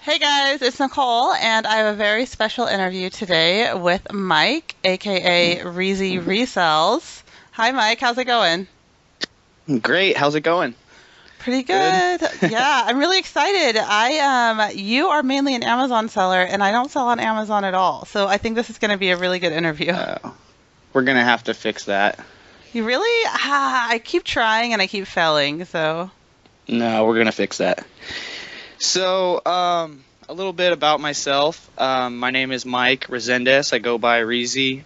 Hey guys, it's Nicole, and I have a very special interview today with Mike, aka Reezy Resells. Hi Mike, how's it going? Great. How's it going? Pretty Good. good. Yeah, I'm really excited. You are mainly an Amazon seller, and I don't sell on Amazon at all. So I think this is going to be a really good interview. Uh, we're gonna have to fix that. You really? I keep trying and I keep failing. So, No, we're gonna fix that. So, a little bit about myself. My name is Mike Resendez. I go by Reezy,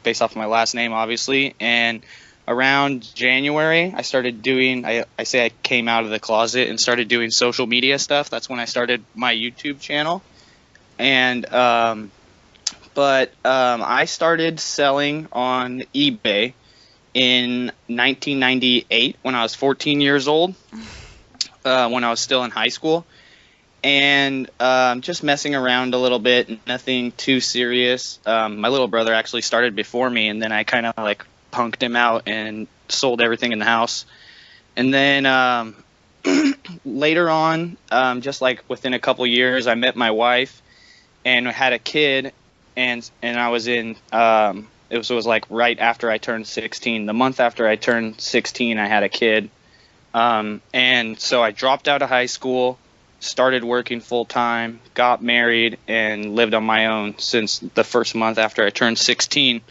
based off of my last name, obviously. And around January, I started doing. I say I came out of the closet and started doing social media stuff. That's when I started my YouTube channel. And I started selling on eBay in 1998 when I was 14 years old, when I was still in high school, and just messing around a little bit, nothing too serious. My little brother actually started before me, and then I kind of like punked him out and sold everything in the house. And then later on, just like within a couple years, I met my wife and had a kid, and I was in it was like right after I turned 16. The month after I turned 16, I had a kid. And so I dropped out of high school, started working full time, got married, and lived on my own since the first month after I turned 16.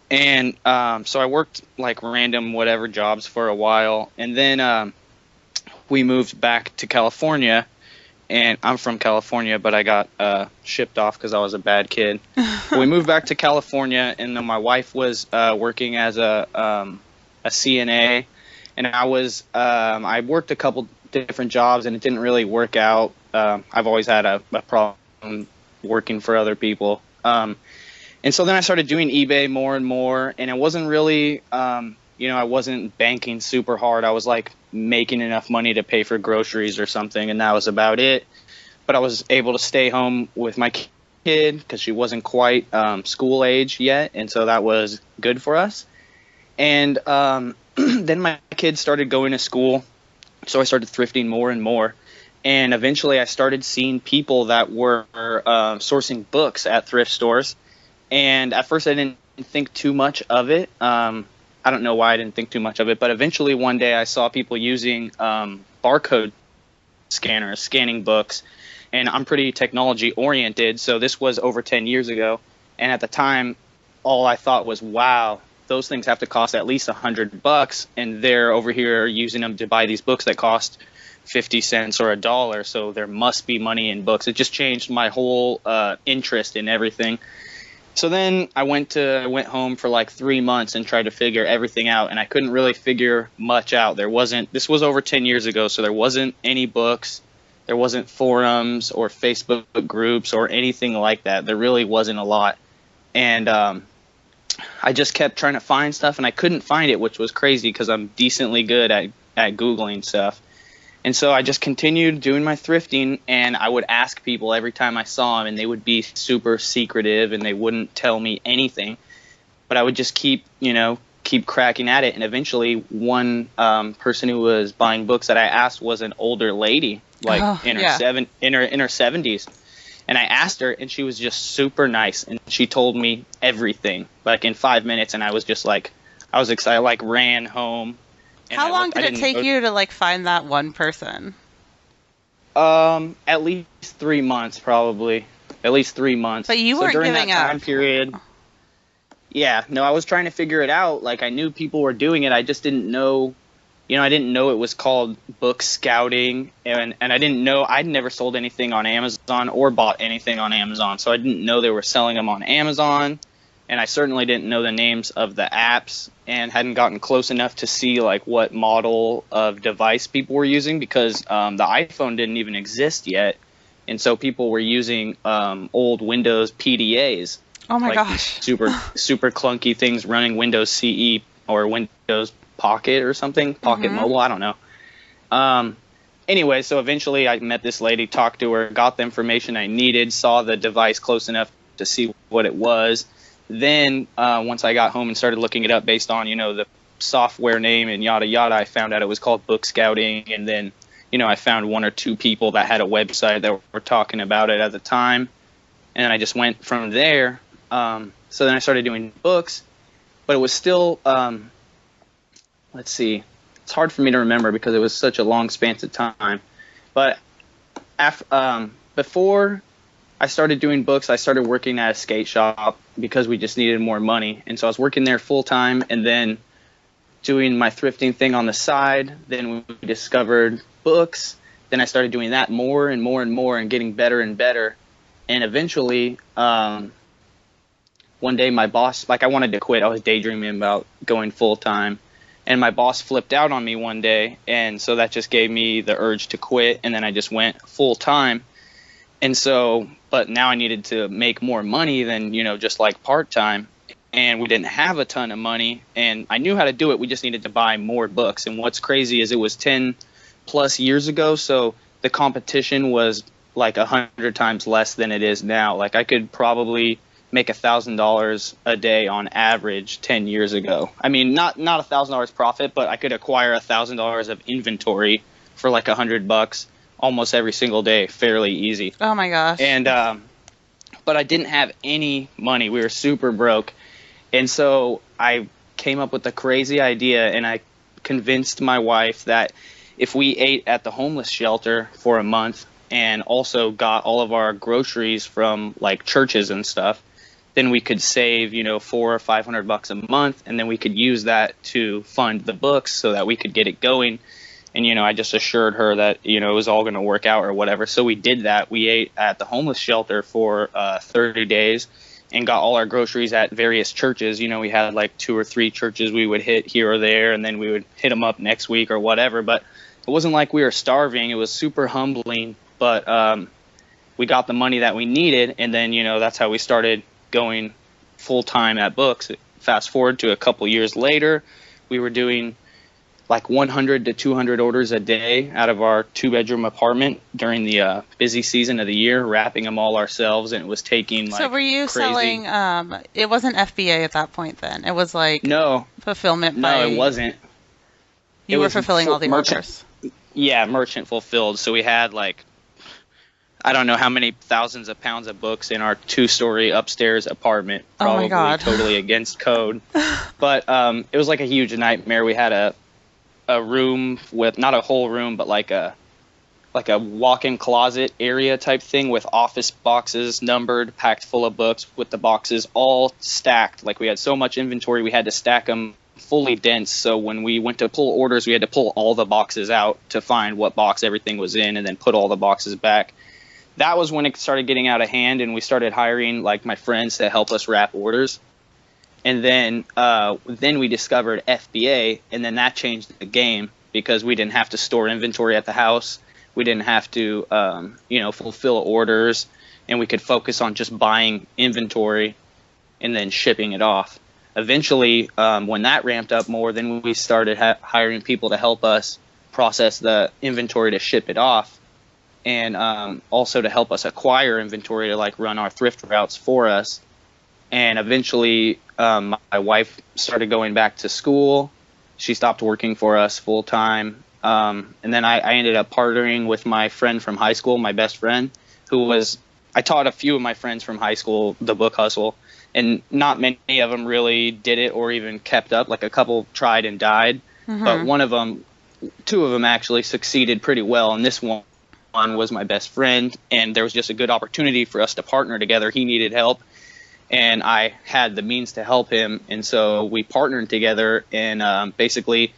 And so I worked like random whatever jobs for a while, and then we moved back to California. And I'm from California, but I got shipped off because I was a bad kid. We moved back to California, and then my wife was working as a CNA, and I worked a couple different jobs, and it didn't really work out. I've always had a problem working for other people, and so then I started doing eBay more and more, and it wasn't really, I wasn't banking super hard. I was like making enough money to pay for groceries or something, and that was about it. But I was able to stay home with my kid because she wasn't quite school age yet, and so that was good for us. And then my kids started going to school, so I started thrifting more and more. And eventually I started seeing people that were sourcing books at thrift stores. And at first I didn't think too much of it. I don't know why I didn't think too much of it, but eventually one day I saw people using barcode scanners, scanning books, and I'm pretty technology oriented, so this was over 10 years ago. And at the time, all I thought was, wow, those things have to cost at least $100, and they're over here using them to buy these books that cost 50 cents or $1, so there must be money in books. It just changed my whole interest in everything. So then I went home for like 3 months and tried to figure everything out, and I couldn't really figure much out. This was over 10 years ago, so there wasn't any books, there wasn't forums or Facebook groups or anything like that. There really wasn't a lot. And I just kept trying to find stuff, and I couldn't find it, which was crazy because I'm decently good at Googling stuff. And so I just continued doing my thrifting, and I would ask people every time I saw them, and they would be super secretive, and they wouldn't tell me anything. But I would just keep cracking at it. And eventually one person who was buying books that I asked was an older lady, like yeah. in her 70s. And I asked her, and she was just super nice, and she told me everything, like in 5 minutes, and I was just like, I was excited, I like ran home. And How long did it take you to like find that one person? At least 3 months, probably. At least 3 months. But you So weren't during that giving up. time period, yeah, no, I was trying to figure it out. Like I knew people were doing it. I just didn't know, I didn't know it was called book scouting, and I didn't know, I'd never sold anything on Amazon or bought anything on Amazon. So I didn't know they were selling them on Amazon, and I certainly didn't know the names of the apps, and hadn't gotten close enough to see like what model of device people were using, because the iPhone didn't even exist yet, and so people were using old Windows PDAs, Oh my like these gosh. super clunky things running Windows CE or Windows Pocket or something, Pocket Hmm. Mobile, I don't know. Um, anyway, so eventually I met this lady, talked to her, got the information I needed, saw the device close enough to see what it was. Then once I got home and started looking it up based on, the software name and yada yada, I found out it was called Book Scouting. And then I found one or two people that had a website that were talking about it at the time, and I just went from there. So then I started doing books, but it was still, let's see, it's hard for me to remember because it was such a long span of time. But before I started doing books, I started working at a skate shop because we just needed more money. And so I was working there full time and then doing my thrifting thing on the side. Then we discovered books. Then I started doing that more and more and more and getting better and better. And eventually, one day my boss, like I wanted to quit. I was daydreaming about going full time. And my boss flipped out on me one day. And so that just gave me the urge to quit. And then I just went full time. And so, but now I needed to make more money than, just like part time. And we didn't have a ton of money. And I knew how to do it. We just needed to buy more books. And what's crazy is it was 10 plus years ago. So the competition was like 100 times less than it is now. Like I could probably make $1,000 a day on average 10 years ago. I mean, not $1,000 profit, but I could acquire $1,000 of inventory for like $100 almost every single day, fairly easy. Oh my gosh. And but I didn't have any money. We were super broke. And so I came up with a crazy idea, and I convinced my wife that if we ate at the homeless shelter for a month and also got all of our groceries from like churches and stuff, then we could save, $400 or $500 a month, and then we could use that to fund the books so that we could get it going. And, I just assured her that, it was all going to work out or whatever. So we did that. We ate at the homeless shelter for 30 days and got all our groceries at various churches. We had like 2 or 3 churches we would hit here or there, and then we would hit them up next week or whatever. But it wasn't like we were starving. It was super humbling, but we got the money that we needed. And then, that's how we started going full time at books. Fast forward to a couple years later, we were doing like 100 to 200 orders a day out of our 2-bedroom apartment during the busy season of the year, wrapping them all ourselves, and it was taking like. So were you crazy. selling? It wasn't FBA at that point. Then it was like no fulfillment. No, it wasn't. You were fulfilling all the orders. Yeah, merchant fulfilled. So we had like, I don't know how many thousands of pounds of books in our 2-story upstairs apartment. Probably Oh my God. Totally against code. But it was like a huge nightmare. We had a room with, not a whole room, but like a walk-in closet area type thing with office boxes numbered, packed full of books with the boxes all stacked. Like we had so much inventory, we had to stack them fully dense. So when we went to pull orders, we had to pull all the boxes out to find what box everything was in and then put all the boxes back. That was when it started getting out of hand, and we started hiring like my friends to help us wrap orders. And then we discovered FBA, and then that changed the game because we didn't have to store inventory at the house. We didn't have to, fulfill orders, and we could focus on just buying inventory and then shipping it off. Eventually, when that ramped up more, then we started hiring people to help us process the inventory to ship it off, and also to help us acquire inventory to like run our thrift routes for us. And eventually, my wife started going back to school. She stopped working for us full time. And then I ended up partnering with my friend from high school, my best friend, I taught a few of my friends from high school the book hustle, and not many of them really did it or even kept up. Like a couple tried and died, but 2 of them actually succeeded pretty well. And this one was my best friend, and there was just a good opportunity for us to partner together. He needed help, and I had the means to help him, and so we partnered together. And basically,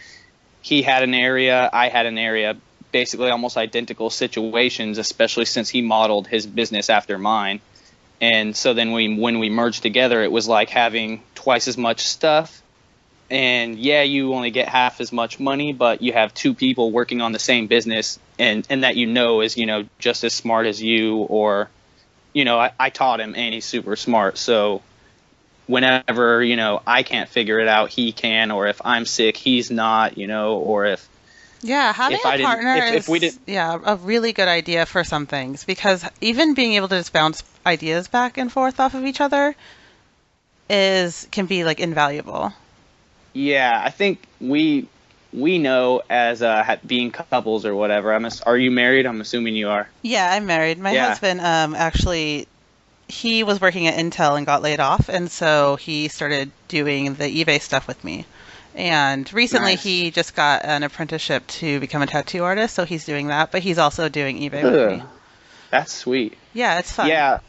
he had an area, I had an area, basically almost identical situations, especially since he modeled his business after mine. And so then when we merged together, it was like having twice as much stuff. And yeah, you only get half as much money, but you have 2 people working on the same business, and that is, just as smart as you, or, I taught him, and he's super smart. So whenever, I can't figure it out, he can, or if I'm sick, he's not, or if. Yeah, having a partner is a really good idea for some things, because even being able to just bounce ideas back and forth off of each other can be like invaluable. Yeah, I think we we know as being couples or whatever. Are you married? I'm assuming you are. Yeah, I'm married. My Yeah. husband, actually, he was working at Intel and got laid off, and so he started doing the eBay stuff with me. And recently Nice. he just got an apprenticeship to become a tattoo artist, so he's doing that, but he's also doing eBay with me. Ugh, that's sweet. Yeah, it's fun. Yeah.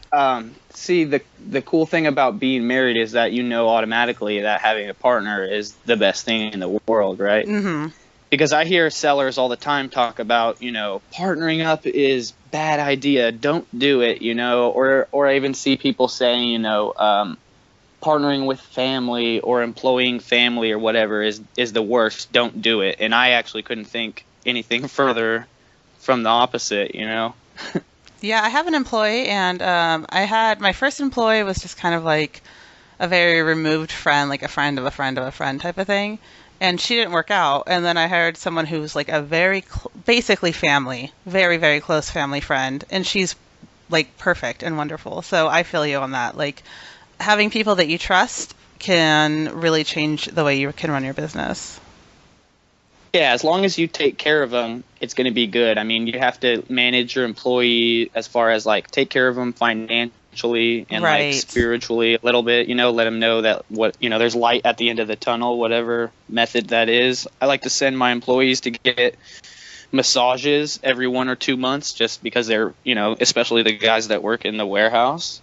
See, the cool thing about being married is that you know automatically that having a partner is the best thing in the world, right? Hmm. Because I hear sellers all the time talk about, partnering up is bad idea. Don't do it, or I even see people saying, partnering with family or employing family or whatever is the worst. Don't do it. And I actually couldn't think anything further from the opposite. Yeah, I have an employee, and I had my first employee was just kind of like a very removed friend, like a friend of a friend of a friend type of thing. And she didn't work out. And then I hired someone who's like a basically family, very, very close family friend. And she's like perfect and wonderful. So I feel you on that. Like having people that you trust can really change the way you can run your business. Yeah, as long as you take care of them, it's going to be good. I mean, you have to manage your employee as far as like take care of them financially and like Right. spiritually a little bit, let them know that there's light at the end of the tunnel, whatever method that is. I like to send my employees to get massages every 1 or 2 months just because they're, especially the guys that work in the warehouse.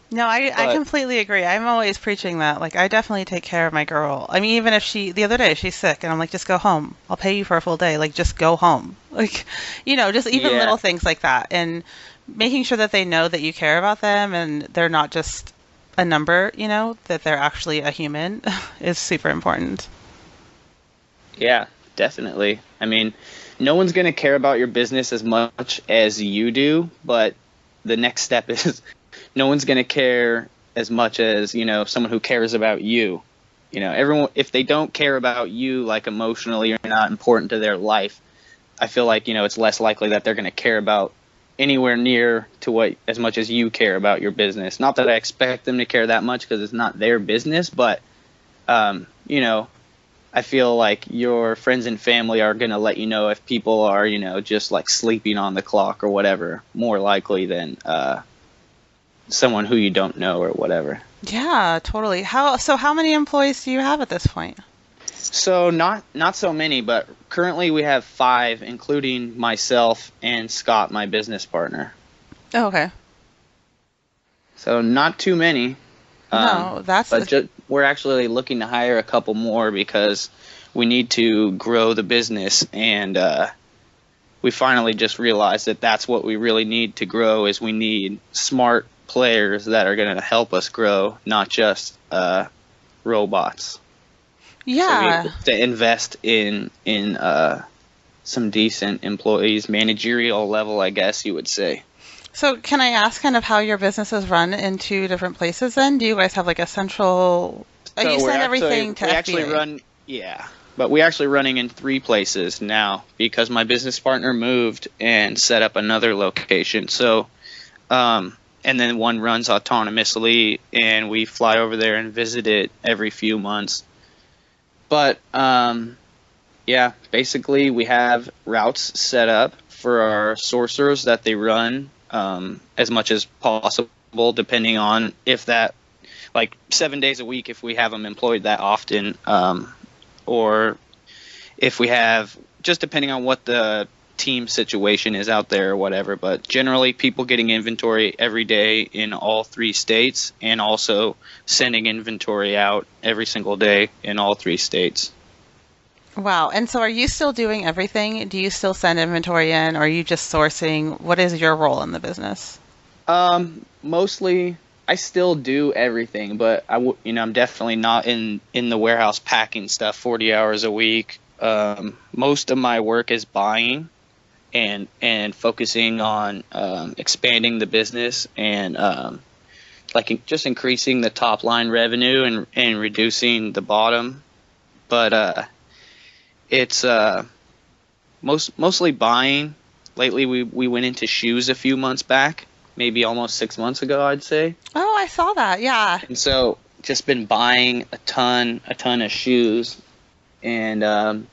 No, I But completely agree. I'm always preaching that. Like, I definitely take care of my girl. I mean, even if the other day, she's sick, and I'm like, just go home. I'll pay you for a full day. Like, just go home. Like, just even yeah, little things like that. And making sure that they know that you care about them and they're not just a number, that they're actually a human is super important. yeah, definitely. I mean, no one's going to care about your business as much as you do, but the next step is no one's going to care as much as, someone who cares about you. Everyone, if they don't care about you, like emotionally or not important to their life, I feel like, it's less likely that they're going to care about anywhere near to what as much as you care about your business. Not that I expect them to care that much because it's not their business, but, I feel like your friends and family are going to let you know if people are, just like sleeping on the clock or whatever, more likely than, someone who you don't know or whatever. Yeah, totally. How many employees do you have at this point? So not so many, but currently we have 5, including myself and Scott, my business partner. Oh, okay. So not too many, No, but we're actually looking to hire a couple more because we need to grow the business, and we finally just realized that that's what we really need to grow is we need smart players that are going to help us grow, not just robots. So we yeah. have to invest in some decent employees, managerial level, I guess you would say. So can I ask kind of how your business is run in two different places then? Do you guys have like a central, you So send everything to we actually FBA? run, yeah, but we actually running in 3 places now because my business partner moved and set up another location. So, and then one runs autonomously, and we fly over there and visit it every few months. But yeah, basically we have routes set up for our sourcers that they run as much as possible, depending on if that, like 7 days a week, if we have them employed that often, or if we have, just depending on what the team situation is out there or whatever. But generally, people getting inventory every day in all 3 states, and also sending inventory out every single day in all 3 states. Wow. And so are you still doing everything? Do you still send inventory in, or are you just sourcing? What is your role in the business? Mostly I still do everything, but I'm definitely not in the warehouse packing stuff 40 hours a week. Most of my work is buying and focusing on expanding the business and like just increasing the top line revenue and reducing the bottom. But it's mostly buying. Lately, we went into shoes a few months back, maybe almost 6 months ago, I'd say. Oh, I saw that. Yeah. And so just been buying a ton of shoes. and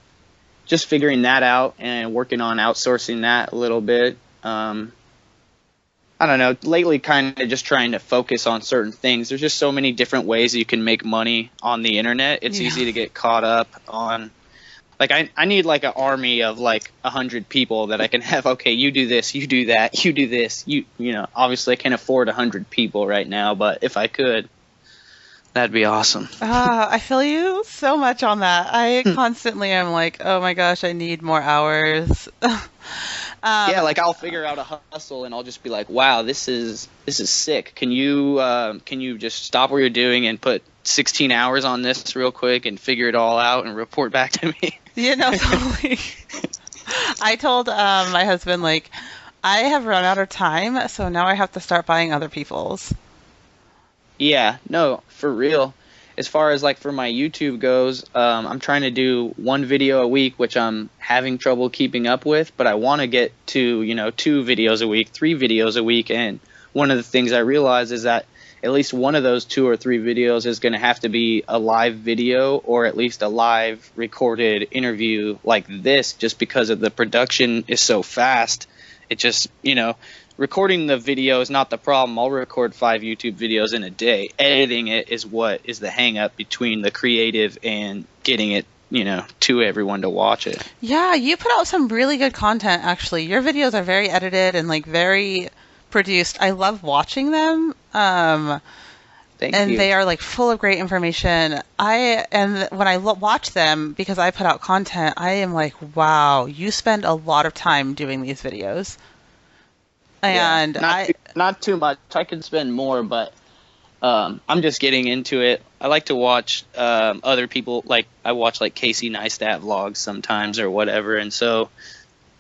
just figuring that out and working on outsourcing that a little bit. I don't know, lately kind of just trying to focus on certain things. There's just so many different ways you can make money on the internet. It's easy to get caught up on, like, I need like an army of like 100 people that I can have. Okay, you do this, you do that, you do this. You know, obviously I can't afford 100 people right now, but if I could, that'd be awesome. I feel you so much on that. I constantly am like, oh my gosh, I need more hours. Yeah, like I'll figure out a hustle and I'll just be like, wow, this is sick. Can you just stop what you're doing and put 16 hours on this real quick and figure it all out and report back to me? You know, totally. I told my husband, like, I have run out of time, so now I have to start buying other people's. Yeah, no, for real. As far as like for my YouTube goes, I'm trying to do one video a week, which I'm having trouble keeping up with, but I want to get to, 2 videos a week, 3 videos a week. And one of the things I realize is that at least one of those 2 or 3 videos is going to have to be a live video or at least a live recorded interview like this, just because of the production is so fast. It just, recording the video is not the problem. I'll record 5 YouTube videos in a day. Editing it is what is the hang up between the creative and getting it, to everyone to watch it. Yeah, you put out some really good content, actually. Your videos are very edited and like very produced. I love watching them. Thank and you. they are like full of great information. And when I watch them, because I put out content, I am like, wow, you spend a lot of time doing these videos. And not too much. I could spend more, but I'm just getting into it. I like to watch other people. Like I watch like Casey Neistat vlogs sometimes or whatever, and so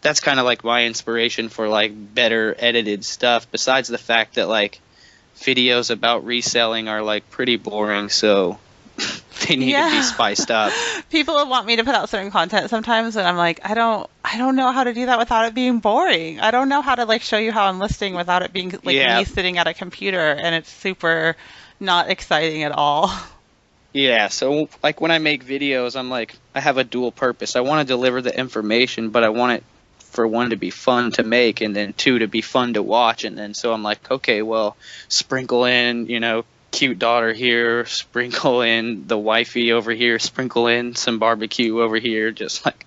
that's kind of like my inspiration for like better edited stuff. Besides the fact that like videos about reselling are like pretty boring, so they need to be spiced up. People want me to put out certain content sometimes, and I'm like, I don't know how to do that without it being boring. I don't know how to like show you how I'm listing without it being like me sitting at a computer and it's super not exciting at all. Yeah, so like when I make videos, I'm like, I have a dual purpose. I want to deliver the information, but I want it for 1 to be fun to make, and then 2 to be fun to watch. And then so I'm like, okay, well, sprinkle in, cute daughter here, sprinkle in the wifey over here, sprinkle in some barbecue over here, just like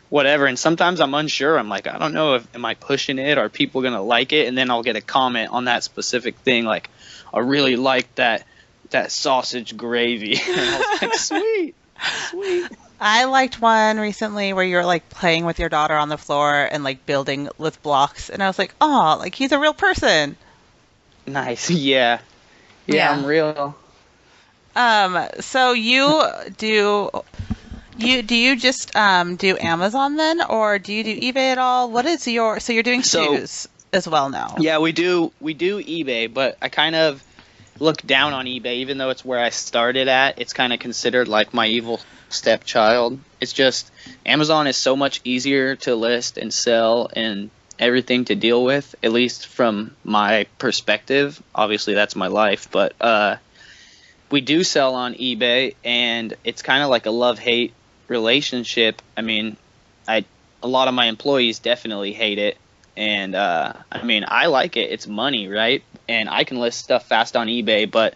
whatever. And sometimes I'm unsure. I'm like, I don't know, am I pushing it? Are people gonna like it? And then I'll get a comment on that specific thing, like, I really like that sausage gravy. And I was like, sweet. I liked one recently where you were like playing with your daughter on the floor and like building with blocks, and I was like, oh, like he's a real person. Nice. Yeah, I'm real. So do you just do Amazon then, or do you do eBay at all? What is so you're doing shoes as well now? Yeah, we do eBay, but I kind of look down on eBay, even though it's where I started at. It's kind of considered like my evil stepchild. It's just Amazon is so much easier to list and sell and everything to deal with, at least from my perspective. Obviously that's my life, but we do sell on eBay, and it's kind of like a love-hate relationship. I mean, a lot of my employees definitely hate it, and I mean, I like it. It's money, right? And I can list stuff fast on eBay, but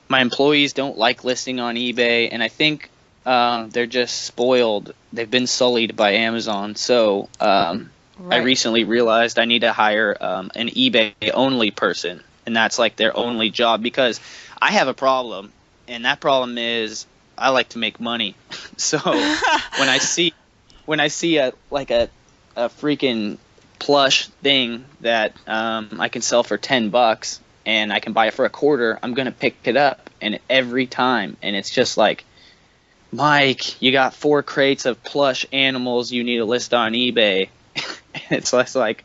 my employees don't like listing on eBay, and I think they're just spoiled. They've been sullied by Amazon. So I recently realized I need to hire an eBay-only person, and that's like their only job, because I have a problem, and that problem is I like to make money. So when I see a freaking plush thing that I can sell for $10 and I can buy it for $0.25, I'm gonna pick it up, and every time. And it's just like, Mike, you got 4 crates of plush animals you need to list on eBay. It's less like,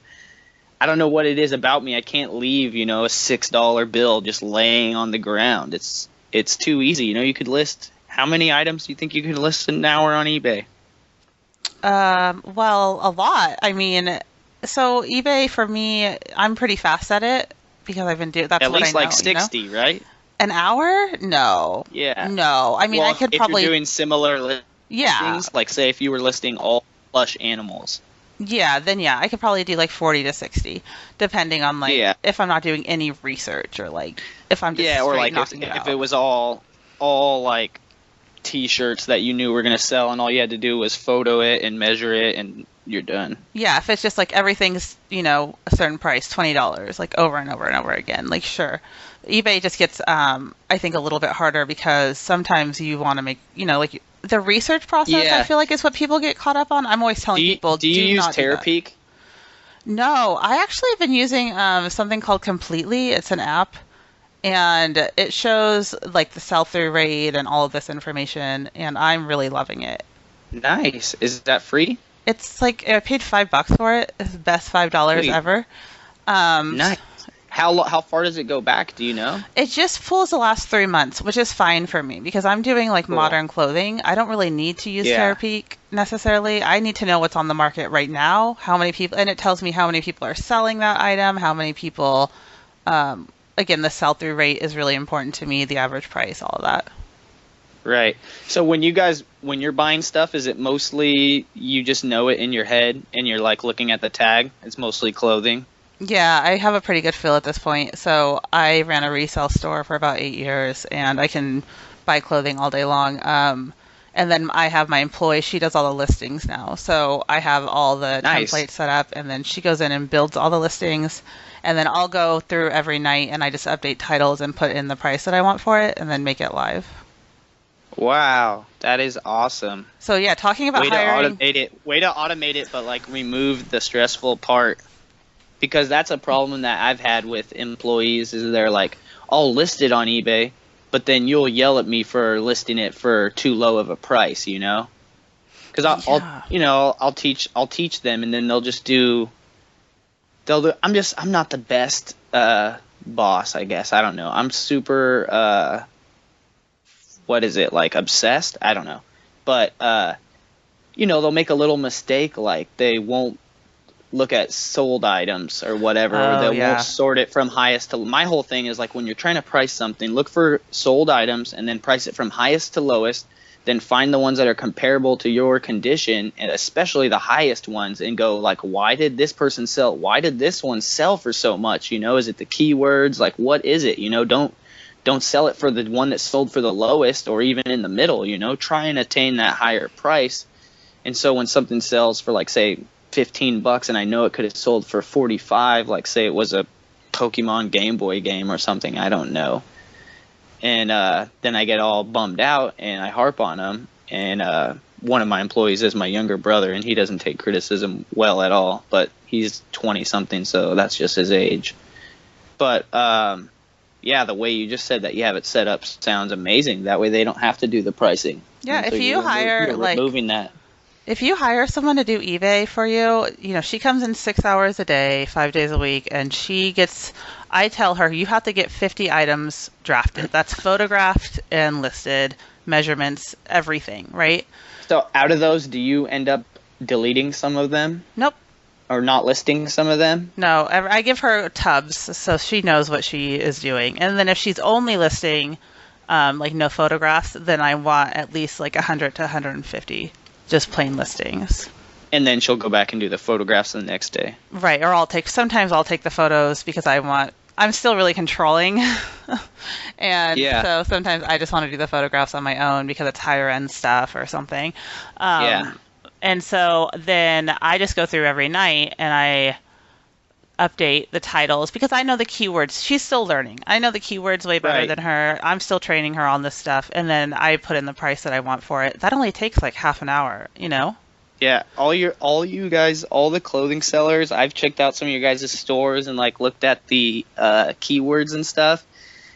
I don't know what it is about me. I can't leave, a $6 bill just laying on the ground. It's too easy. You could list, how many items do you think you could list an hour on eBay? Well, a lot. I mean, so eBay for me, I'm pretty fast at it because I've been doing. That's at what least I know, like 60, right? An hour? No. Yeah. No. I mean, well, I could probably. If you're doing similar Yeah. listings? Like, say if you were listing all plush animals. Yeah, then yeah, I could probably do like 40 to 60, depending on like Yeah. if I'm not doing any research or like if I'm just Yeah, or straight like knocking it if it out. was all like t-shirts that you knew were gonna sell, and all you had to do was photo it and measure it, and you're done. Yeah, if it's just like everything's, a certain price, $20, like over and over and over again, like sure. eBay just gets, I think, a little bit harder because sometimes you want to make, like the research process, I Yeah. feel like is what people get caught up on. I'm always telling people, Do you do use not do that. Terapeak? No, I actually have been using something called Completely. It's an app, and it shows like the sell-through rate and all of this information, and I'm really loving it. Nice. Is that free? It's like I paid $5 for it. It's the best $5 Sweet. ever. Um, Nice. How far does it go back? Do you know? it just pulls the last 3 months, which is fine for me because I'm doing like Cool. modern clothing. I don't really need to use Yeah. Terapeak necessarily. I need to know what's on the market right now, how many people, and it tells me how many people are selling that item, how many people. Again, the sell-through rate is really important to me, the average price, all of that. Right. So when you're buying stuff, is it mostly you just know it in your head and you're like looking at the tag? It's mostly clothing. Yeah, I have a pretty good feel at this point. So I ran a resale store for about 8 years, and I can buy clothing all day long. And then I have my employee; she does all the listings now. So I have all the Nice. templates set up, and then she goes in and builds all the listings. And then I'll go through every night, and I just update titles and put in the price that I want for it, and then make it live. Wow, that is awesome. So yeah, talking about Way to hiring. automate it. Way to automate it, but like remove the stressful part, because that's a problem that I've had with employees. Is they're like, I'll list it on eBay, but then you'll yell at me for listing it for too low of a price, you know? Because Yeah. I'll teach them, and then they'll just do. They'll do. I'm not the best boss, I guess. I don't know. I'm super. What is it, like, obsessed? I don't know. But they'll make a little mistake, like they won't look at sold items or whatever, or Oh they yeah. won't sort it from highest to. My whole thing is like when you're trying to price something, look for sold items and then price it from highest to lowest. Then find the ones that are comparable to your condition, and especially the highest ones, and go like, why did this person sell? Why did this one sell for so much? Is it the keywords? Like, what is it? Don't sell it for the one that sold for the lowest or even in the middle. Try and attain that higher price. And so when something sells for like, say, $15 and I know it could have sold for 45, like say it was a Pokemon Game Boy game or something, I don't know. And then I get all bummed out and I harp on them. And one of my employees is my younger brother, and he doesn't take criticism well at all, but he's 20 something, so that's just his age. But yeah, the way you just said that you have it set up sounds amazing. That way they don't have to do the pricing. Yeah, And if so you hire you're like removing that. if you hire someone to do eBay for you, she comes in 6 hours a day, 5 days a week, and I tell her, you have to get 50 items drafted. That's photographed and listed, measurements, everything, right? So out of those, do you end up deleting some of them Nope. or not listing some of them? No, I give her tubs so she knows what she is doing. And then if she's only listing like no photographs, then I want at least like 100 to 150 just plain listings. And then she'll go back and do the photographs the next day. Right, or sometimes I'll take the photos because I'm still really controlling. And Yeah. so sometimes I just want to do the photographs on my own because it's higher end stuff or something. Yeah. And so then I just go through every night and I update the titles because I know the keywords. She's still learning. I know the keywords way better Right. than her. I'm still training her on this stuff. And then I put in the price that I want for it. That only takes like half an hour, Yeah, all you guys, all the clothing sellers, I've checked out some of your guys' stores and like looked at the keywords and stuff,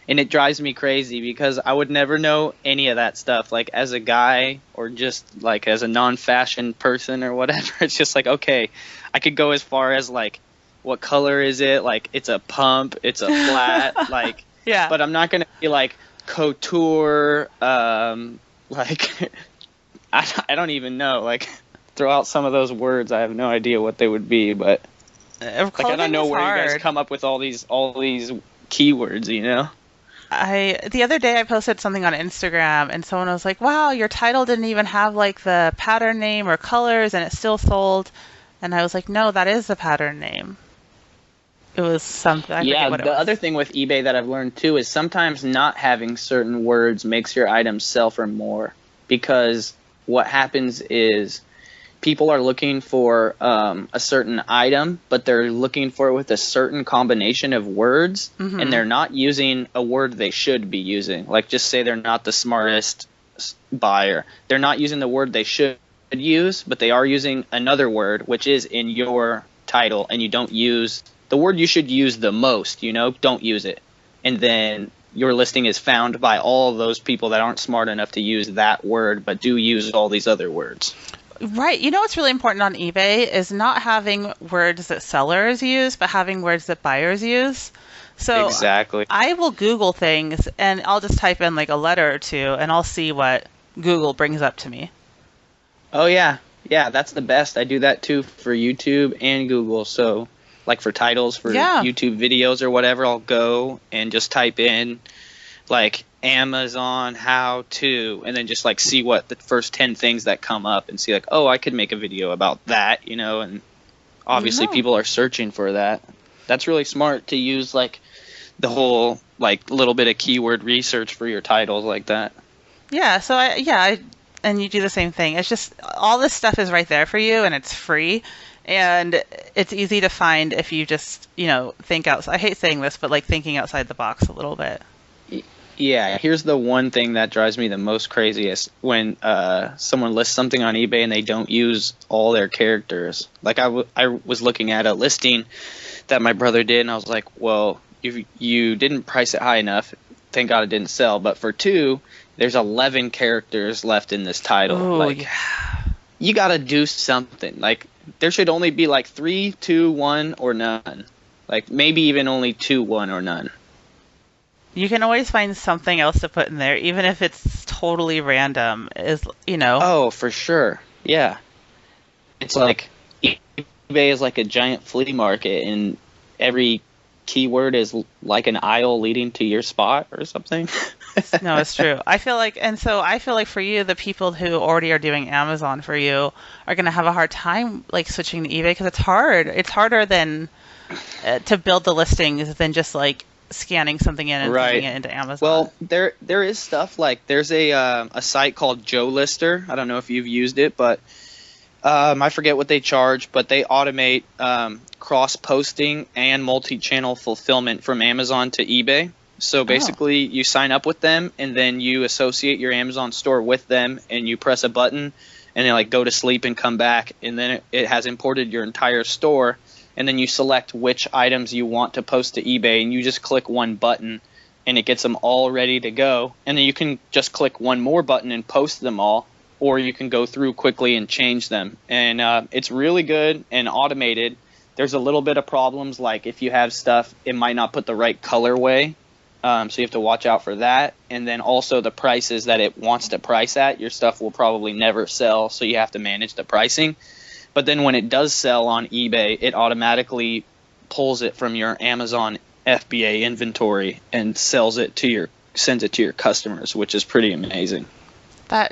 and it drives me crazy because I would never know any of that stuff. Like as a guy or just like as a non-fashion person or whatever, it's just like, okay, I could go as far as like, what color is it? Like it's a pump, it's a flat, like, Yeah. but I'm not gonna be like couture, like I don't even know, like. Throw out some of those words. I have no idea what they would be, but like I don't know where you guys come up with all these keywords, The other day I posted something on Instagram and someone was like, "Wow, your title didn't even have like the pattern name or colors and it still sold." And I was like, "No, that is the pattern name." It was something, I forget Yeah, what it the was. other thing with eBay that I've learned too is sometimes not having certain words makes your items sell for more, because what happens is people are looking for a certain item, but they're looking for it with a certain combination of words, and Mhm. they're not using a word they should be using. Like, just say they're not the smartest buyer. They're not using the word they should use, but they are using another word, which is in your title, and you don't use the word you should use the most, don't use it. And then your listing is found by all of those people that aren't smart enough to use that word, but do use all these other words. Right. You know what's really important on eBay is not having words that sellers use, but having words that buyers use. So Exactly. I will Google things and I'll just type in like a letter or two and I'll see what Google brings up to me. Oh yeah, yeah, that's the best. I do that too for YouTube and Google. So, like for titles for Yeah. YouTube videos or whatever, I'll go and just type in like Amazon how to, and then just like see what the first 10 things that come up and see like, oh, I could make a video about that, and obviously No. people are searching for that. That's really smart to use like the whole like little bit of keyword research for your titles like that. Yeah, so and you do the same thing. It's just all this stuff is right there for you and it's free and it's easy to find if you just, think outside. I hate saying this, but like thinking outside the box a little bit. Yeah, here's the one thing that drives me the most craziest when someone lists something on eBay and they don't use all their characters. Like I was looking at a listing that my brother did, and I was like, well, you didn't price it high enough. Thank God it didn't sell. But for two, there's 11 characters left in this title. Oh, Like, yeah. you got to do something. Like, there should only be like 3, 2, 1, or none. Like, maybe even only 2, 1, or none. You can always find something else to put in there, even if it's totally random. Oh, for sure. Yeah. It's like eBay is like a giant flea market, and every keyword is like an aisle leading to your spot or something. No, it's true. I feel like for you, the people who already are doing Amazon for you are going to have a hard time like switching to eBay because it's hard. It's harder than to build the listings than just like scanning something in and sending Right. it into Amazon. Well, there is stuff like there's a site called Joe Lister. I don't know if you've used it, but I forget what they charge, but they automate cross posting and multi-channel fulfillment from Amazon to eBay. So Oh. basically, you sign up with them, and then you associate your Amazon store with them, and you press a button, and then like go to sleep and come back, and then it has imported your entire store, and then you select which items you want to post to eBay, and you just click one button, and it gets them all ready to go, and then you can just click one more button and post them all, or you can go through quickly and change them, and it's really good and automated. There's a little bit of problems, like if you have stuff, it might not put the right colorway. So you have to watch out for that. And then also the prices that it wants to price at, your stuff will probably never sell, so you have to manage the pricing. But then when it does sell on eBay, it automatically pulls it from your Amazon FBA inventory and sends it to your customers, which is pretty amazing.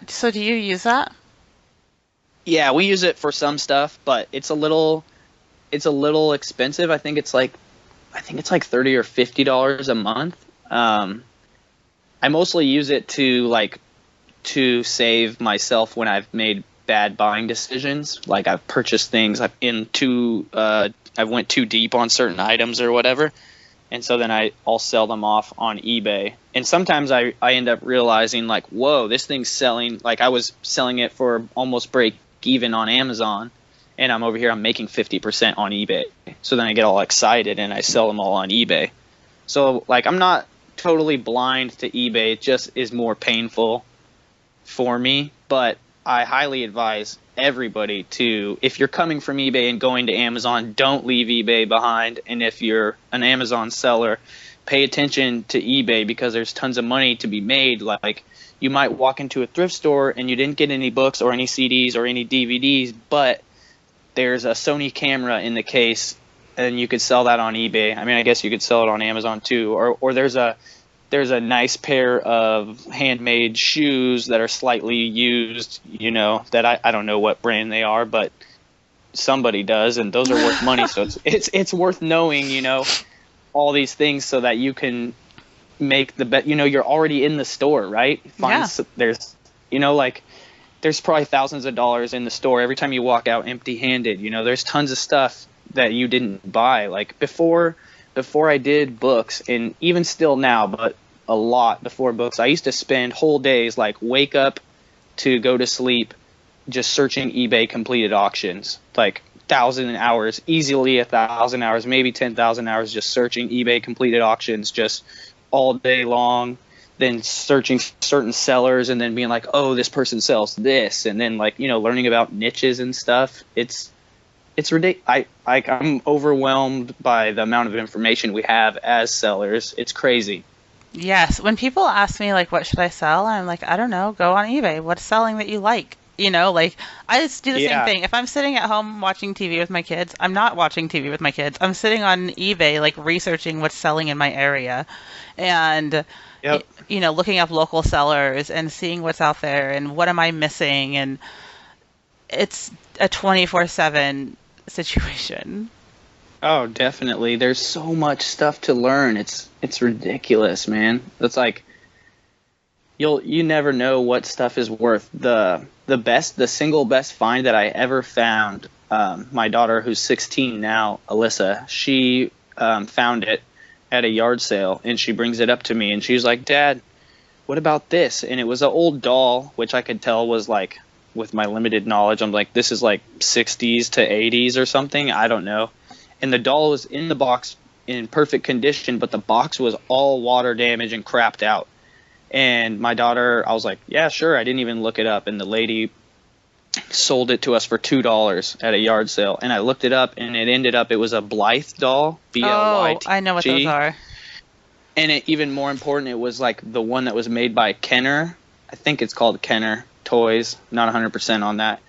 So do you use that? Yeah, we use it for some stuff, but it's a little expensive. I think it's like $30 or $50 a month. I mostly use it to save myself when I've made bad buying decisions. Like I've purchased things I've went too deep on certain items or whatever, and so then I'll sell them off on eBay. And sometimes I end up realizing like, whoa, this thing's selling. Like I was selling it for almost break even on Amazon, and I'm over here, I'm making 50% on eBay. So then I get all excited and I sell them all on eBay. So like I'm not totally blind to eBay. It just is more painful for me, but I highly advise everybody to, if you're coming from eBay and going to Amazon, don't leave eBay behind. And if you're an Amazon seller, pay attention to eBay because there's tons of money to be made. Like you might walk into a thrift store and you didn't get any books or any CDs or any DVDs, but there's a Sony camera in the case and you could sell that on eBay. I mean, I guess you could sell it on Amazon too. Or there's a there's a nice pair of handmade shoes that are slightly used, that I don't know what brand they are, but somebody does, and those are worth money. So it's worth knowing, all these things so that you can make the bet. You're already in the store, right? Yeah. There's, like there's probably thousands of dollars in the store every time you walk out empty-handed. There's tons of stuff that you didn't buy. Like before I did books, and even still now, but a lot before books, I used to spend whole days, like wake up to go to sleep, just searching eBay completed auctions, like 1,000 hours, easily 1,000 hours, maybe 10,000 hours, just searching eBay completed auctions, just all day long, then searching certain sellers, and then being like, oh, this person sells this, and then like, learning about niches and stuff. It's ridiculous. I'm overwhelmed by the amount of information we have as sellers. It's crazy. Yes. When people ask me, like, what should I sell? I'm like, I don't know. Go on eBay. What's selling that you like? Like, I just do the same Yeah. thing. If I'm sitting at home watching TV with my kids, I'm not watching TV with my kids. I'm sitting on eBay, like, researching what's selling in my area. And, Yep. looking up local sellers and seeing what's out there and what am I missing. And it's a 24/7 situation. Oh, definitely. There's so much stuff to learn. It's ridiculous, man. It's like you never know what stuff is worth. The single best find that I ever found. My daughter, who's 16 now, Alyssa, she found it at a yard sale, and she brings it up to me, and she's like, "Dad, what about this?" And it was an old doll, which I could tell was like, with my limited knowledge, I'm like, this is like 60s to 80s or something. I don't know. And the doll was in the box in perfect condition, but the box was all water damaged and crapped out. And my daughter, I was like, yeah, sure. I didn't even look it up. And the lady sold it to us for $2 at a yard sale. And I looked it up, and it was a Blythe doll, Oh, Blythe. I know what those are. And even more important, it was like the one that was made by Kenner. I think it's called Kenner Toys. Not 100% on that.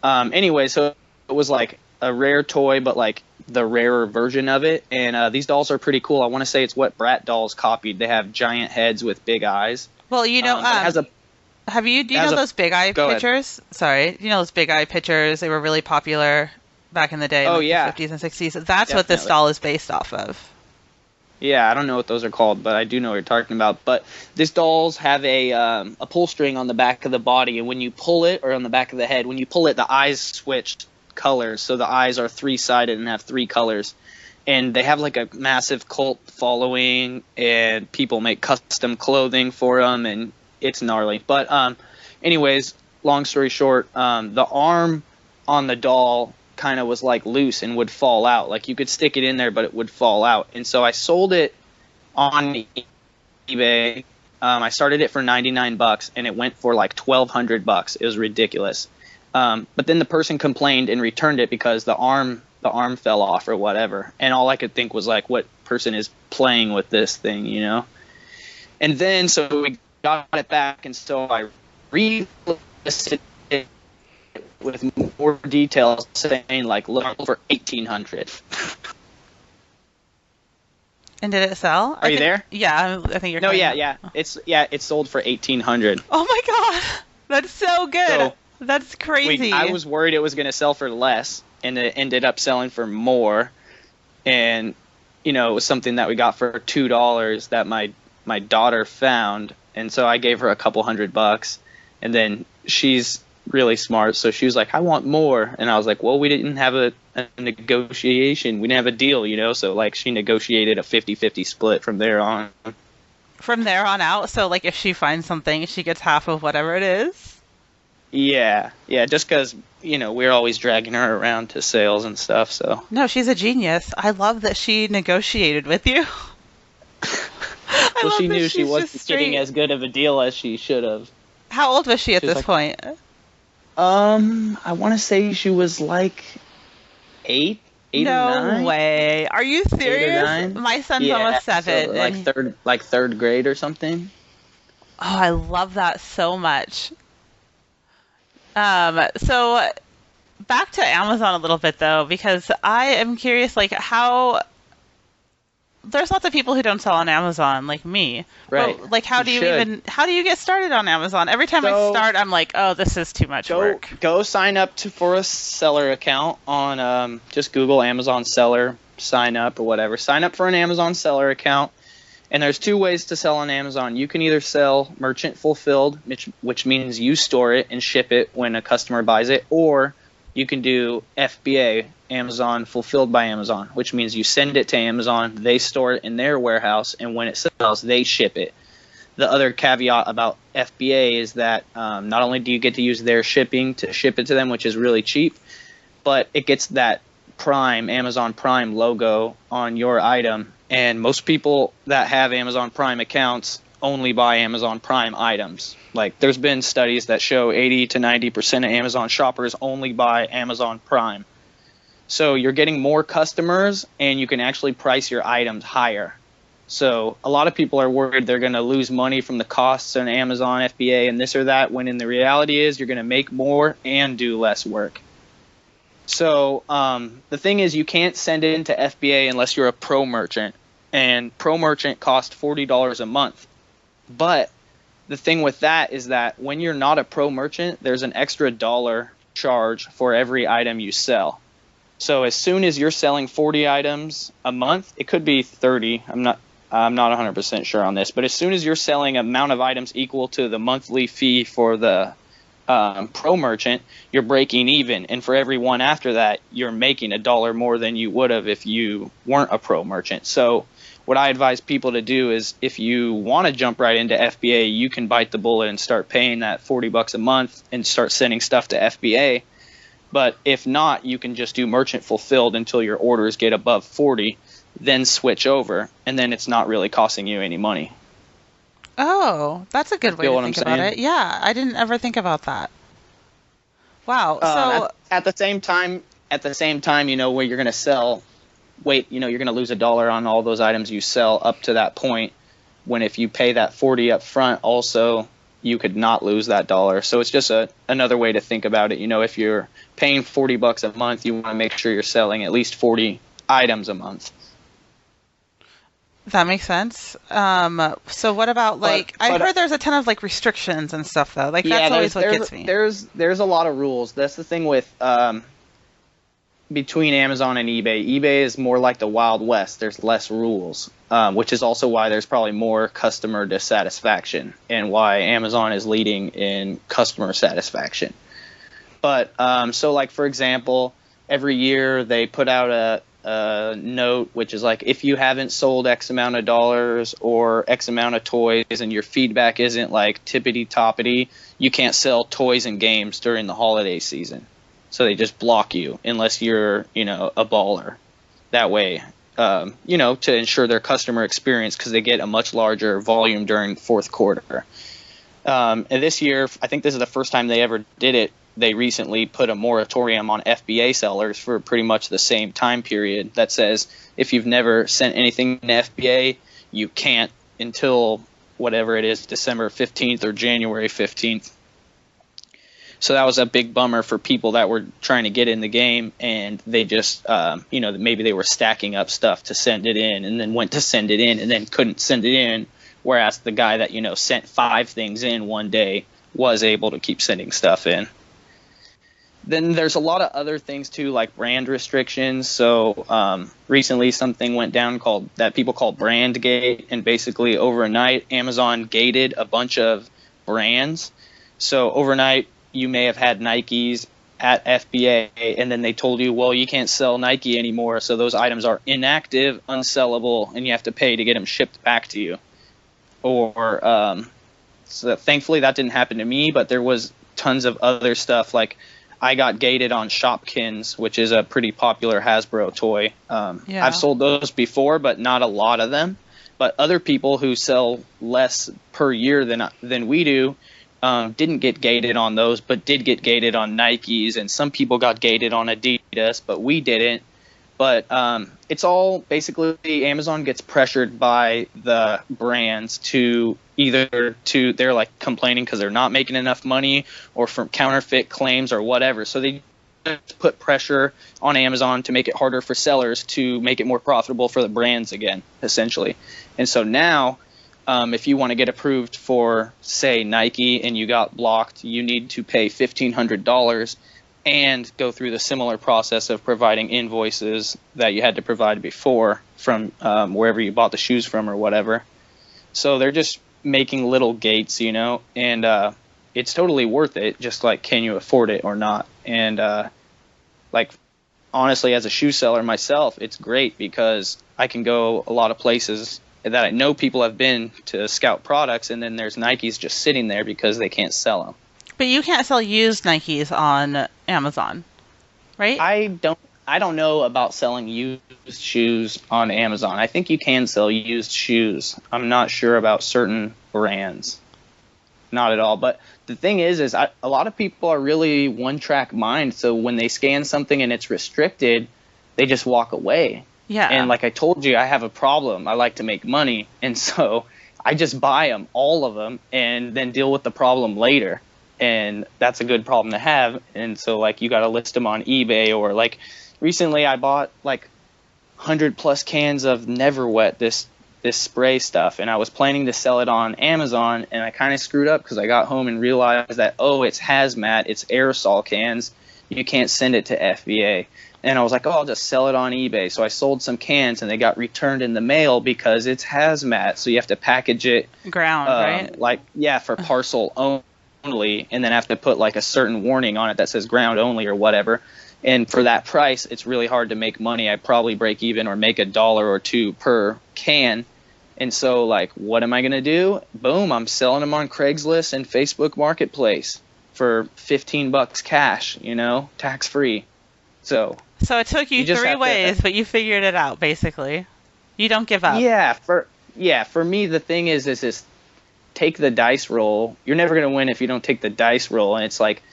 Anyway, so it was like a rare toy, but like the rarer version of it. And these dolls are pretty cool. I want to say it's what Brat Dolls copied. They have giant heads with big eyes. Well, But it has a do you know has a those big eye go ahead. pictures? Sorry, do you know those big eye pictures? They were really popular back in the day, in Oh, like yeah. the 50s and 60s. That's what this Definitely. doll is based off of. Yeah, I don't know what those are called, but I do know what you're talking about. But these dolls have a pull string on the back of the body, and when you pull it, or on the back of the head, when you pull it, the eyes switch colors. So the eyes are three-sided and have three colors. And they have like a massive cult following, and people make custom clothing for them, and it's gnarly. But anyways, long story short, the arm on the doll kind of was like loose and would fall out. Like you could stick it in there, but it would fall out. And so I sold it on eBay. I started it for $99, and it went for like $1,200. It was ridiculous. But then the person complained and returned it because the arm fell off or whatever. And all I could think was like, what person is playing with this thing, And then so we got it back, and so I relisted it with more details, saying like, look for $1,800. And did it sell? Are you there? Yeah, I think you're. No, talking yeah. about- It's sold for $1,800. Oh my god, that's so good. So, That's crazy. I was worried it was going to sell for less, and it ended up selling for more. And it was something that we got for $2 that my daughter found, and so I gave her a couple $100, and then she's really smart, so she was like, I want more. And I was like, well, we didn't have a negotiation, we didn't have a deal, so like she negotiated a 50-50 split from there on. From there on out, so like if she finds something, she gets half of whatever it is. Yeah, just because we're always dragging her around to sales and stuff. So No, she's a genius. I love that she negotiated with you. I well, love she that knew she she's wasn't just getting straight. as good of a deal as she should have. How old was she at She was this like- point? I want to say she was like 8 or No 9. way. Are you 8 or serious? 9. My son's Yeah, almost so 7. and like third grade or something. Oh, I love that so much. So back to Amazon a little bit though, because I am curious, like how there's lots of people who don't sell on Amazon like me. Right. But like, You should. how do you get started on Amazon? Every time I So start, I'm like, oh, this is too much work. go sign up for a seller account on just Google Amazon seller sign up or whatever. Sign up for an Amazon seller account. And there's two ways to sell on Amazon. You can either sell merchant fulfilled, which means you store it and ship it when a customer buys it, or you can do FBA, Amazon fulfilled by Amazon, which means you send it to Amazon, they store it in their warehouse, and when it sells, they ship it. The other caveat about FBA is that not only do you get to use their shipping to ship it to them, which is really cheap, but it gets that Prime, Amazon Prime logo on your item. And most people that have Amazon Prime accounts only buy Amazon Prime items. Like, there's been studies that show 80 to 90% of Amazon shoppers only buy Amazon Prime. So you're getting more customers and you can actually price your items higher. So a lot of people are worried they're going to lose money from the costs on Amazon FBA and this or that, when in the reality is you're going to make more and do less work. So the thing is, you can't send it into FBA unless you're a pro merchant, and pro merchant costs $40 a month. But the thing with that is that when you're not a pro merchant, there's an extra dollar charge for every item you sell. So as soon as you're selling 40 items a month, it could be 30. I'm not 100% sure on this, but as soon as you're selling an amount of items equal to the monthly fee for the pro merchant, you're breaking even, and for every one after that, you're making $1 more than you would have if you weren't a pro merchant. So what I advise people to do is, if you want to jump right into FBA, you can bite the bullet and start paying that $40 a month and start sending stuff to FBA. But if not, you can just do merchant fulfilled until your orders get above 40, then switch over, and then it's not really costing you any money. Oh, that's a good way Feel to what I'm think about saying? it. Yeah, I didn't ever think about that. Wow. At, So, at the same time, where you're going to sell, you're going to lose $1 on all those items you sell up to that point. When if you pay that 40 up front, also you could not lose that dollar. So it's just another way to think about it. If you're paying $40 a month, you want to make sure you're selling at least 40 items a month. that makes sense. So what about, like, I But heard there's a ton of like restrictions and stuff though. Like, yeah, that's always what gets me. there's a lot of rules. That's the thing with between Amazon and eBay. eBay is more like the Wild West. There's less rules, which is also why there's probably more customer dissatisfaction and why Amazon is leading in customer satisfaction. But so, like, for example, every year they put out a note, which is like, if you haven't sold X amount of dollars or X amount of toys and your feedback isn't like tippity toppity, you can't sell toys and games during the holiday season. So they just block you unless you're, a baller. That way, to ensure their customer experience, because they get a much larger volume during the fourth quarter. And this year, I think this is the first time they ever did it. They recently put a moratorium on FBA sellers for pretty much the same time period that says if you've never sent anything to FBA, you can't until whatever it is, December 15th or January 15th. So that was a big bummer for people that were trying to get in the game, and they just, maybe they were stacking up stuff to send it in and then went to send it in and then couldn't send it in, whereas the guy that, sent 5 things in one day was able to keep sending stuff in. Then there's a lot of other things too, like brand restrictions. So recently something went down that people call brand gate, and basically overnight Amazon gated a bunch of brands. So overnight you may have had Nikes at FBA, and then they told you, well, you can't sell Nike anymore, so those items are inactive, unsellable, and you have to pay to get them shipped back to you. Or so thankfully that didn't happen to me, but there was tons of other stuff. Like, I got gated on Shopkins, which is a pretty popular Hasbro toy. Yeah. I've sold those before, but not a lot of them. But other people who sell less per year than we do didn't get gated on those, but did get gated on Nikes. And some people got gated on Adidas, but we didn't. But it's all basically Amazon gets pressured by the brands to they're like complaining because they're not making enough money, or from counterfeit claims or whatever. So they put pressure on Amazon to make it harder for sellers to make it more profitable for the brands again, essentially. And so now, if you want to get approved for, say, Nike and you got blocked, you need to pay $1,500 and go through the similar process of providing invoices that you had to provide before from wherever you bought the shoes from or whatever. So they're just making little gates, and it's totally worth it. Just like, can you afford it or not? And like, honestly, as a shoe seller myself, it's great because I can go a lot of places that I know people have been to scout products, and then there's Nikes just sitting there because they can't sell them. But you can't sell used Nikes on Amazon, right? I don't know about selling used shoes on Amazon. I think you can sell used shoes. I'm not sure about certain brands. Not at all. But the thing is a lot of people are really one-track mind. So when they scan something and it's restricted, they just walk away. Yeah. And like I told you, I have a problem. I like to make money. And so I just buy them, all of them, and then deal with the problem later. And that's a good problem to have. And so like you got to list them on eBay, or like recently I bought like 100 plus cans of Never Wet, this spray stuff, and I was planning to sell it on Amazon, and I kind of screwed up because I got home and realized that, it's hazmat, it's aerosol cans, you can't send it to FBA. And I was like, I'll just sell it on eBay. So I sold some cans, and they got returned in the mail because it's hazmat, so you have to package it ground, right? Like, yeah, for parcel only, and then have to put like a certain warning on it that says ground only or whatever. And for that price, it's really hard to make money. I probably break even or make $1 or $2 per can. And so, like, what am I going to do? Boom, I'm selling them on Craigslist and Facebook Marketplace for $15 cash, tax free. So it took you 3 ways, but you figured it out, basically. You don't give up. Yeah, for me, the thing is take the dice roll. You're never going to win if you don't take the dice roll. And it's like,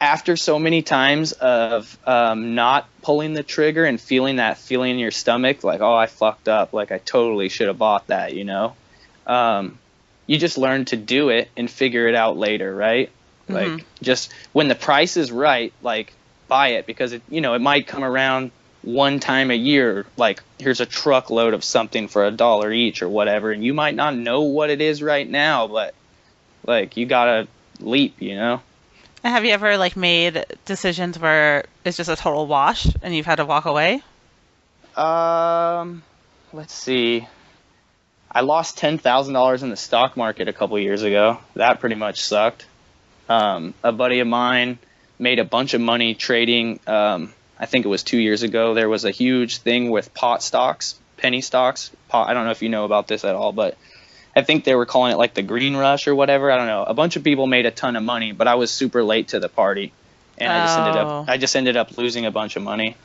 after so many times of not pulling the trigger and feeling that feeling in your stomach, like, I fucked up, like I totally should have bought that, you just learn to do it and figure it out later, right? Mm-hmm. Like, just when the price is right, like, buy it, because it might come around one time a year, like, here's a truckload of something for $1 each or whatever, and you might not know what it is right now, but like, you gotta leap, Have you ever made decisions where it's just a total wash and you've had to walk away? Let's see. I lost $10,000 in the stock market a couple years ago. That pretty much sucked. A buddy of mine made a bunch of money trading. I think it was 2 years ago. There was a huge thing with pot stocks, penny stocks. I don't know if you know about this at all, but I think they were calling it like the green rush or whatever. I don't know. A bunch of people made a ton of money, but I was super late to the party, and I just ended up losing a bunch of money.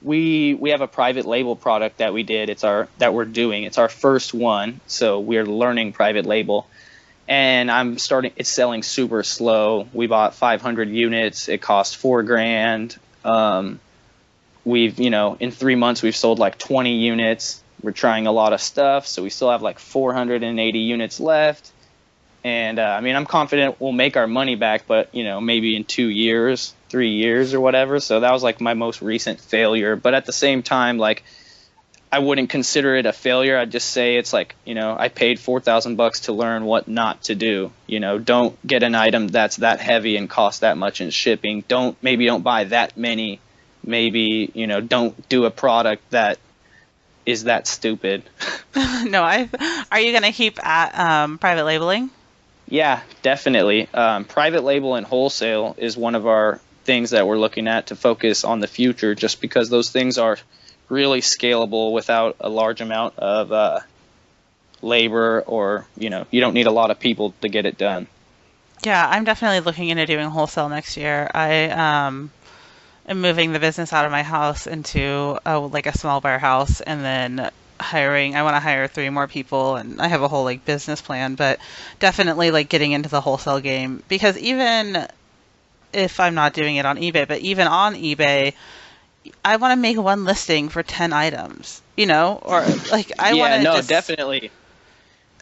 We have a private label product that we did. It's our first one, so we're learning private label. And it's selling super slow. We bought 500 units. It cost $4,000. We've, in 3 months, we've sold like 20 units. We're trying a lot of stuff, so we still have like 480 units left. And I'm confident we'll make our money back, but maybe in 2 years, 3 years or whatever. So that was like my most recent failure. But at the same time, like, I wouldn't consider it a failure. I'd just say it's like, I paid $4,000 to learn what not to do. Don't get an item that's that heavy and cost that much in shipping. Don't buy that many. Maybe, don't do a product that is that stupid. No, are you going to keep at private labeling? Yeah, definitely. Private label and wholesale is one of our things that we're looking at to focus on the future, just because those things are really scalable without a large amount of labor, or you don't need a lot of people to get it done. Yeah, I'm definitely looking into doing wholesale next year. I am moving the business out of my house into a small warehouse, and then I want to hire 3 more people, and I have a whole business plan, but definitely getting into the wholesale game, because even if I'm not doing it on eBay, but even on eBay, I want to make one listing for 10 items, or I want to. No, definitely.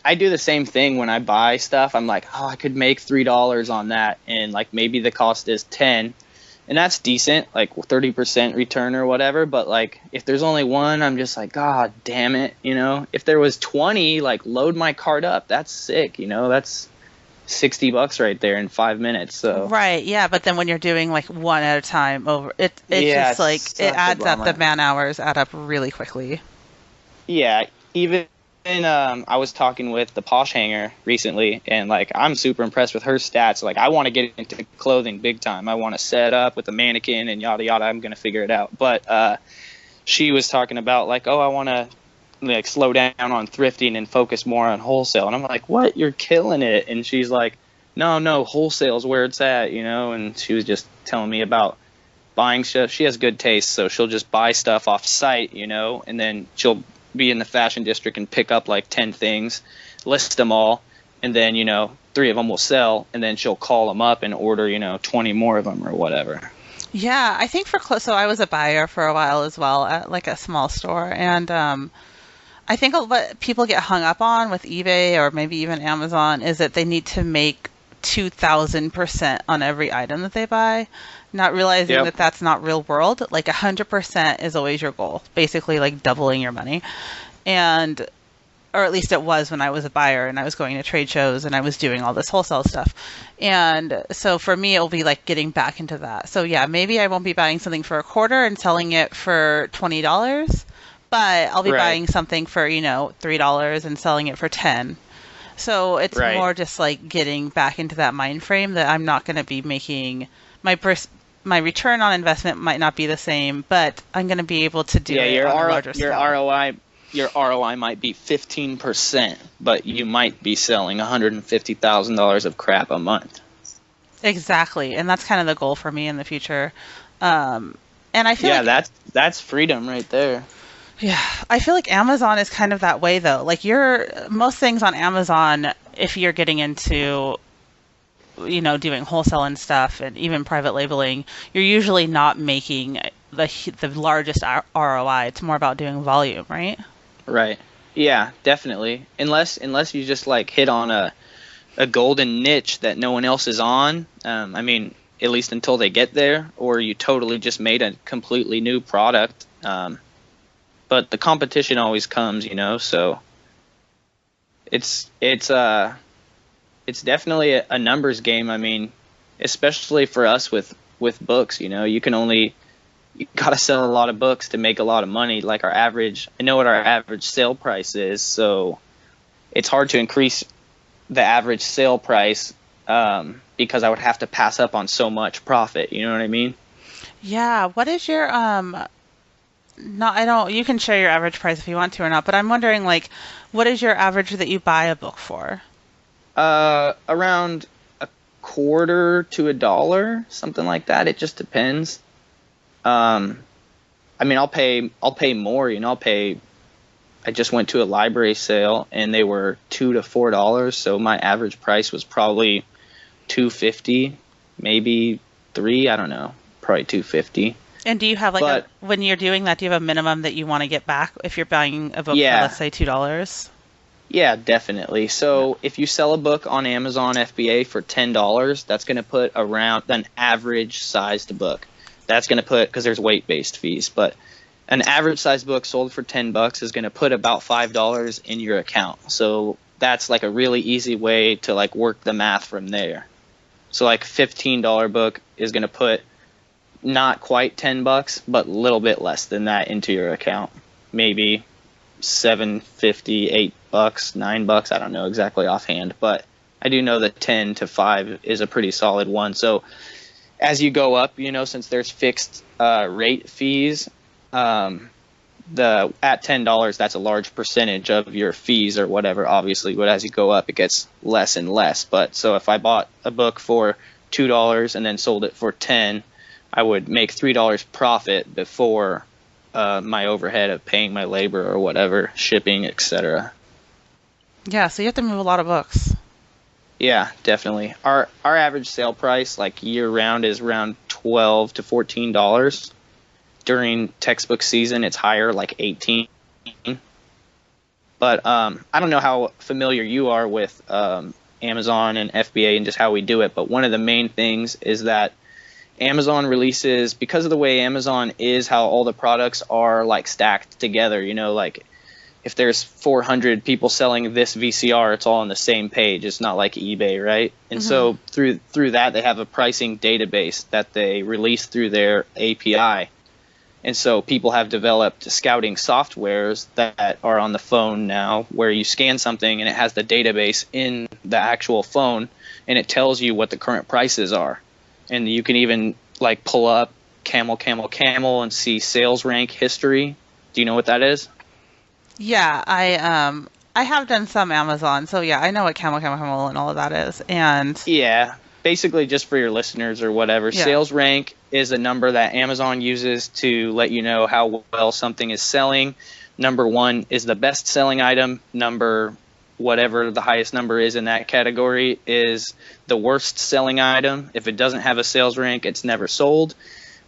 I do the same thing when I buy stuff. I'm like, I could make $3 on that, and maybe the cost is 10. and that's decent, like 30% return or whatever. But like if there's only one, I'm just like, God damn it, you know. If there was 20, like load my cart up. That's sick, you know. That's $60 right there in 5 minutes. So Right, yeah, but then when you're doing like one at a time over it's yeah, just it's like it such a adds up, the bummer. man hours add up really quickly. Yeah, even I was talking with the Posh Hanger recently, and like I'm super impressed with her stats. Like I want to get into clothing big time. I want to set up with a mannequin and yada yada. I'm gonna figure it out. But she was talking about like, oh, I want to like slow down on thrifting and focus more on wholesale. And I'm like, what? You're killing it. And she's like, no, wholesale's where it's at, you know. And she was just telling me about buying stuff. She has good taste, so she'll just buy stuff off site, you know, and then she'll be in the fashion district and pick up like 10 things, list them all, and then, you know, 3 of them will sell, and then she'll call them up and order, you know, 20 more of them or whatever. Yeah, I think for clothes, so I was a buyer for a while as well at like a small store, and I think what people get hung up on with eBay or maybe even Amazon is that they need to make 2,000% on every item that they buy, not realizing Yep. that that's not real world. Like 100% is always your goal, basically like doubling your money. And or at least it was when I was a buyer and I was going to trade shows and I was doing all this wholesale stuff. And so for me, it'll be like getting back into that. So yeah, maybe I won't be buying something for a quarter and selling it for $20, but I'll be Right. buying something for, $3 and selling it for 10. So it's Right. more just like getting back into that mind frame that I'm not going to be making my return on investment might not be the same, but I'm going to be able to do Yeah, it on a larger Your scale. ROI might be 15%, but you might be selling $150,000 of crap a month. Exactly. And that's kind of the goal for me in the future. Um, and I feel Yeah, like, that's freedom right there. yeah, I feel like Amazon is kind of that way though. Like most things on Amazon, if you're getting into, doing wholesale and stuff and even private labeling, you're usually not making the largest ROI. It's more about doing volume, right? Right. Yeah, definitely. Unless you just like hit on a golden niche that no one else is on. I mean, at least until they get there, or you totally just made a completely new product. But the competition always comes, you know. So it's it's definitely a numbers game. I mean, especially for us with books, you know, you got to sell a lot of books to make a lot of money. Like I know what our average sale price is, so it's hard to increase the average sale price because I would have to pass up on so much profit. You know what I mean? Yeah. What is your no, I don't, you can share your average price if you want to or not, but I'm wondering like what is your average that you buy a book for? Around a quarter to a dollar, something like that. It just depends. Um, I mean, I'll pay more. You know, I just went to a library sale and they were $2 to $4, so my average price was probably 250, maybe 3. I don't know, probably 250. And do you have like But when you're doing that, do you have a minimum that you want to get back if you're buying a book for, yeah, let's say, $2? yeah, definitely. Yeah. So if you sell a book on Amazon FBA for $10, that's going to put around an average sized book. That's going to put, because there's weight based fees, but an average sized book sold for $10 is going to put about $5 in your account. So that's like a really easy way to like work the math from there. So like $15 book is going to put not quite $10, but a little bit less than that into your account. Maybe 7.50, $8, $9. I don't know exactly offhand, but I do know that 10 to 5 is a pretty solid one. So as you go up, you know, since there's fixed rate fees, the at $10, that's a large percentage of your fees or whatever, obviously. But as you go up, it gets less and less. But so if I bought a book for $2 and then sold it for 10, I would make $3 profit before my overhead of paying my labor or whatever, shipping, etc. Yeah, so you have to move a lot of books. Yeah, definitely. Our average sale price, like year round, is around $12 to $14. During textbook season, it's higher, like 18. But I don't know how familiar you are with Amazon and FBA and just how we do it. But one of the main things is that Amazon releases, because of the way Amazon is, how all the products are like stacked together, like if there's 400 people selling this VCR, it's all on the same page. It's not like eBay, right? And so through that, they have a pricing database that they release through their API. And so people have developed scouting softwares that are on the phone now, where you scan something and it has the database in the actual phone, and it tells you what the current prices are. And you can even like pull up camel, camel, camel and see sales rank history. Do you know what that is? Yeah, I have done some Amazon, so yeah, I know what camel, camel, camel, and all of that is. And Yeah, basically just for your listeners or whatever, yeah, sales rank is a number that Amazon uses to let you know how well something is selling. Number one is the best selling item. Number whatever the highest number is in that category is the worst selling item. If it doesn't have a sales rank, it's never sold.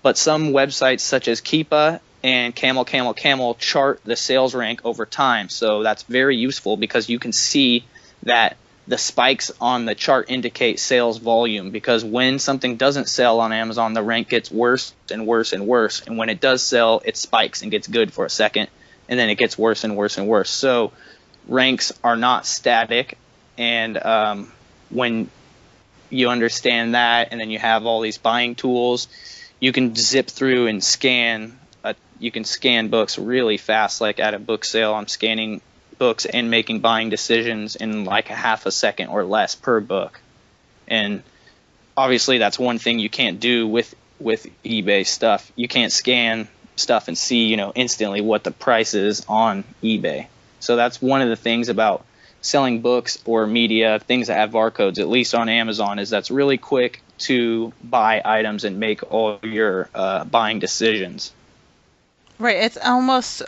But some websites such as Keepa and Camel Camel Camel chart the sales rank over time. So that's very useful because you can see that the spikes on the chart indicate sales volume, because when something doesn't sell on Amazon, the rank gets worse and worse and worse. And when it does sell, it spikes and gets good for a second, and then it gets worse and worse and worse. So ranks are not static. And when you understand that, and then you have all these buying tools, you can zip through and scan. You can scan books really fast. Like at a book sale, I'm scanning books and making buying decisions in like a half a second or less per book. And obviously that's one thing you can't do with eBay stuff. You can't scan stuff and see, instantly what the price is on eBay. So that's one of the things about selling books or media, things that have barcodes, at least on Amazon, is that's really quick to buy items and make all your buying decisions. right. It's almost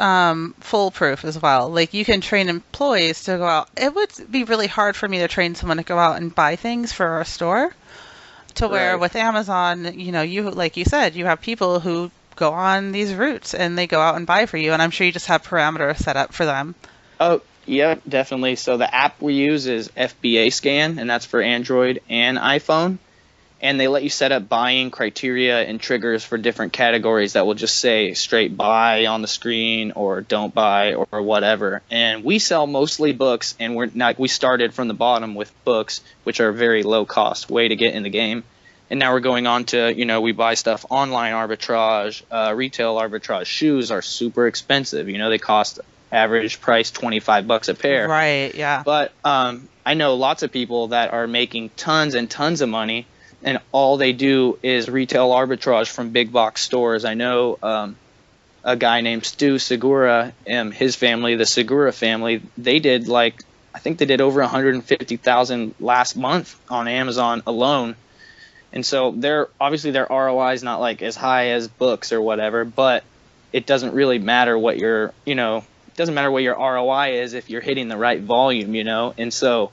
foolproof as well. Like you can train employees to go out. It would be really hard for me to train someone to go out and buy things for our store. To where Right. with Amazon, you like you said, you have people who go on these routes and they go out and buy for you, and I'm sure you just have parameters set up for them. Oh, yeah, definitely. So the app we use is FBA Scan, and that's for Android and iPhone. And they let you set up buying criteria and triggers for different categories that will just say straight buy on the screen or don't buy or whatever. And we sell mostly books, and we started from the bottom with books, which are a very low cost way to get in the game. And now we're going on to, we buy stuff online arbitrage, retail arbitrage. Shoes are super expensive. They cost average price $25 a pair. Right, yeah. But I know lots of people that are making tons and tons of money, and all they do is retail arbitrage from big box stores. I know a guy named Stu Segura and his family, the Segura family, I think they did over 150,000 last month on Amazon alone. And so obviously their ROI is not like as high as books or whatever, but it doesn't really matter what it doesn't matter what your ROI is if you're hitting the right volume, And so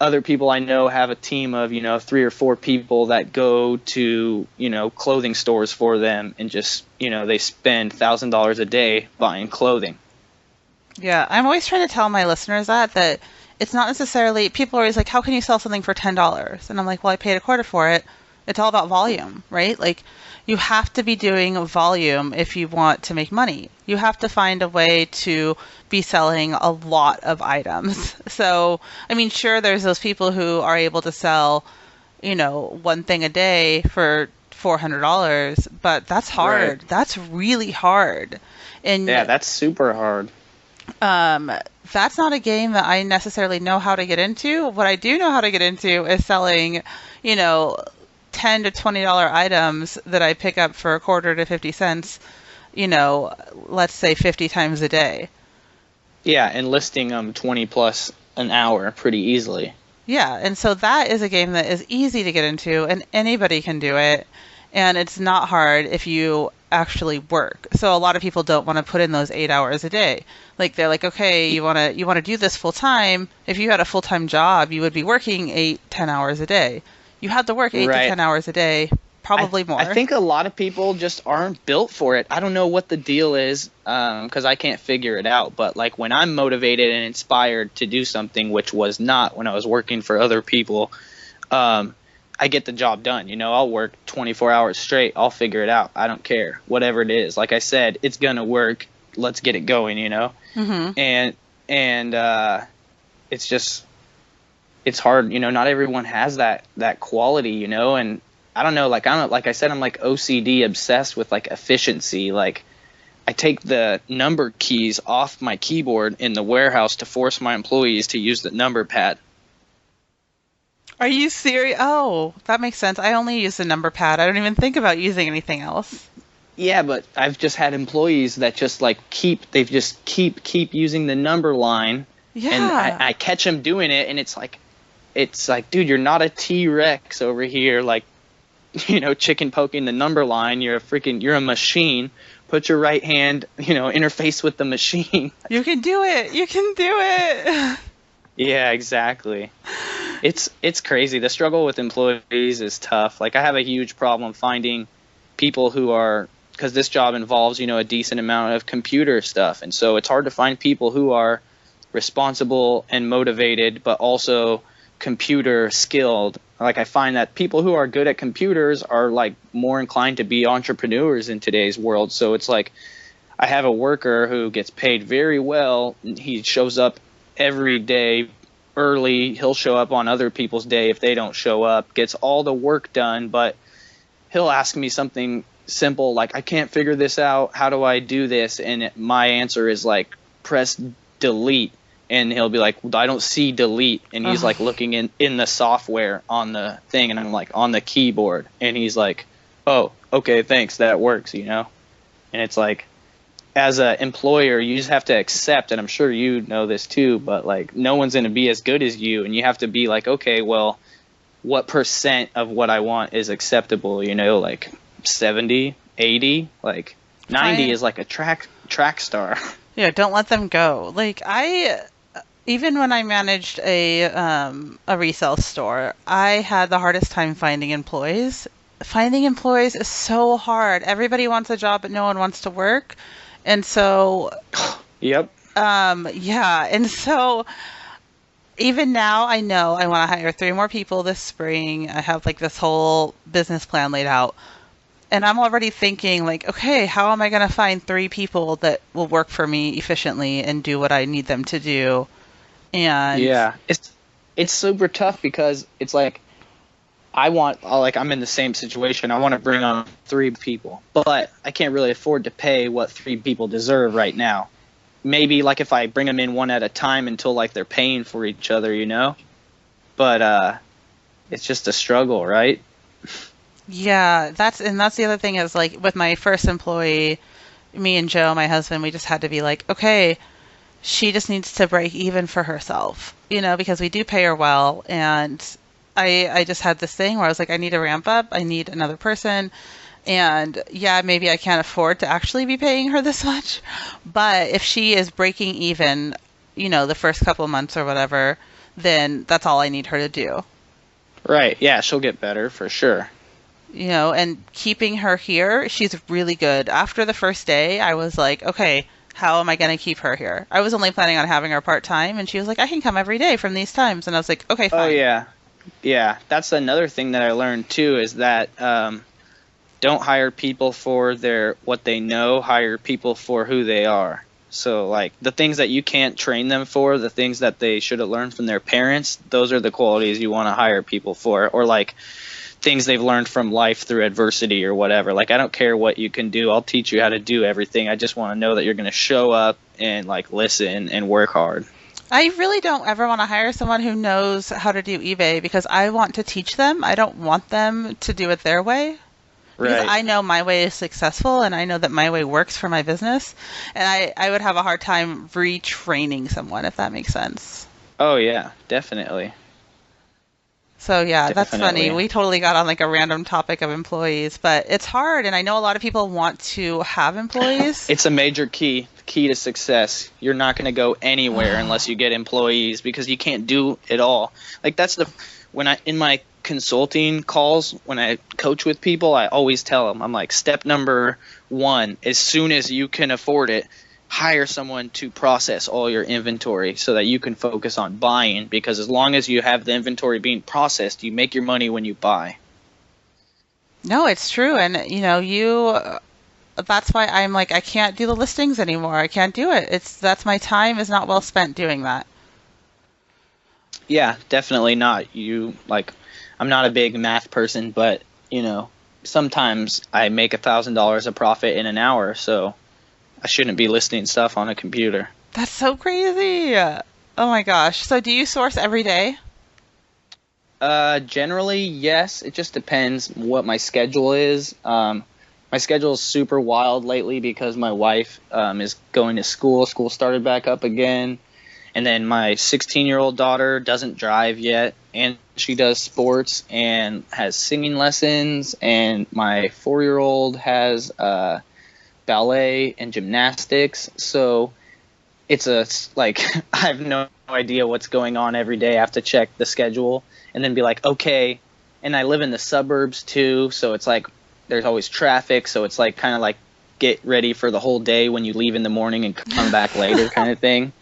other people I know have a team of, 3 or 4 people that go to, clothing stores for them, and just, they spend $1,000 a day buying clothing. Yeah, I'm always trying to tell my listeners that it's not necessarily, people are always like, how can you sell something for $10? And I'm like, well, I paid a quarter for it. It's all about volume, right? Like, you have to be doing volume if you want to make money. You have to find a way to be selling a lot of items. So, I mean, sure, there's those people who are able to sell, one thing a day for $400, but that's hard. Right. That's really hard. And Yeah, that's super hard. um, that's not a game that I necessarily know how to get into. What I do know how to get into is selling, you know, $10 to $20 items that I pick up for a quarter to 50 cents, let's say 50 times a day. Yeah, and listing them 20 plus an hour pretty easily. Yeah, and so that is a game that is easy to get into, and anybody can do it, and it's not hard if you actually work. So a lot of people don't want to put in those 8 hours a day. Like they're like, okay, you want to do this full time. If you had a full time job, you would be working 8-10 hours a day. You have to work 8 to 10 hours a day, probably more. I think a lot of people just aren't built for it. I don't know what the deal is, because I can't figure it out. But like when I'm motivated and inspired to do something, which was not when I was working for other people, I get the job done. You know, I'll work 24 hours straight. I'll figure it out. I don't care. Whatever it is. Like I said, it's going to work. Let's get it going, you know? Mm-hmm. And it's just, it's hard. You know, not everyone has that quality, you know? And I don't know, like I said, I'm like OCD obsessed with like efficiency. Like I take the number keys off my keyboard in the warehouse to force my employees to use the number pad. Are you serious? Oh, that makes sense. I only use the number pad. I don't even think about using anything else. Yeah, but I've just had employees that just like keep using the number line. Yeah. And I catch them doing it, and it's like, dude, you're not a T-Rex over here, like, you know, chicken poking the number line. You're a machine. Put your right hand, you know, interface with the machine. You can do it. You can do it. Yeah, exactly. It's crazy. The struggle with employees is tough. Like I have a huge problem finding people who are, because this job involves, you know, a decent amount of computer stuff. And so it's hard to find people who are responsible and motivated, but also computer skilled. Like I find that people who are good at computers are like more inclined to be entrepreneurs in today's world. So it's like I have a worker who gets paid very well. He shows up every day early. He'll show up on other people's day if they don't show up, gets all the work done, but he'll ask me something simple like, I can't figure this out. How do I do this? And my answer is like, press delete. And he'll be like, well, I don't see delete. And he's like looking in the software on the thing. And I'm like, on the keyboard. And he's like, oh, okay, thanks. That works, you know? And it's like, as an employer, you just have to accept, and I'm sure you know this too, but like no one's going to be as good as you. And you have to be like, okay, well, what % of what I want is acceptable? You know, like 70, 80, like 90 is like a track star. Yeah, don't let them go. Like even when I managed a resale store, I had the hardest time finding employees. Finding employees is so hard. Everybody wants a job, but no one wants to work. And so, yep. Yeah. And so even now I know I want to hire 3 more people this spring. I have like this whole business plan laid out. And I'm already thinking like, okay, how am I going to find 3 people that will work for me efficiently and do what I need them to do? And yeah, it's super tough because it's like I'm in the same situation. I want to bring on 3 people, but I can't really afford to pay what 3 people deserve right now. Maybe like if I bring them in one at a time until like they're paying for each other, you know, but it's just a struggle, right? yeah, that's the other thing is like with my first employee, me and Joe, my husband, we just had to be like, okay, she just needs to break even for herself, you know, because we do pay her well. And I just had this thing where I was like, I need to ramp up. I need another person. And yeah, maybe I can't afford to actually be paying her this much. But if she is breaking even, you know, the first couple of months or whatever, then that's all I need her to do. Right. Yeah, she'll get better for sure. You know, and keeping her here, she's really good. After the first day, I was like, okay, how am I going to keep her here? I was only planning on having her part-time, and she was like, I can come every day from these times. And I was like, okay, fine. Oh, yeah. Yeah, that's another thing that I learned, too, is that don't hire people for what they know, hire people for who they are. So, like, the things that you can't train them for, the things that they should have learned from their parents, those are the qualities you want to hire people for. Or, like, things they've learned from life through adversity or whatever. Like, I don't care what you can do. I'll teach you how to do everything. I just want to know that you're going to show up and, like, listen and work hard. I really don't ever want to hire someone who knows how to do eBay because I want to teach them. I don't want them to do it their way. Because Right. I know my way is successful and I know that my way works for my business. And I would have a hard time retraining someone, if that makes sense. Oh, yeah, definitely. So yeah, that's Definitely. funny. We totally got on like a random topic of employees, but it's hard. And I know a lot of people want to have employees. It's a major key to success. You're not going to go anywhere unless you get employees because you can't do it all. Like that's in my consulting calls, when I coach with people, I always tell them, I'm like, step number 1, as soon as you can afford it, hire someone to process all your inventory so that you can focus on buying, because as long as you have the inventory being processed, you make your money when you buy. No, it's true. And, that's why I'm like, I can't do the listings anymore. I can't do it. That's my time is not well spent doing that. Yeah, definitely not. I'm not a big math person, but sometimes I make $1,000 a profit in an hour, so I shouldn't be listing stuff on a computer. That's so crazy. Oh my gosh. So do you source every day? Generally, yes. It just depends what my schedule is. My schedule is super wild lately because my wife is going to school. School started back up again. And then my 16-year-old daughter doesn't drive yet, and she does sports and has singing lessons. And my 4-year-old has ballet and gymnastics. So it's I have no idea what's going on every day. I have to check the schedule and then be like, okay. And I live in the suburbs too, so it's like there's always traffic. So it's like kind of like get ready for the whole day when you leave in the morning and come back later kind of thing.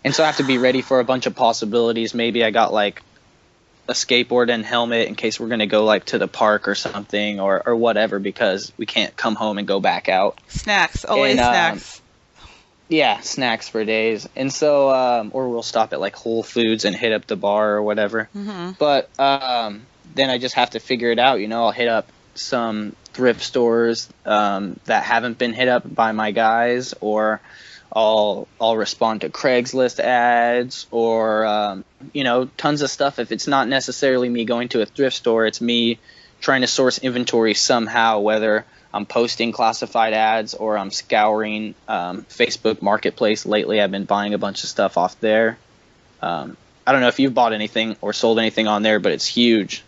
And so I have to be ready for a bunch of possibilities. Maybe I got like a skateboard and helmet in case we're going to go like to the park or something or whatever, because we can't come home and go back out. Snacks, always snacks. Yeah, snacks for days. And so, or we'll stop at like Whole Foods and hit up the bar or whatever. Mm-hmm. But then I just have to figure it out. I'll hit up some thrift stores that haven't been hit up by my guys, or I'll respond to Craigslist ads, or tons of stuff. If it's not necessarily me going to a thrift store, it's me trying to source inventory somehow, whether I'm posting classified ads or I'm scouring Facebook Marketplace. Lately, I've been buying a bunch of stuff off there. I don't know if you've bought anything or sold anything on there, but it's huge.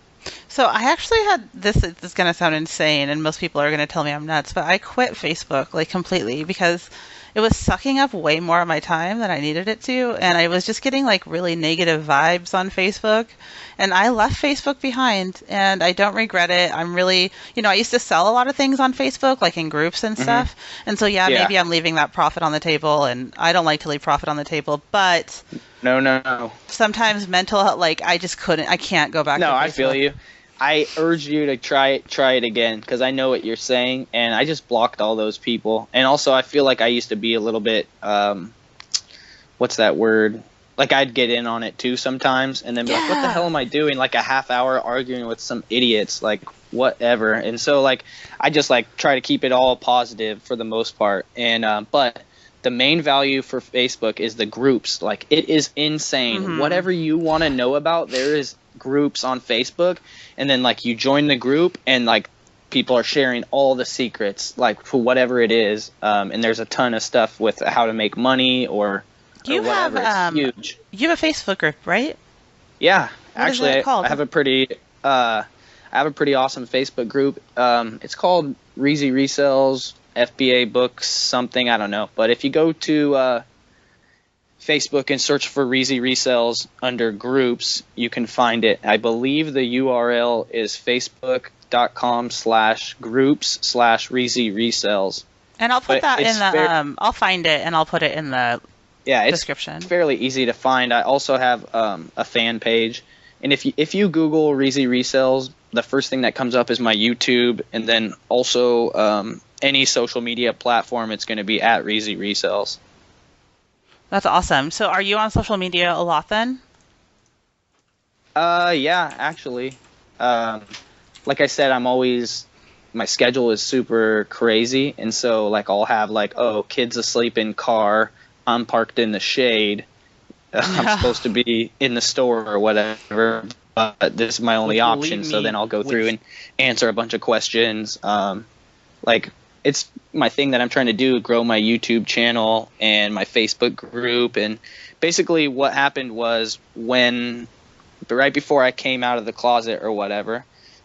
So I actually had this is going to sound insane, and most people are going to tell me I'm nuts, but I quit Facebook like completely because it was sucking up way more of my time than I needed it to, and I was just getting like really negative vibes on Facebook, and I left Facebook behind, and I don't regret it. I'm really, I used to sell a lot of things on Facebook, like in groups and stuff, and so yeah, maybe I'm leaving that profit on the table, and I don't like to leave profit on the table, but No. sometimes I can't go back to Facebook. No, I feel you. I urge you to try it again, because I know what you're saying, and I just blocked all those people. And also, I feel like I used to be a little bit, what's that word? Like, I'd get in on it too sometimes, and then be like, what the hell am I doing? Like a half hour arguing with some idiots, like whatever. And so, like, I just like try to keep it all positive for the most part. And but the main value for Facebook is the groups. Like, it is insane. Mm-hmm. Whatever you want to know about, there is groups on Facebook, and then like you join the group, and like people are sharing all the secrets, like for whatever it is, and there's a ton of stuff with how to make money or whatever. It's huge. You have a Facebook group, right? Yeah, What is it called? I have a pretty awesome Facebook group. It's called Reezy Resells, FBA Books, something, I don't know. But if you go to Facebook and search for Reezy Resells under groups, you can find it. I believe the URL is facebook.com/groups/Reezy Resells. And I'll put that in the I'll find it and I'll put it in the description. It's fairly easy to find. I also have a fan page, and if you Google Reezy Resells, the first thing that comes up is my YouTube, and then also any social media platform, it's going to be at Reezy Resells. That's awesome. So are you on social media a lot then? Yeah, actually. Like I said, my schedule is super crazy, and so like I'll have like, kids asleep in car, I'm parked in the shade, I'm supposed to be in the store or whatever, but this is my only option. So then I'll go through and answer a bunch of questions. Like, it's my thing that I'm trying to do, grow my YouTube channel and my Facebook group. And basically what happened was right before I came out of the closet or whatever,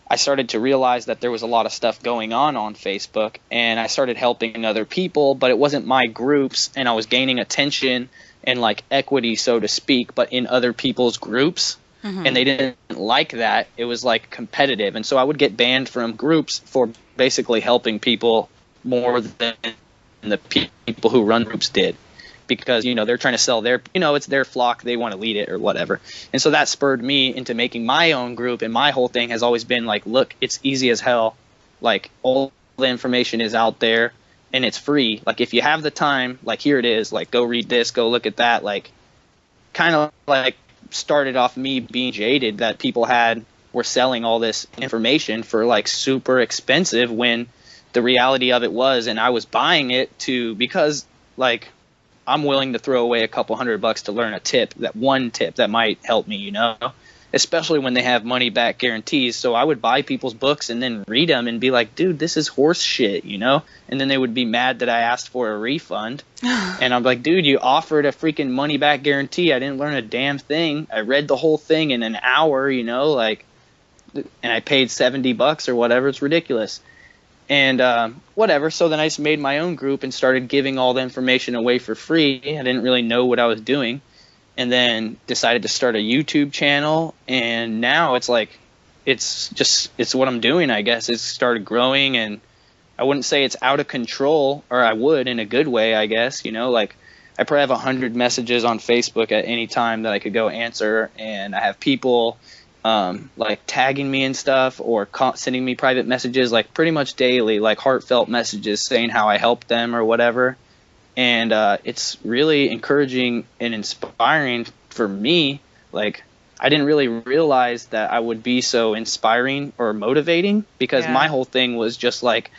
I started to realize that there was a lot of stuff going on Facebook, and I started helping other people, but it wasn't my groups, and I was gaining attention and like equity, so to speak, but in other people's groups. Mm-hmm. And they didn't like that. It was like competitive. And so I would get banned from groups for basically helping people more than the people who run groups did, because they're trying to sell their, it's their flock, they want to lead it or whatever. And so that spurred me into making my own group, and my whole thing has always been like, look, it's easy as hell. Like, all the information is out there and it's free. Like, if you have the time, like, here it is, like, go read this, go look at that. Like, kind of like started off me being jaded that people were selling all this information for like super expensive, when the reality of it was, and I was buying it because like I'm willing to throw away a couple $100 to learn one tip that might help me, especially when they have money back guarantees. So I would buy people's books and then read them and be like, dude, this is horse shit, and then they would be mad that I asked for a refund. And I'm like, dude, you offered a freaking money back guarantee. I didn't learn a damn thing. I read the whole thing in an hour, like, and I paid $70 or whatever. It's ridiculous. And whatever. So then I just made my own group and started giving all the information away for free. I didn't really know what I was doing. And then decided to start a YouTube channel. And now it's like, it's what I'm doing, I guess. It's started growing, and I wouldn't say it's out of control, or I would in a good way, I guess. Like, I probably have 100 messages on Facebook at any time that I could go answer. And I have people like tagging me and stuff, or sending me private messages, like pretty much daily, like heartfelt messages saying how I helped them or whatever. And it's really encouraging and inspiring for me. Like, I didn't really realize that I would be so inspiring or motivating, because my whole thing was just like,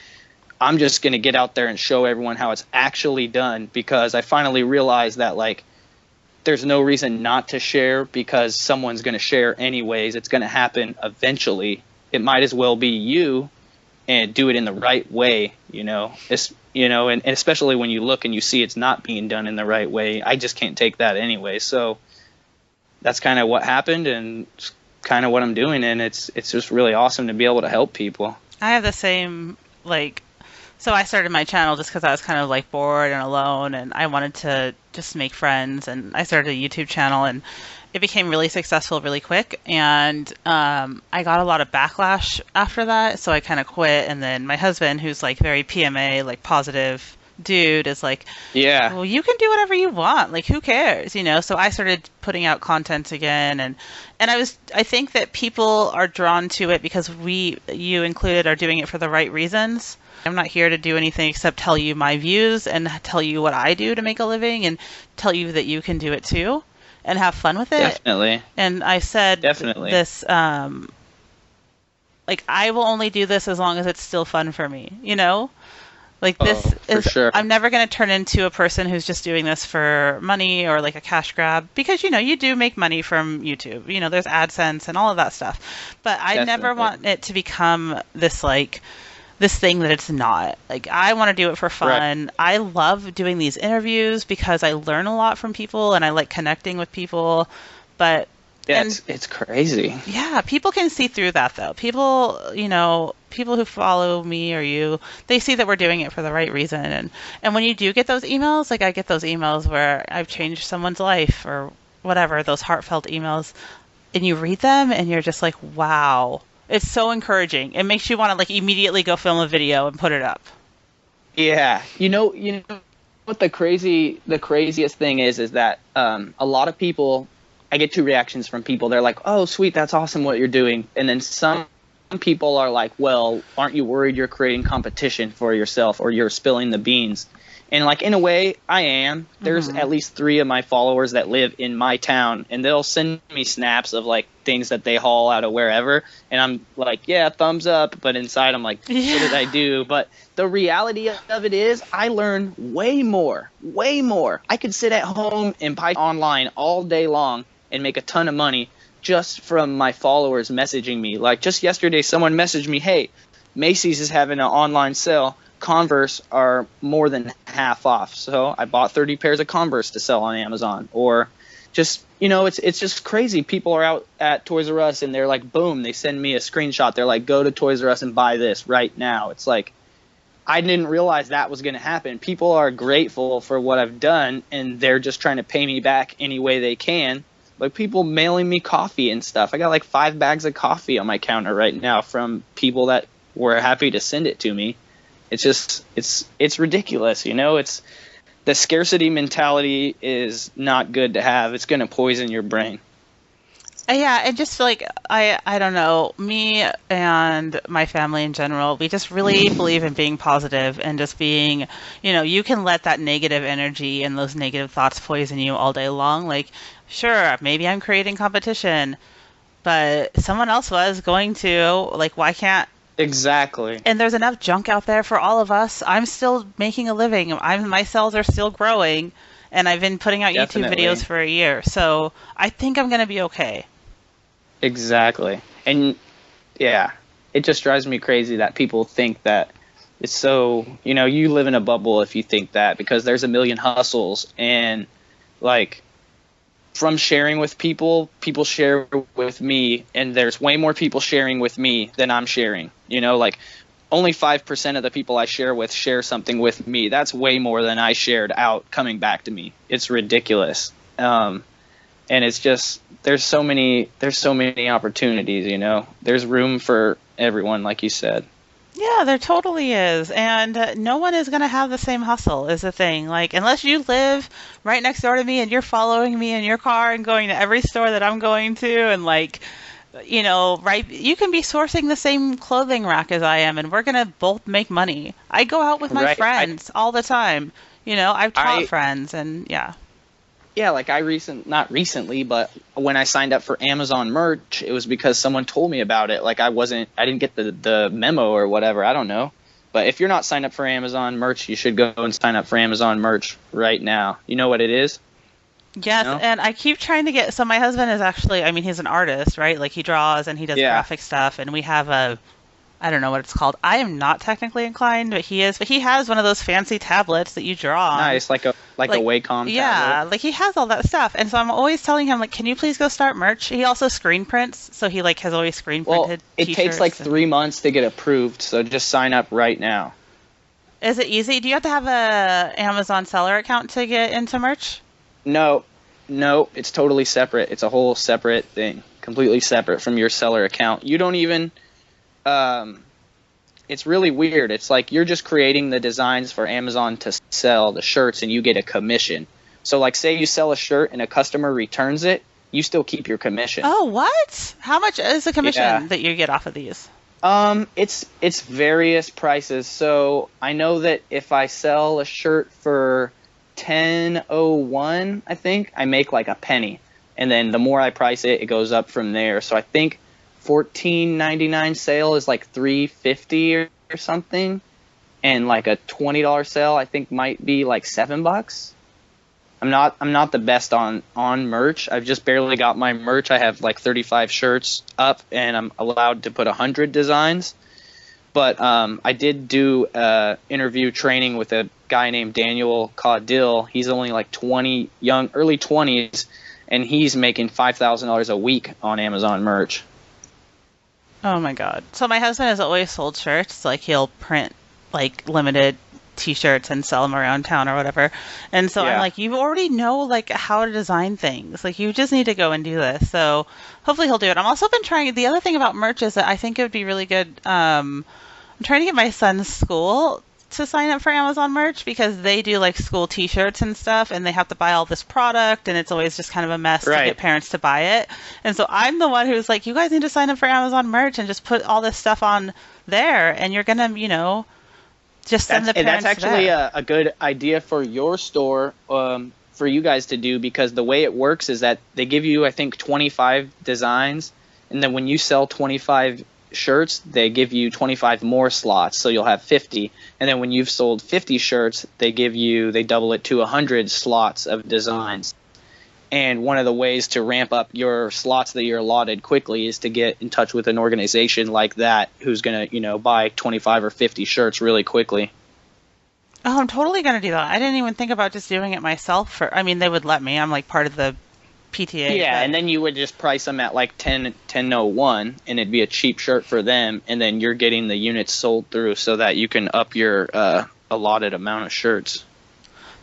I'm just going to get out there and show everyone how it's actually done, because I finally realized that, like, there's no reason not to share, because someone's going to share anyways. It's going to happen eventually. It might as well be you, and do it in the right way, and especially when you look and you see it's not being done in the right way. I just can't take that anyway. So that's kind of what happened, and it's kind of what I'm doing. And it's just really awesome to be able to help people. I have the same, like, so I started my channel just because I was kind of like bored and alone, and I wanted to just make friends, and I started a YouTube channel, and it became really successful really quick. And I got a lot of backlash after that, so I kind of quit. And then my husband, who's like very PMA, like positive dude, is like, yeah, well, you can do whatever you want, like, who cares, So I started putting out content again, and I think that people are drawn to it because you included, are doing it for the right reasons. I'm not here to do anything except tell you my views and tell you what I do to make a living, and tell you that you can do it too and have fun with it. Definitely. And I said this, like, I will only do this as long as it's still fun for me, Like, this is, sure. I'm never going to turn into a person who's just doing this for money or like a cash grab, because, you do make money from YouTube. There's AdSense and all of that stuff. But I never want it to become this, like, this thing that it's not. Like, I want to do it for fun. Right. I love doing these interviews because I learn a lot from people, and I like connecting with people. But yeah, it's crazy. Yeah, people can see through that, though. People, people who follow me or you, they see that we're doing it for the right reason. And when you do get those emails, like I get those emails where I've changed someone's life or whatever, those heartfelt emails, and you read them and you're just like, wow. It's so encouraging. It makes you want to, like, immediately go film a video and put it up. Yeah. You know what the craziest thing is that a lot of people, I get two reactions from people. They're like, oh, sweet, that's awesome what you're doing. And then some people are like, well, aren't you worried you're creating competition for yourself, or you're spilling the beans? And, like, in a way, I am. There's at least 3 of my followers that live in my town, and they'll send me snaps of, like, things that they haul out of wherever. And I'm like, yeah, thumbs up. But inside I'm like, what did I do? But the reality of it is I learn way more. I could sit at home and buy online all day long and make a ton of money just from my followers messaging me. Like, just yesterday, someone messaged me, hey, Macy's is having an online sale. Converse are more than half off. So I bought 30 pairs of Converse to sell on Amazon. Or just, it's just crazy. People are out at Toys R Us and they're like, boom, they send me a screenshot. They're like, go to Toys R Us and buy this right now. It's like, I didn't realize that was going to happen. People are grateful for what I've done, and they're just trying to pay me back any way they can. Like, people mailing me coffee and stuff. I got like 5 bags of coffee on my counter right now from people that were happy to send it to me. It's just it's ridiculous, you know. It's the scarcity mentality is not good to have. It's going to poison your brain. Yeah, and just like I don't know, me and my family in general, we just really believe in being positive and just being, you can let that negative energy and those negative thoughts poison you all day long. Like, sure, maybe I'm creating competition, but someone else was going to, like, why can't Exactly. and there's enough junk out there for all of us. I'm still making a living. My cells are still growing, and I've been putting out YouTube videos Definitely. for a year. So I think I'm gonna be okay. Exactly. And yeah, it just drives me crazy that people think that it's so, you live in a bubble if you think that, because there's a million hustles, and like from sharing with people, people share with me, and there's way more people sharing with me than I'm sharing. Like only 5% of the people I share with share something with me. That's way more than I shared out coming back to me. It's ridiculous. And it's just there's so many opportunities. There's room for everyone, like you said. Yeah, there totally is. And no one is going to have the same hustle, is the thing. Like, unless you live right next door to me and you're following me in your car and going to every store that I'm going to, and like, right, you can be sourcing the same clothing rack as I am, and we're going to both make money. I go out with my Right. friends all the time. I've taught I friends, and yeah. Yeah, like not recently, but when I signed up for Amazon merch, it was because someone told me about it. Like I didn't get the memo or whatever. I don't know. But if you're not signed up for Amazon merch, you should go and sign up for Amazon merch right now. You know what it is? Yes, No? and I keep trying to get. So my husband is actually, I mean, he's an artist, right? Like he draws and he does Yeah. graphic stuff, and we have I don't know what it's called. I am not technically inclined, but he is. But he has one of those fancy tablets that you draw on. Nice, like a Like, Wacom tablet. yeah, like he has all that stuff. And so I'm always telling him, like, can you please go start merch? He also screen prints, so he like has always screen Well, printed it takes like t-shirts. 3 months to get approved, so just sign up right now. Is it easy? Do you have to have a Amazon seller account to get into merch? No, no, it's totally separate. It's a whole separate thing, completely separate from your seller account. You don't even it's really weird. It's like you're just creating the designs for Amazon to sell the shirts, and you get a commission. So like say you sell a shirt and a customer returns it, you still keep your commission. Oh, what? How much is the Yeah. commission that you get off of these? It's various prices. So I know that if I sell a shirt for 10.01, I think I make like a penny, and then the more I price it, it goes up from there. So I think 14.99 sale is like 3.50 or something, and like a $20 sale I think might be like $7. I'm not the best on merch. I've just barely got my merch. I have like 35 shirts up, and I'm allowed to put 100 designs. But I did do interview training with a guy named Daniel Caudill. He's only like early 20s, and he's making $5,000 a week on Amazon merch. Oh my God. So my husband has always sold shirts. Like he'll print like limited t-shirts and sell them around town or whatever. And so I'm Yeah. like, you already know like how to design things. Like you just need to go and do this. So hopefully he'll do it. I'm also been trying. The other thing about merch is that I think it would be really good. I'm trying to get my son's school to sign up for Amazon merch because they do like school t-shirts and stuff, and they have to buy all this product, and it's always just kind of a mess to get Right. parents to buy it. And so I'm the one who's like, you guys need to sign up for Amazon merch and just put all this stuff on there, and you're gonna, just send the That's parents actually there. a good idea for your store, for you guys to do, because the way it works is that they give you, I think, 25 designs, and then when you sell 25 shirts, they give you 25 more slots, so you'll have 50. And then when you've sold 50 shirts, they double it to 100 slots of designs. And one of the ways to ramp up your slots that you're allotted quickly is to get in touch with an organization like that who's going to, buy 25 or 50 shirts really quickly. Oh, I'm totally gonna do that. I didn't even think about just doing it myself. I mean, they would let me. I'm like part of the PTA, Yeah, but and then you would just price them at like 10.01, and it'd be a cheap shirt for them, and then you're getting the units sold through so that you can up your allotted amount of shirts.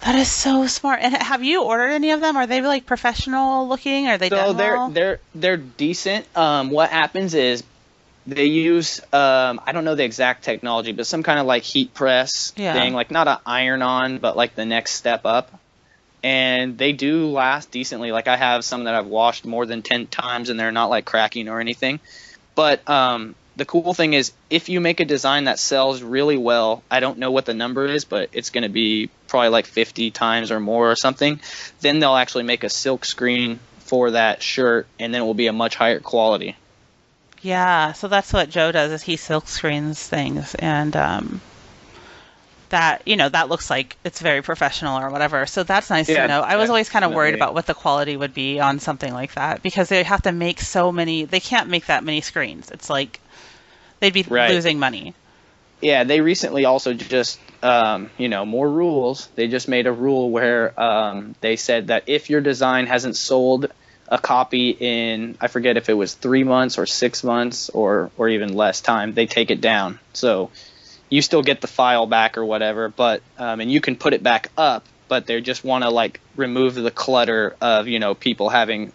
that is so smart. And have you ordered any of them? Are they like professional looking? Are they So done well? they're decent. What happens is They use I don't know the exact technology, but some kind of like heat press Yeah. thing, like not an iron on, but like the next step up. And they do last decently. Like I have some that I've washed more than 10 times and they're not like cracking or anything. But the cool thing is if you make a design that sells really well, I don't know what the number is, but it's going to be probably like 50 times or more or something, then they'll actually make a silk screen for that shirt and then it will be a much higher quality. Yeah, so that's what Joe does is he silk screens things and that, that looks like it's very professional or whatever. So that's nice to Yeah, know. I was always kind of worried definitely. about what the quality would be on something like that because they have to make so many, they can't make that many screens. It's like they'd be Right. losing money. Yeah, they recently also just, more rules. They just made a rule where they said that if your design hasn't sold a copy in, I forget if it was 3 months or 6 months or even less time, they take it down. So you still get the file back or whatever, but and you can put it back up, but they just want to like remove the clutter of people having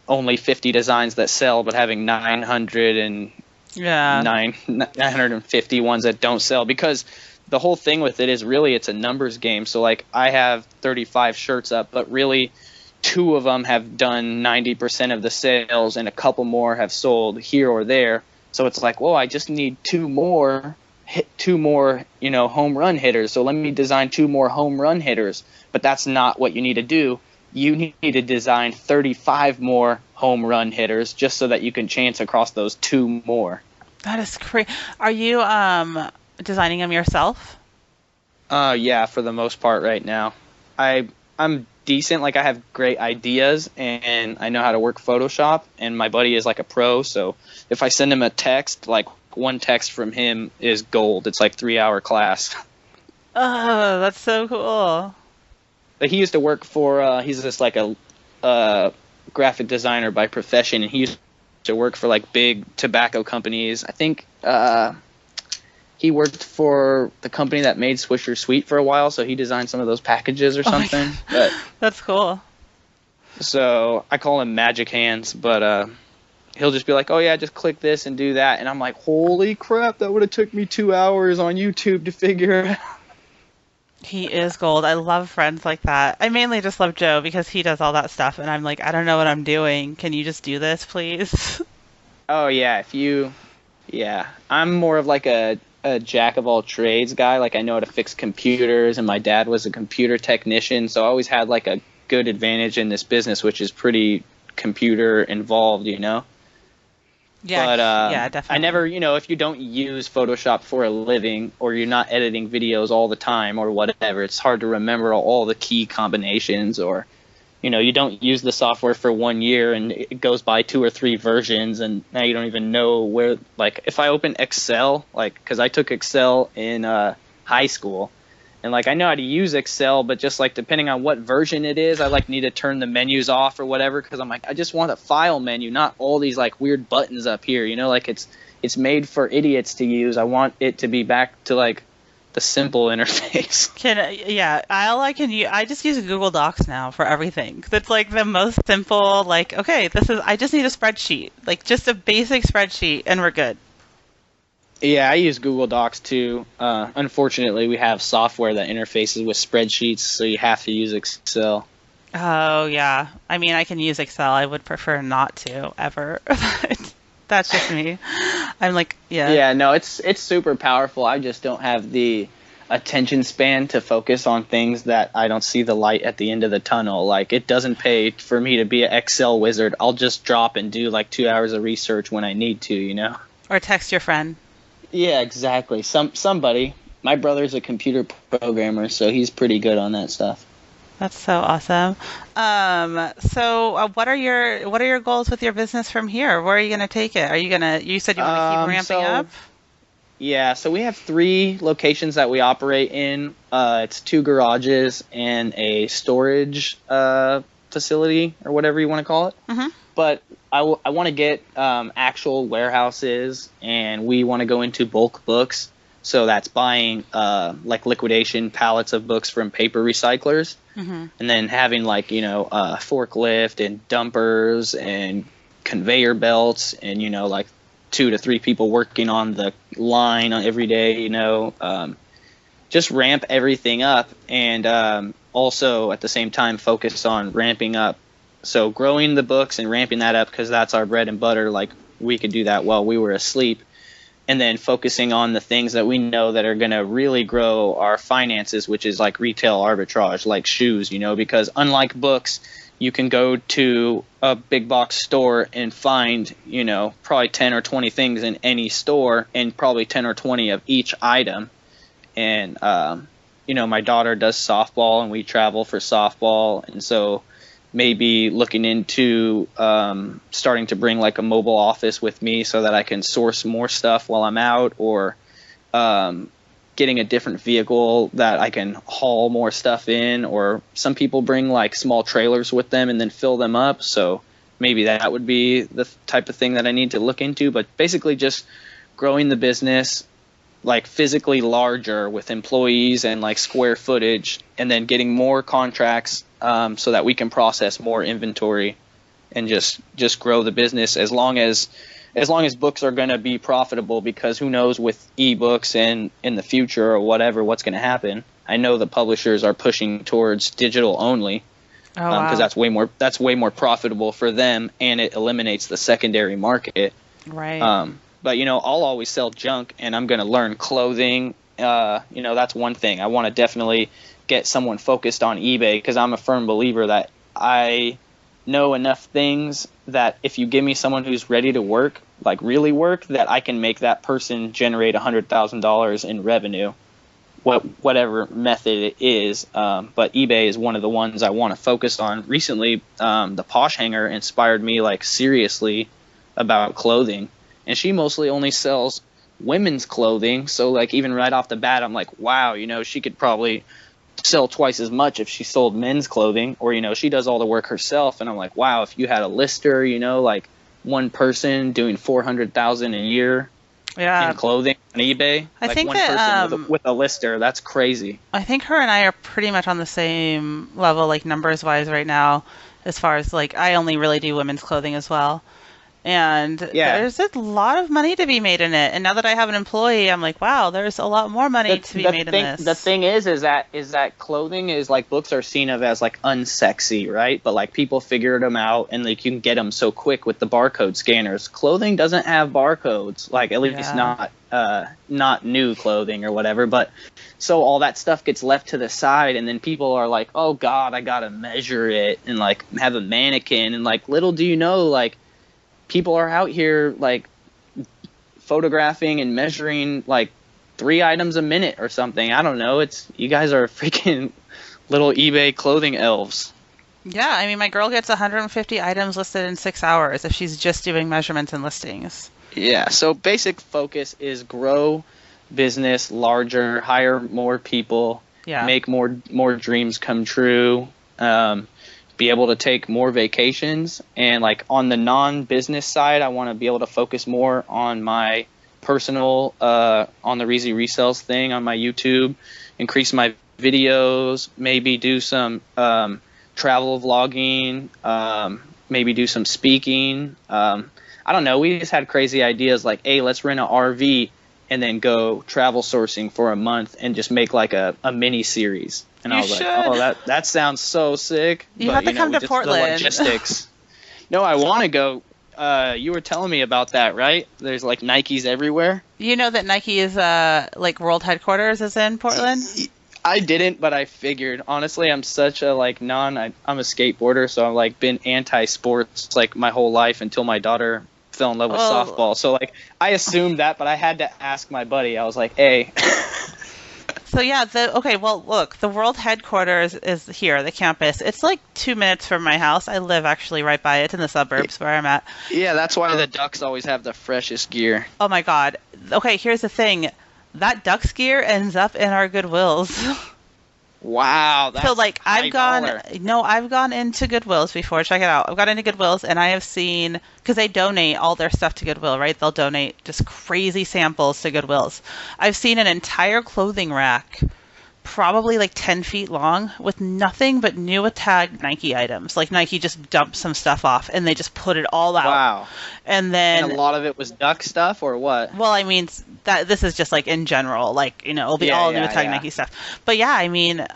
only 50 designs that sell, but having 900 and Yeah. 950 ones that don't sell, because the whole thing with it is really it's a numbers game. So like I have 35 shirts up, but really two of them have done 90% of the sales and a couple more have sold here or there. So it's like, well, I just need two more, home run hitters. So let me design two more home run hitters. But that's not what you need to do. You need to design 35 more home run hitters just so that you can chance across those two more. That is crazy. Are you designing them yourself? Yeah, for the most part right now. I'm decent. Like I have great ideas and I know how to work Photoshop. And my buddy is like a pro, so if I send him a text, like one text from him is gold. It's like 3 hour class. Oh, that's so cool. But he used to work for. He's just like a graphic designer by profession, and he used to work for like big tobacco companies. I think he worked for the company that made Swisher Sweet for a while, so he designed some of those packages or Oh my something. God. But That's cool. so I call him Magic Hands, but he'll just be like, "Oh yeah, just click this and do that," and I'm like, "Holy crap, that would have took me 2 hours on YouTube to figure out." He is gold. I love friends like that. I mainly just love Joe because he does all that stuff, and I'm like, I don't know what I'm doing. Can you just do this, please? Oh yeah, yeah, I'm more of like a jack of all trades guy. Like I know how to fix computers, and my dad was a computer technician, so I always had like a good advantage in this business, which is pretty computer involved. Yeah, But yeah, I definitely. never, if you don't use Photoshop for a living or you're not editing videos all the time or whatever, it's hard to remember all the key combinations, or you don't use the software for 1 year and it goes by two or three versions and now you don't even know where, like if I open Excel, like because I took Excel in high school, and like I know how to use Excel, but just like depending on what version it is, I like need to turn the menus off or whatever, because I'm like I just want a file menu, not all these like weird buttons up here, like it's made for idiots to use. I want it to be back to like the simple interface. Yeah, I just use Google Docs now for everything. That's like the most simple, like, okay, I just need a spreadsheet, like just a basic spreadsheet, and we're good. Yeah, I use Google Docs too. Unfortunately, we have software that interfaces with spreadsheets, so you have to use Excel. Oh, yeah. I mean, I can use Excel. I would prefer not to ever. That's just me. I'm like, yeah. Yeah, no, it's super powerful. I just don't have the attention span to focus on things that I don't see the light at the end of the tunnel. Like it doesn't pay for me to be an Excel wizard. I'll just drop and do like 2 hours of research when I need to. Or text your friend. Yeah, exactly. Somebody. My brother's a computer programmer, so he's pretty good on that stuff. That's so awesome. So what are your goals with your business from here? Where are you gonna take it? You said you want to keep ramping up? So yeah, so we have 3 locations that we operate in. It's 2 garages and a storage facility or whatever you want to call it. Mm-hmm. But I want to get actual warehouses, and we want to go into bulk books. So that's buying like liquidation pallets of books from paper recyclers, Mm-hmm. and then having like forklift and dumpers and conveyor belts and like 2 to 3 people working on the line every day, just ramp everything up, and also at the same time focus on ramping up. So growing the books and ramping that up, because that's our bread and butter. Like, we could do that while we were asleep. And then focusing on the things that we know that are going to really grow our finances, which is like retail arbitrage, like shoes, because unlike books, you can go to a big box store and find, probably 10 or 20 things in any store, and probably 10 or 20 of each item. And, my daughter does softball, and we travel for softball. And so maybe looking into starting to bring like a mobile office with me so that I can source more stuff while I'm out, or getting a different vehicle that I can haul more stuff in, or some people bring like small trailers with them and then fill them up. So maybe that would be the type of thing that I need to look into. But basically just growing the business like physically larger with employees and like square footage, and then getting more contracts so that we can process more inventory and just grow the business as long as books are going to be profitable, because who knows with ebooks and in the future or whatever, what's going to happen. I know the publishers are pushing towards digital only, because that's way more profitable for them, and it eliminates the secondary market. Right. But I'll always sell junk, and I'm going to learn clothing. That's one thing. I want to definitely get someone focused on eBay, because I'm a firm believer that I know enough things that if you give me someone who's ready to work, like really work, that I can make that person generate $100,000 in revenue, whatever method it is. But eBay is one of the ones I want to focus on. Recently, the Posh Hanger inspired me like seriously about clothing, and she mostly only sells women's clothing. So like even right off the bat, I'm like, wow, she could probably sell twice as much if she sold men's clothing, or she does all the work herself. And I'm like, wow, if you had a lister, like one person doing 400,000 a year in clothing on eBay, I like think one that person with a lister, that's crazy. I think her and I are pretty much on the same level, like numbers wise right now, as far as like I only really do women's clothing as well. And Yeah. there's a lot of money to be made in it. And now that I have an employee, I'm like, wow, there's a lot more money to be made in this. The thing is that clothing is like, books are seen of as like unsexy, right? But like people figured them out, and like you can get them so quick with the barcode scanners. Clothing doesn't have barcodes, like at least not new clothing or whatever. But so all that stuff gets left to the side, and then people are like, oh God, I gotta measure it and like have a mannequin, and like little do you know, like people are out here like photographing and measuring like 3 items a minute or something. I don't know. You guys are freaking little eBay clothing elves. Yeah, I mean, my girl gets 150 items listed in 6 hours if she's just doing measurements and listings. Yeah, so basic focus is grow business larger, hire more people, make more dreams come true. Be able to take more vacations, and like on the non-business side, I want to be able to focus more on my personal on the Reezy Resells thing on my YouTube, increase my videos, maybe do some travel vlogging, maybe do some speaking. I don't know, we just had crazy ideas like, hey, let's rent an RV and then go travel sourcing for a month and just make like a mini series. And I was like, oh, that sounds so sick. You have to come to Portland. The logistics. No, I want to go. You were telling me about that, right? There's like Nikes everywhere. You know that Nike is like world headquarters is in Portland? I didn't, but I figured. Honestly, I'm such a like I'm a skateboarder, so I've like been anti-sports like my whole life until my daughter fell in love with softball. So like I assumed that, but I had to ask my buddy. I was like, hey. So yeah, look, the world headquarters is here, the campus. It's like 2 minutes from my house. I live actually right by it in the suburbs where I'm at. Yeah, that's why the Ducks always have the freshest gear. Oh my God. Okay, here's the thing. That Ducks gear ends up in our Goodwills. Wow, that's so like I've gone $5. into Goodwills before. Check it out. I've gone into Goodwills and I have seen, because they donate all their stuff to Goodwill, right? They'll donate just crazy samples to Goodwills. I've seen an entire clothing rack probably like 10 feet long with nothing but new tag Nike items. Like Nike just dumped some stuff off and they just put it all out. Wow. And And a then, lot of it was duck stuff or what? well, I mean, that this is just like in general, like, it'll be Yeah, all new yeah, tag yeah. Nike stuff. But yeah, I mean,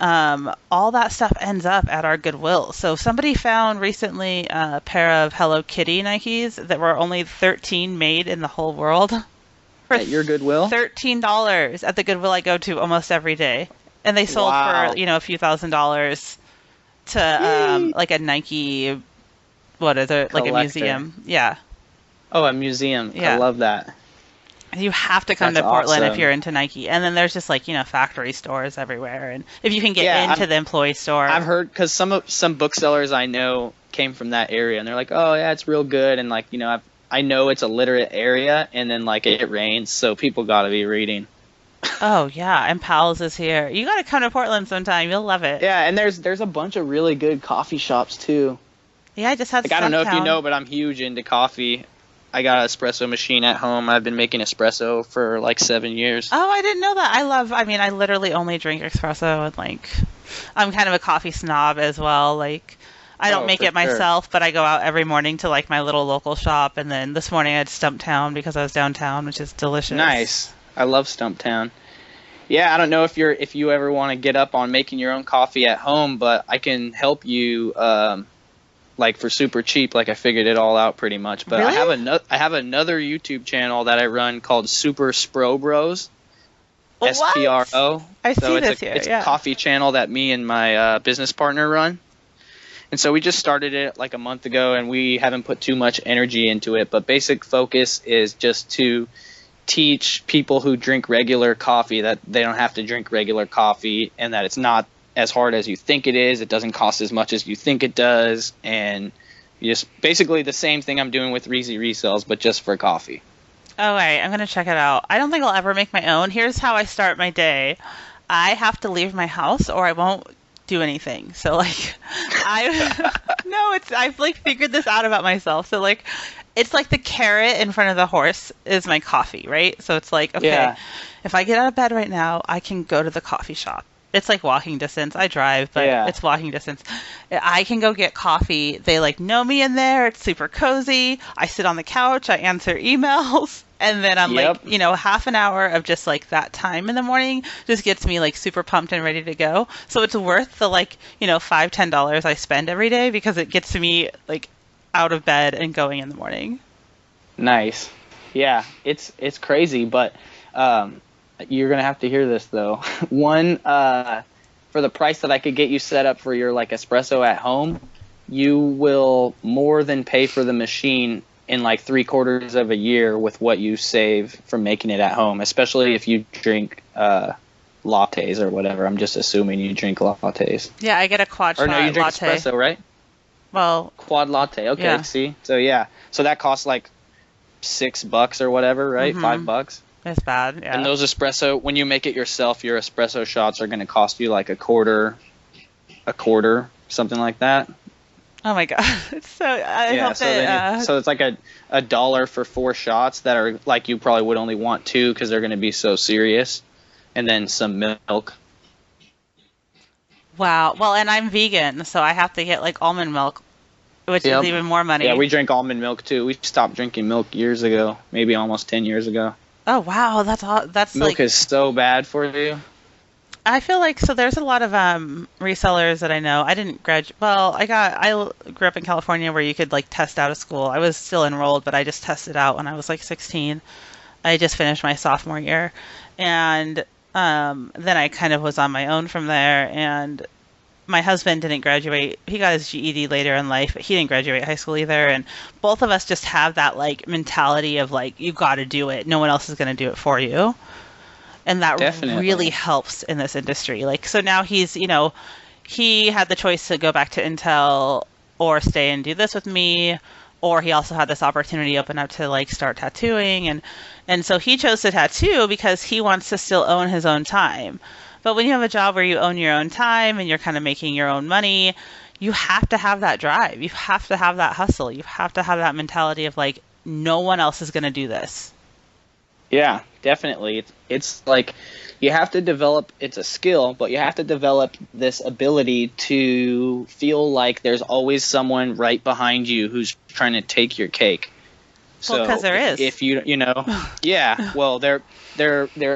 all that stuff ends up at our Goodwill. So somebody found recently a pair of Hello Kitty Nikes that were only 13 made in the whole world for At your Goodwill? $13 at the Goodwill I go to almost every day. And they sold Wow. for, a few $1,000s to Yay. like a Nike, what is it, like a Collector. museum. Yeah. Oh, a museum. I Yeah. love that. You have to come That's to Portland if awesome. you're into Nike. And then there's just like, factory stores everywhere. And if you can get Yeah, into the employee store. I've heard because some booksellers I know came from that area, and they're like, "Oh yeah, it's real good." And like I know it's a literate area, and then like it rains, so people got to be reading. Oh, yeah. And Pals is here. You got to come to Portland sometime. You'll love it. Yeah, and there's a bunch of really good coffee shops too. Yeah, I just had Like I don't know if you Stumptown. know, but I'm huge into coffee. I got an espresso machine at home. I've been making espresso for like 7 years. Oh, I didn't know that. I literally only drink espresso and like, I'm kind of a coffee snob as well. Like, I don't Oh, make for it sure. myself, but I go out every morning to like my little local shop. And then this morning I had Stumptown because I was downtown, which is delicious. Nice. I love Stumptown. Yeah, I don't know if you ever want to get up on making your own coffee at home, but I can help you like for super cheap. Like I figured it all out pretty much. But Really? I have another YouTube channel that I run called Super Spro Bros. What? SPRO. I So see it's this here. it's Yeah. a coffee channel that me and my business partner run. And so we just started it like a month ago, and we haven't put too much energy into it. But basic focus is just to teach people who drink regular coffee that they don't have to drink regular coffee, and that it's not as hard as you think it is. It doesn't cost as much as you think it does, and you just basically the same thing I'm doing with Reezy Resells, but just for coffee. Oh, wait, I'm gonna check it out. I don't think I'll ever make my own. Here's how I start my day. I have to leave my house or I won't do anything. So like I no, I've like figured this out about myself. So like it's like the carrot in front of the horse is my coffee, right? So it's like, okay, Yeah. if I get out of bed right now, I can go to the coffee shop. It's like walking distance. I drive, but Yeah. it's walking distance. I can go get coffee. They like know me in there. It's super cozy. I sit on the couch. I answer emails. And then I'm Yep. like, half an hour of just like that time in the morning just gets me like super pumped and ready to go. So it's worth the like, $5, $10 I spend every day because it gets me like out of bed and going in the morning. Nice. Yeah, it's crazy, but you're gonna have to hear this though. One, for the price that I could get you set up for your like espresso at home, you will more than pay for the machine in like 3/4 of a year with what you save from making it at home. Especially if you drink lattes or whatever. I'm just assuming you drink lattes. Yeah, I get a quad Or no, you shot drink latte. espresso, right? Well, Quad latte. Okay, Yeah. see. So yeah, so that costs like $6 or whatever, right? Mhm. $5. it's bad. Yeah. And those espresso, when you make it yourself, your espresso shots are going to cost you like a quarter, something like that. Oh my God. It's so, I Yeah, hope so that, so it's like a dollar for 4 shots that are like you probably would only want 2 because they're going to be so serious, and then some milk. wow. Well, and I'm vegan, so I have to get like almond milk, which Yep. is even more money. Yeah, we drink almond milk too. We stopped drinking milk years ago, maybe almost 10 years ago. Oh wow, that's Milk like is so bad for you. I feel like so there's a lot of resellers that I know. I didn't graduate. Well, I grew up in California where you could like test out of school. I was still enrolled, but I just tested out when I was like 16. I just finished my sophomore year, and then I kind of was on my own from there. And my husband didn't graduate. He got his GED later in life, but he didn't graduate high school either. And both of us just have that like mentality of like you got to do it. No one else is going to do it for you. And that Definitely. really helps in this industry. Like, so now he had the choice to go back to Intel or stay and do this with me, or he also had this opportunity open up to like start tattooing. And so he chose to tattoo because he wants to still own his own time. But when you have a job where you own your own time and you're kind of making your own money, you have to have that drive. You have to have that hustle. You have to have that mentality of like, no one else is going to do this. Yeah, definitely. It's like you have to develop, it's a skill, but you have to develop this ability to feel like there's always someone right behind you who's trying to take your cake. Well, because So there is. if you know, yeah, well there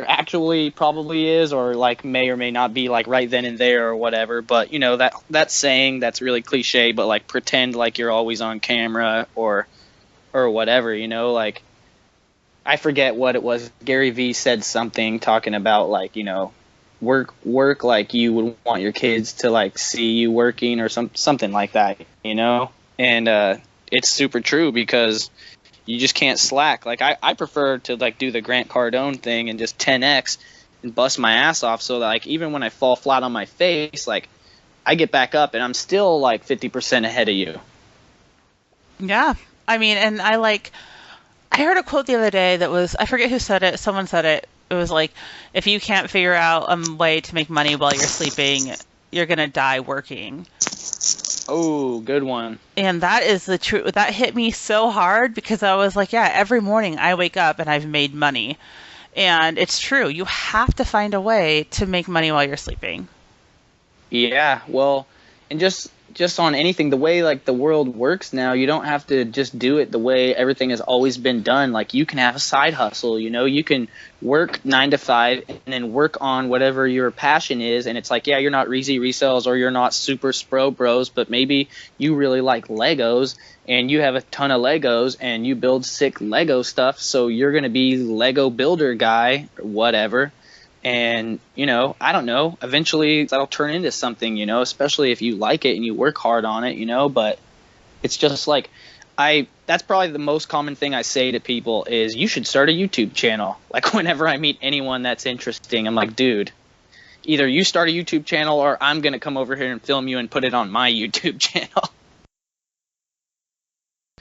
actually probably is, or like may or may not be like right then and there or whatever. But you know that saying that's really cliche, but like pretend like you're always on camera or whatever. You know, like I forget what it was. Gary Vee said something talking about like, you know, work like you would want your kids to like see you working or something like that, you know? And it's super true because you just can't slack. Like I prefer to like do the Grant Cardone thing and just 10x and bust my ass off so that like even when I fall flat on my face, like I get back up and I'm still like 50% ahead of you. Yeah. I mean, and I heard a quote the other day that was, I forget who said it, someone said it. It was like, if you can't figure out a way to make money while you're sleeping, you're going to die working. Oh, good one. And that is the truth. That hit me so hard because I was like, yeah, every morning I wake up and I've made money. And it's true. You have to find a way to make money while you're sleeping. Yeah, well, and just on anything, the way like the world works now, you don't have to just do it the way everything has always been done. Like you can have a side hustle, you know, you can work 9 to 5 and then work on whatever your passion is. And it's like, yeah, you're not Reezy Resells or you're not Super Spro Bros, but maybe you really like Legos and you have a ton of Legos and you build sick Lego stuff. So you're going to be Lego builder guy or whatever. And, you know, I don't know, eventually that'll turn into something, you know, especially if you like it and you work hard on it, you know, but it's just like that's probably the most common thing I say to people is you should start a YouTube channel. Like whenever I meet anyone that's interesting, I'm like, dude, either you start a YouTube channel or I'm going to come over here and film you and put it on my YouTube channel.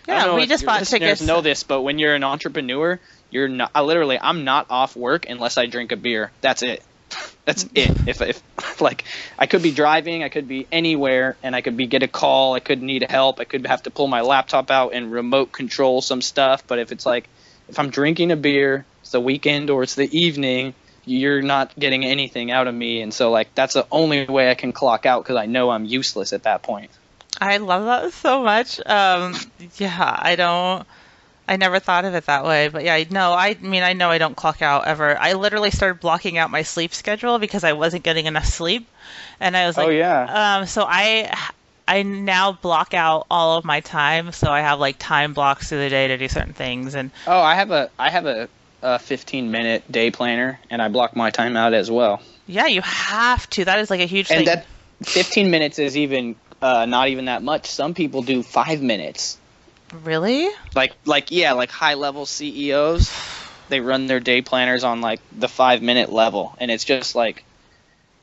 I don't Yeah, know we if just your bought listeners tickets. know this, but when you're an entrepreneur, you're not. I'm not off work unless I drink a beer. That's it. That's it. If like I could be driving, I could be anywhere, and I could get a call. I could need help. I could have to pull my laptop out and remote control some stuff. But if it's like if I'm drinking a beer, it's the weekend or it's the evening, you're not getting anything out of me. And so like that's the only way I can clock out because I know I'm useless at that point. I love that so much. Yeah, I never thought of it that way, but yeah, no, I mean, I know I don't clock out ever. I literally started blocking out my sleep schedule because I wasn't getting enough sleep, and I was Oh like, yeah. so I now block out all of my time, so I have like time blocks through the day to do certain things, and Oh, I have a 15-minute day planner, and I block my time out as well. yeah, you have to. That is like a huge And thing. that 15 minutes is even not even that much. Some people do 5 minutes. Really? Like yeah, like high level CEOs, they run their day planners on like the 5 minute level, and it's just like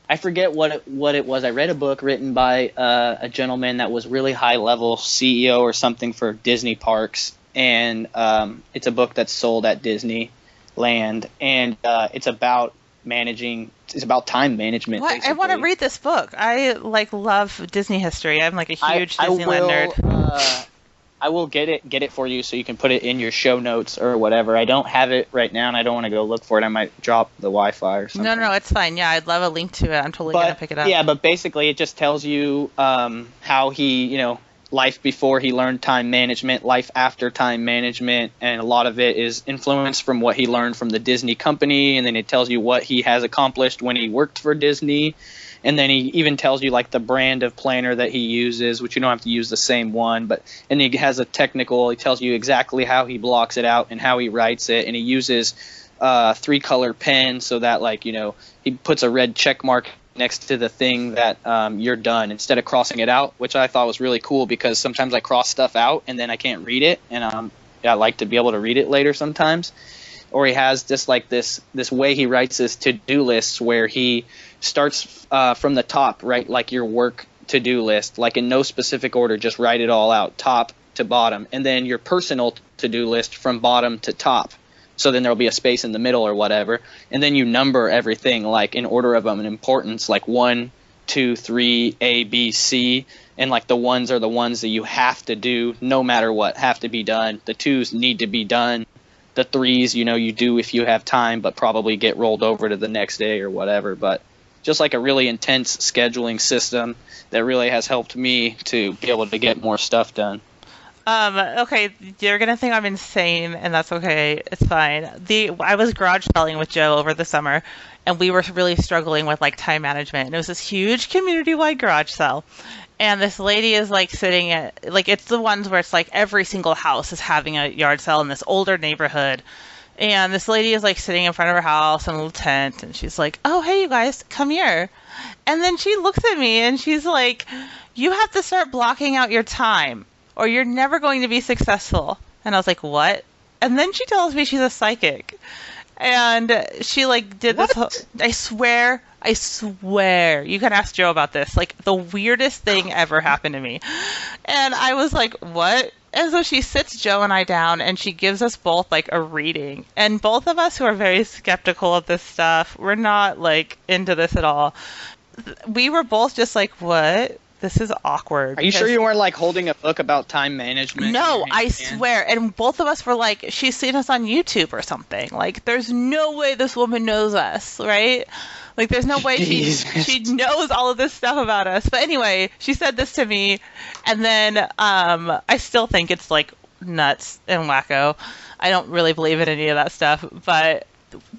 I forget what it was. I read a book written by a gentleman that was really high level CEO or something for Disney parks, and it's a book that's sold at Disneyland, and it's about managing. It's about time management. What? I want to Basically. read this book. I like love Disney history. I'm like a huge I Disneyland will nerd. I will get it for you so you can put it in your show notes or whatever. I don't have it right now and I don't want to go look for it. I might drop the Wi-Fi or something. No, it's fine. Yeah, I'd love a link to it. I'm totally gonna But pick it up. yeah, but basically it just tells you how he, you know, life before he learned time management, life after time management, and a lot of it is influenced from what he learned from the Disney company, and then it tells you what he has accomplished when he worked for Disney. And then he even tells you like the brand of planner that he uses, which you don't have to use the same one, but and he has a technical. He tells you exactly how he blocks it out and how he writes it, and he uses 3-color pen so that like you know he puts a red check mark next to the thing that you're done instead of crossing it out, which I thought was really cool because sometimes I cross stuff out and then I can't read it, and I like to be able to read it later sometimes. Or he has just like this way he writes his to-do lists where he starts from the top, right? Like your work to-do list, like in no specific order, just write it all out, top to bottom, and then your personal to-do list from bottom to top. So then there'll be a space in the middle or whatever, and then you number everything like in order of importance, like 1, 2, 3, A, B, C, and like the ones are the ones that you have to do no matter what, have to be done. The twos need to be done. the threes, you do if you have time, but probably get rolled over to the next day or whatever. But just like a really intense scheduling system that really has helped me to be able to get more stuff done. Okay, you're gonna think I'm insane, and that's okay. It's fine. I was garage selling with Joe over the summer, and we were really struggling with like time management. And it was this huge community-wide garage sale, and this lady is like sitting at like it's the ones where it's like every single house is having a yard sale in this older neighborhood. And this lady is like sitting in front of her house in a little tent, and she's like, "Oh, hey, you guys, come here." And then she looks at me and she's like, "You have to start blocking out your time, or you're never going to be successful." And I was like, "What?" And then she tells me she's a psychic. And she like did this whole, What? I swear, you can ask Joe about this. Like the weirdest thing ever happened to me. And I was like, "What?" And so she sits Joe and I down and she gives us both like a reading. And both of us who are very skeptical of this stuff, we're not like into this at all. We were both just like, "What? This is awkward." Are you sure Because you weren't like holding a book about time management in no, your I hand? swear. And both of us were like, she's seen us on YouTube or something. Like, there's no way this woman knows us, right? Like, there's no way Jesus. she knows all of this stuff about us. But anyway, she said this to me, and then I still think it's like nuts and wacko. I don't really believe in any of that stuff, but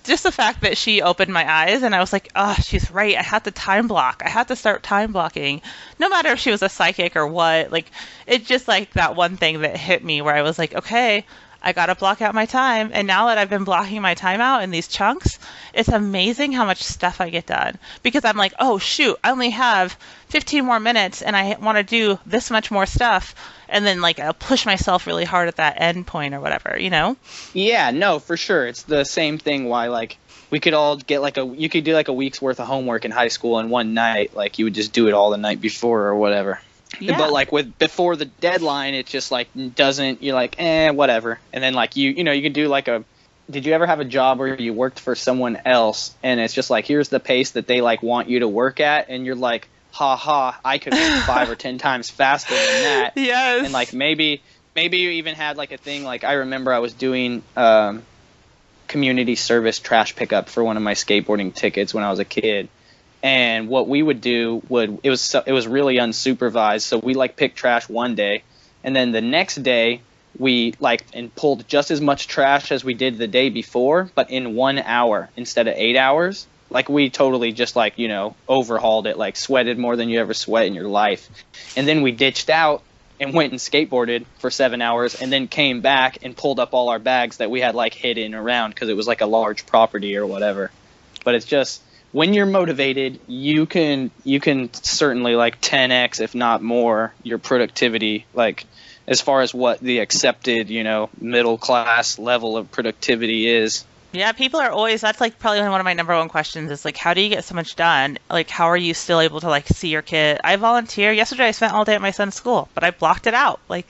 just the fact that she opened my eyes and I was like, oh, she's right. I had to time block. I had to start time blocking. No matter if she was a psychic or what. Like, it's just like that one thing that hit me where I was like, okay, I got to block out my time. And now that I've been blocking my time out in these chunks, it's amazing how much stuff I get done. Because I'm like, oh, shoot, I only have 15 more minutes and I want to do this much more stuff. And then, like, I'll push myself really hard at that end point or whatever, you know? Yeah, no, for sure. It's the same thing why like we could all get like you could do like a week's worth of homework in high school in one night. Like you would just do it all the night before or whatever. Yeah. But like with before the deadline, it just like doesn't. You're like, whatever. And then like you can do like a. Did you ever have a job where you worked for someone else and it's just like here's the pace that they like want you to work at, and you're like, ha ha, I could work 5 or 10 times faster than that. Yes. And like maybe you even had like a thing like I remember I was doing community service trash pickup for one of my skateboarding tickets when I was a kid. And what we would do it was really unsupervised. So we like picked trash one day, and then the next day we like and pulled just as much trash as we did the day before, but in 1 hour instead of 8 hours. Like we totally just like, overhauled it, like sweated more than you ever sweat in your life. And then we ditched out and went and skateboarded for 7 hours and then came back and pulled up all our bags that we had like hidden around because it was like a large property or whatever. But it's just when you're motivated, you can certainly like 10x if not more your productivity, like as far as what the accepted, middle class level of productivity is. Yeah, people are always, that's like probably one of my number one questions is like, how do you get so much done? Like, how are you still able to like see your kid? I volunteer. Yesterday I spent all day at my son's school, but I blocked it out. Like,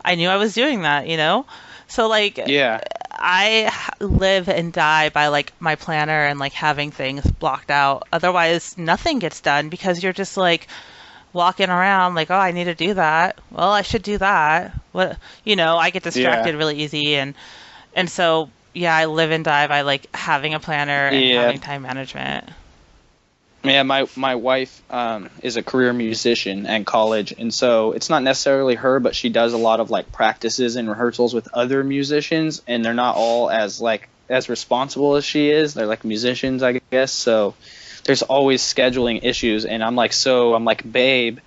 I knew I was doing that, you know? So like, Yeah. I live and die by like my planner and like having things blocked out. Otherwise, nothing gets done because you're just like walking around like, oh, I need to do that. Well, I should do that. What, I get distracted Yeah. really easy and so yeah, I live and die by like having a planner and Yeah. having time management. Yeah, my wife is a career musician at college, and so it's not necessarily her, but she does a lot of like practices and rehearsals with other musicians, and they're not all as responsible as she is. They're like musicians, I guess. So there's always scheduling issues, and I'm like, babe,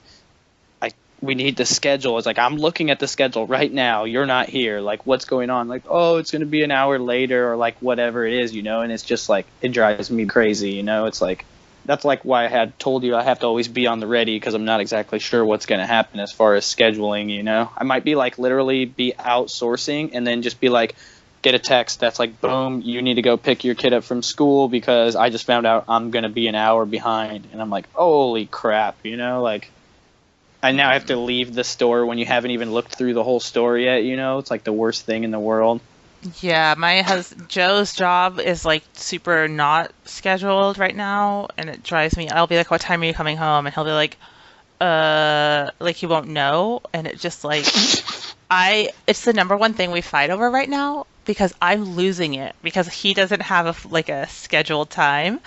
we need the schedule. It's like I'm looking at the schedule right now. You're not here. Like, what's going on? Like, oh, it's gonna be an hour later, or like whatever it is, and it's just like it drives me crazy, It's like. That's like why I had told you I have to always be on the ready because I'm not exactly sure what's going to happen as far as scheduling, I might be like literally be outsourcing and then just be like, get a text that's like, boom, you need to go pick your kid up from school because I just found out I'm going to be an hour behind. And I'm like, holy crap, like I now have to leave the store when you haven't even looked through the whole store yet, It's like the worst thing in the world. Yeah, Joe's job is like super not scheduled right now, and it drives me. I'll be like, "What time are you coming home?" And he'll be like he won't know, and it just like it's the number one thing we fight over right now because I'm losing it because he doesn't have a scheduled time,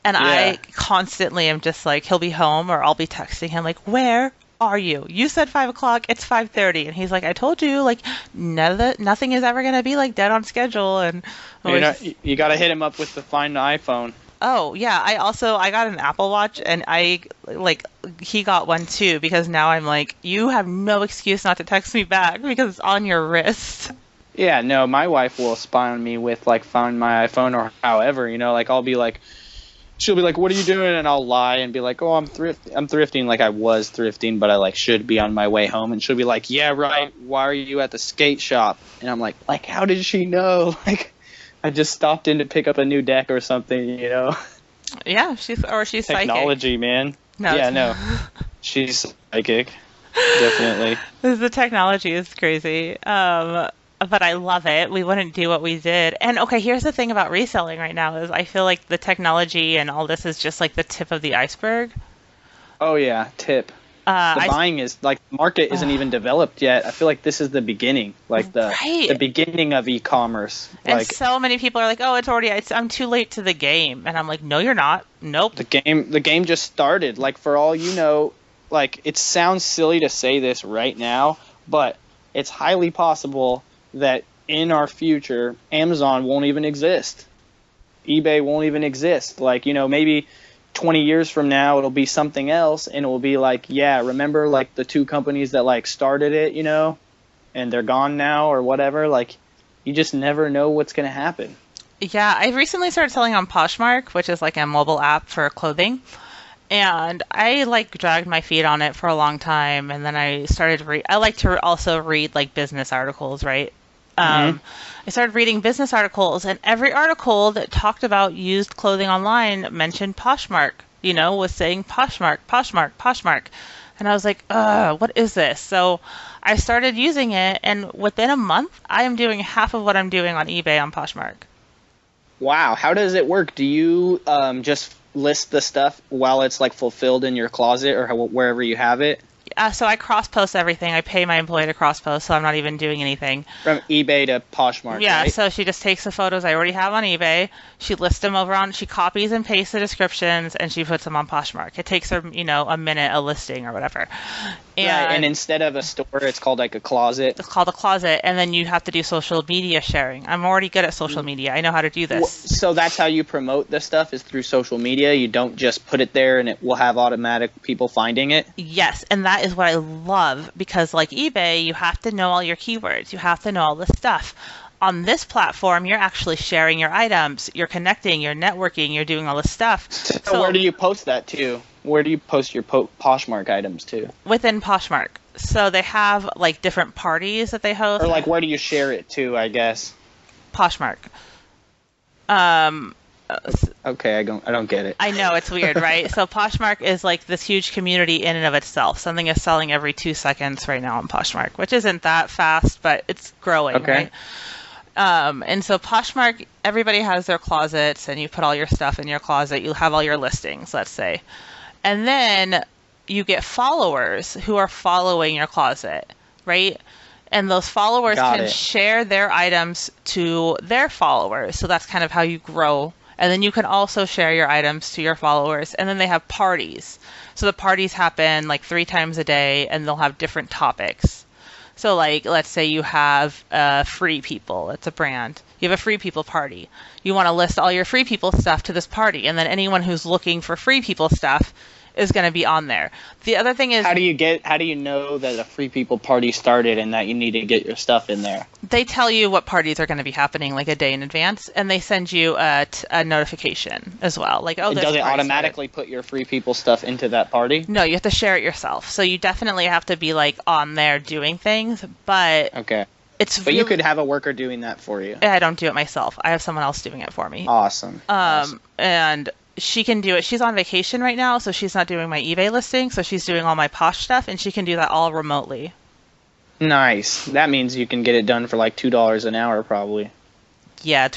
and Yeah. I constantly am just like he'll be home or I'll be texting him like, where are you? You said 5 o'clock. It's 5:30, and he's like, I told you, like, nothing is ever gonna be like dead on schedule, and You always know, just, you got to hit him up with the Find the iPhone. oh yeah, I got an Apple Watch, and I like he got one too because now I'm like, you have no excuse not to text me back because it's on your wrist. Yeah, no, my wife will spy on me with like Find My iPhone or however, like I'll be like, she'll be like, "What are you doing?" And I'll lie and be like, "Oh, I'm thrifting, like I was thrifting, but I like should be on my way home." And she'll be like, "Yeah, right. Why are you at the skate shop?" And I'm like, how did she know? Like, I just stopped in to pick up a new deck or something. Yeah, she's psychic. Technology, man. No, Yeah, no, she's psychic, definitely. the technology is crazy. But I love it. We wouldn't do what we did. And okay, here's the thing about reselling right now is I feel like the technology and all this is just like the tip of the iceberg. Oh yeah, tip. The I buying is like the market isn't even developed yet. I feel like this is the beginning, like the Right. beginning of e-commerce. And Like so many people are like, "Oh, I'm too late to the game." And I'm like, "No, you're not. Nope." the game just started. Like for all you know, like it sounds silly to say this right now, but it's highly possible that in our future Amazon won't even exist. eBay won't even exist. Like, maybe 20 years from now it'll be something else and it will be like, yeah, remember like the two companies that like started it, and they're gone now or whatever. Like you just never know what's going to happen. Yeah, I recently started selling on Poshmark, which is like a mobile app for clothing. And I like dragged my feet on it for a long time, and then I started I like to also read like business articles, right? Mhm. I started reading business articles, and every article that talked about used clothing online mentioned Poshmark, was saying Poshmark, Poshmark, Poshmark. And I was like, what is this? So I started using it, and within a month, I am doing half of what I'm doing on eBay on Poshmark. Wow, how does it work? Do you just list the stuff while it's like fulfilled in your closet or wherever you have it? So I cross post everything. I pay my employee to cross post, so I'm not even doing anything. From eBay to Poshmark, Yeah, right? so she just takes the photos I already have on eBay. She lists them she copies and pastes the descriptions, and she puts them on Poshmark. It takes her, a minute a listing or whatever. Right, and instead of a store, it's called like a closet. It's called a closet, and then you have to do social media sharing. I'm already good at social media. I know how to do this. So that's how you promote this stuff is through social media. You don't just put it there and it will have automatic people finding it. Yes, and that is what I love because like eBay, you have to know all your keywords. You have to know all this stuff. On this platform, you're actually sharing your items, you're connecting, you're networking, you're doing all this stuff. So where do you post that to? Where do you post your Poshmark items to? Within Poshmark. So they have like different parties that they host. Or like where do you share it to, I guess? Poshmark. Um, Okay, I don't get it. I know it's weird, right? So Poshmark is like this huge community in and of itself. Something is selling every 2 seconds right now on Poshmark, which isn't that fast, but it's growing, Okay. right? And so Poshmark, everybody has their closets, and you put all your stuff in your closet. You have all your listings, let's say. And then you get followers who are following your closet, right? And those followers Got can it. share their items to their followers. So that's kind of how you grow. And then you can also share your items to your followers. And then they have parties. So the parties happen like 3 times a day, and they'll have different topics. So like, let's say you have Free People. It's a brand. You have a Free People party. You want to list all your Free People stuff to this party. And then anyone who's looking for Free People stuff is going to be on there. The other thing is How do you know that a Free People party started and that you need to get your stuff in there? they tell you what parties are going to be happening like a day in advance, and they send you a notification as well. Like, oh, this Does it party automatically put your Free People stuff into that party? started. No, you have to share it yourself. So you definitely have to be like on there doing things, but Okay. it's But you could have a worker doing that for you. I don't do it myself. I have someone else doing it for me. Awesome. Awesome. And she can do it. She's on vacation right now, so she's not doing my eBay listing. So she's doing all my Posh stuff, and she can do that all remotely. Nice. That means you can get it done for like $2 an hour, probably. Yeah,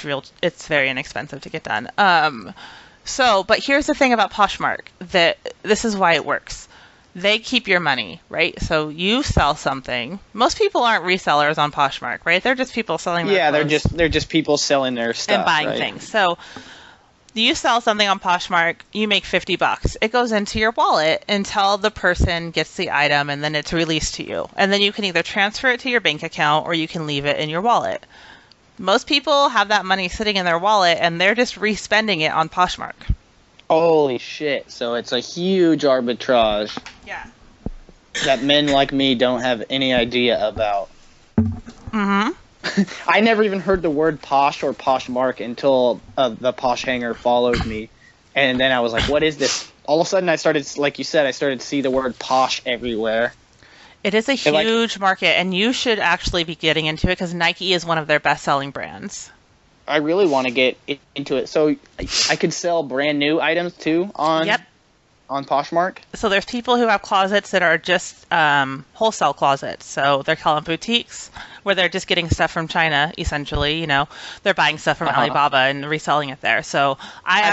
it's very inexpensive to get done. But here's the thing about Poshmark, that this is why it works. They keep your money, right? So you sell something. Most people aren't resellers on Poshmark, right? They're just people selling their Yeah, clothes they're just people selling their and stuff, buying right? things. So you sell something on Poshmark, you make $50. It goes into your wallet until the person gets the item and then it's released to you. And then you can either transfer it to your bank account or you can leave it in your wallet. Most people have that money sitting in their wallet and they're just respending it on Poshmark. Holy shit! So it's a huge arbitrage Yeah. that men like me don't have any idea about. Mm-hmm. I never even heard the word posh or Poshmark until the Posh Hanger followed me, and then I was like, "What is this?" All of a sudden, I started, like you said, I started to see the word posh everywhere. It is a And, like, huge market, and you should actually be getting into it because Nike is one of their best-selling brands. I really want to get into it. So I could sell brand new items too on Yep. on Poshmark. So there's people who have closets that are just wholesale closets. So they're called boutiques, where they're just getting stuff from China, essentially. You know, they're buying stuff from Alibaba and reselling it there. So How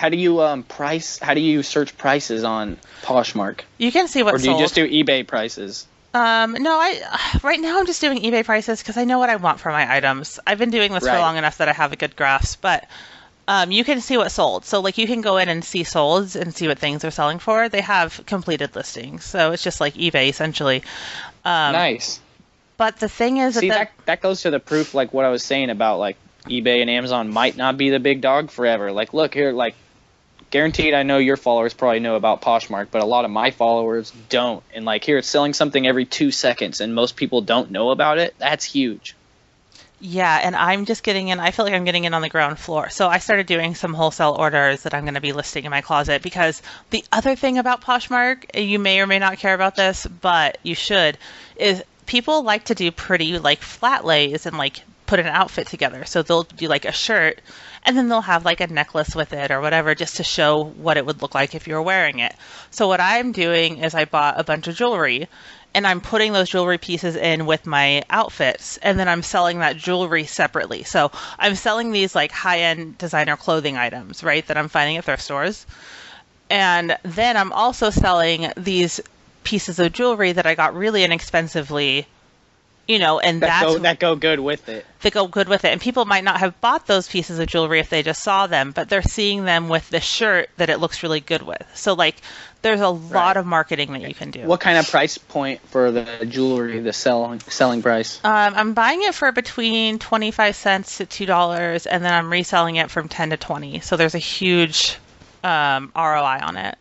do you search prices on Poshmark? you can see Or what's do you sold. just do eBay prices? No, right now I'm just doing eBay prices because I know what I want for my items. I've been doing this for Right. long enough that I have a good grasp, but you can see what's sold. So like you can go in and see solds and see what things are selling for. They have completed listings, so it's just like eBay essentially. Nice. But the thing is See, that that goes to the proof, like what I was saying about like eBay and Amazon might not be the big dog forever. Like, look here, like guaranteed, I know your followers probably know about Poshmark, but a lot of my followers don't. And like here, it's selling something every 2 seconds, and most people don't know about it. That's huge. yeah, and I'm just getting in. I feel like I'm getting in on the ground floor. So I started doing some wholesale orders that I'm going to be listing in my closet because the other thing about Poshmark, you may or may not care about this, but you should, is people like to do pretty like flat lays and like put an outfit together. So they'll do like a shirt and then they'll have like a necklace with it or whatever just to show what it would look like if you were wearing it. So what I'm doing is I bought a bunch of jewelry and I'm putting those jewelry pieces in with my outfits and then I'm selling that jewelry separately. So I'm selling these like high-end designer clothing items, right, that I'm finding at thrift stores. And then I'm also selling these pieces of jewelry that I got really inexpensively, you know, and That go good with it. that go good with it. And people might not have bought those pieces of jewelry if they just saw them, but they're seeing them with the shirt that it looks really good with. So like there's a lot Right. of marketing that you can do. What kind of price point for the jewelry, the selling price? I'm buying it for between 25 cents to $2 and then I'm reselling it from 10 to 20. So there's a huge ROI on it.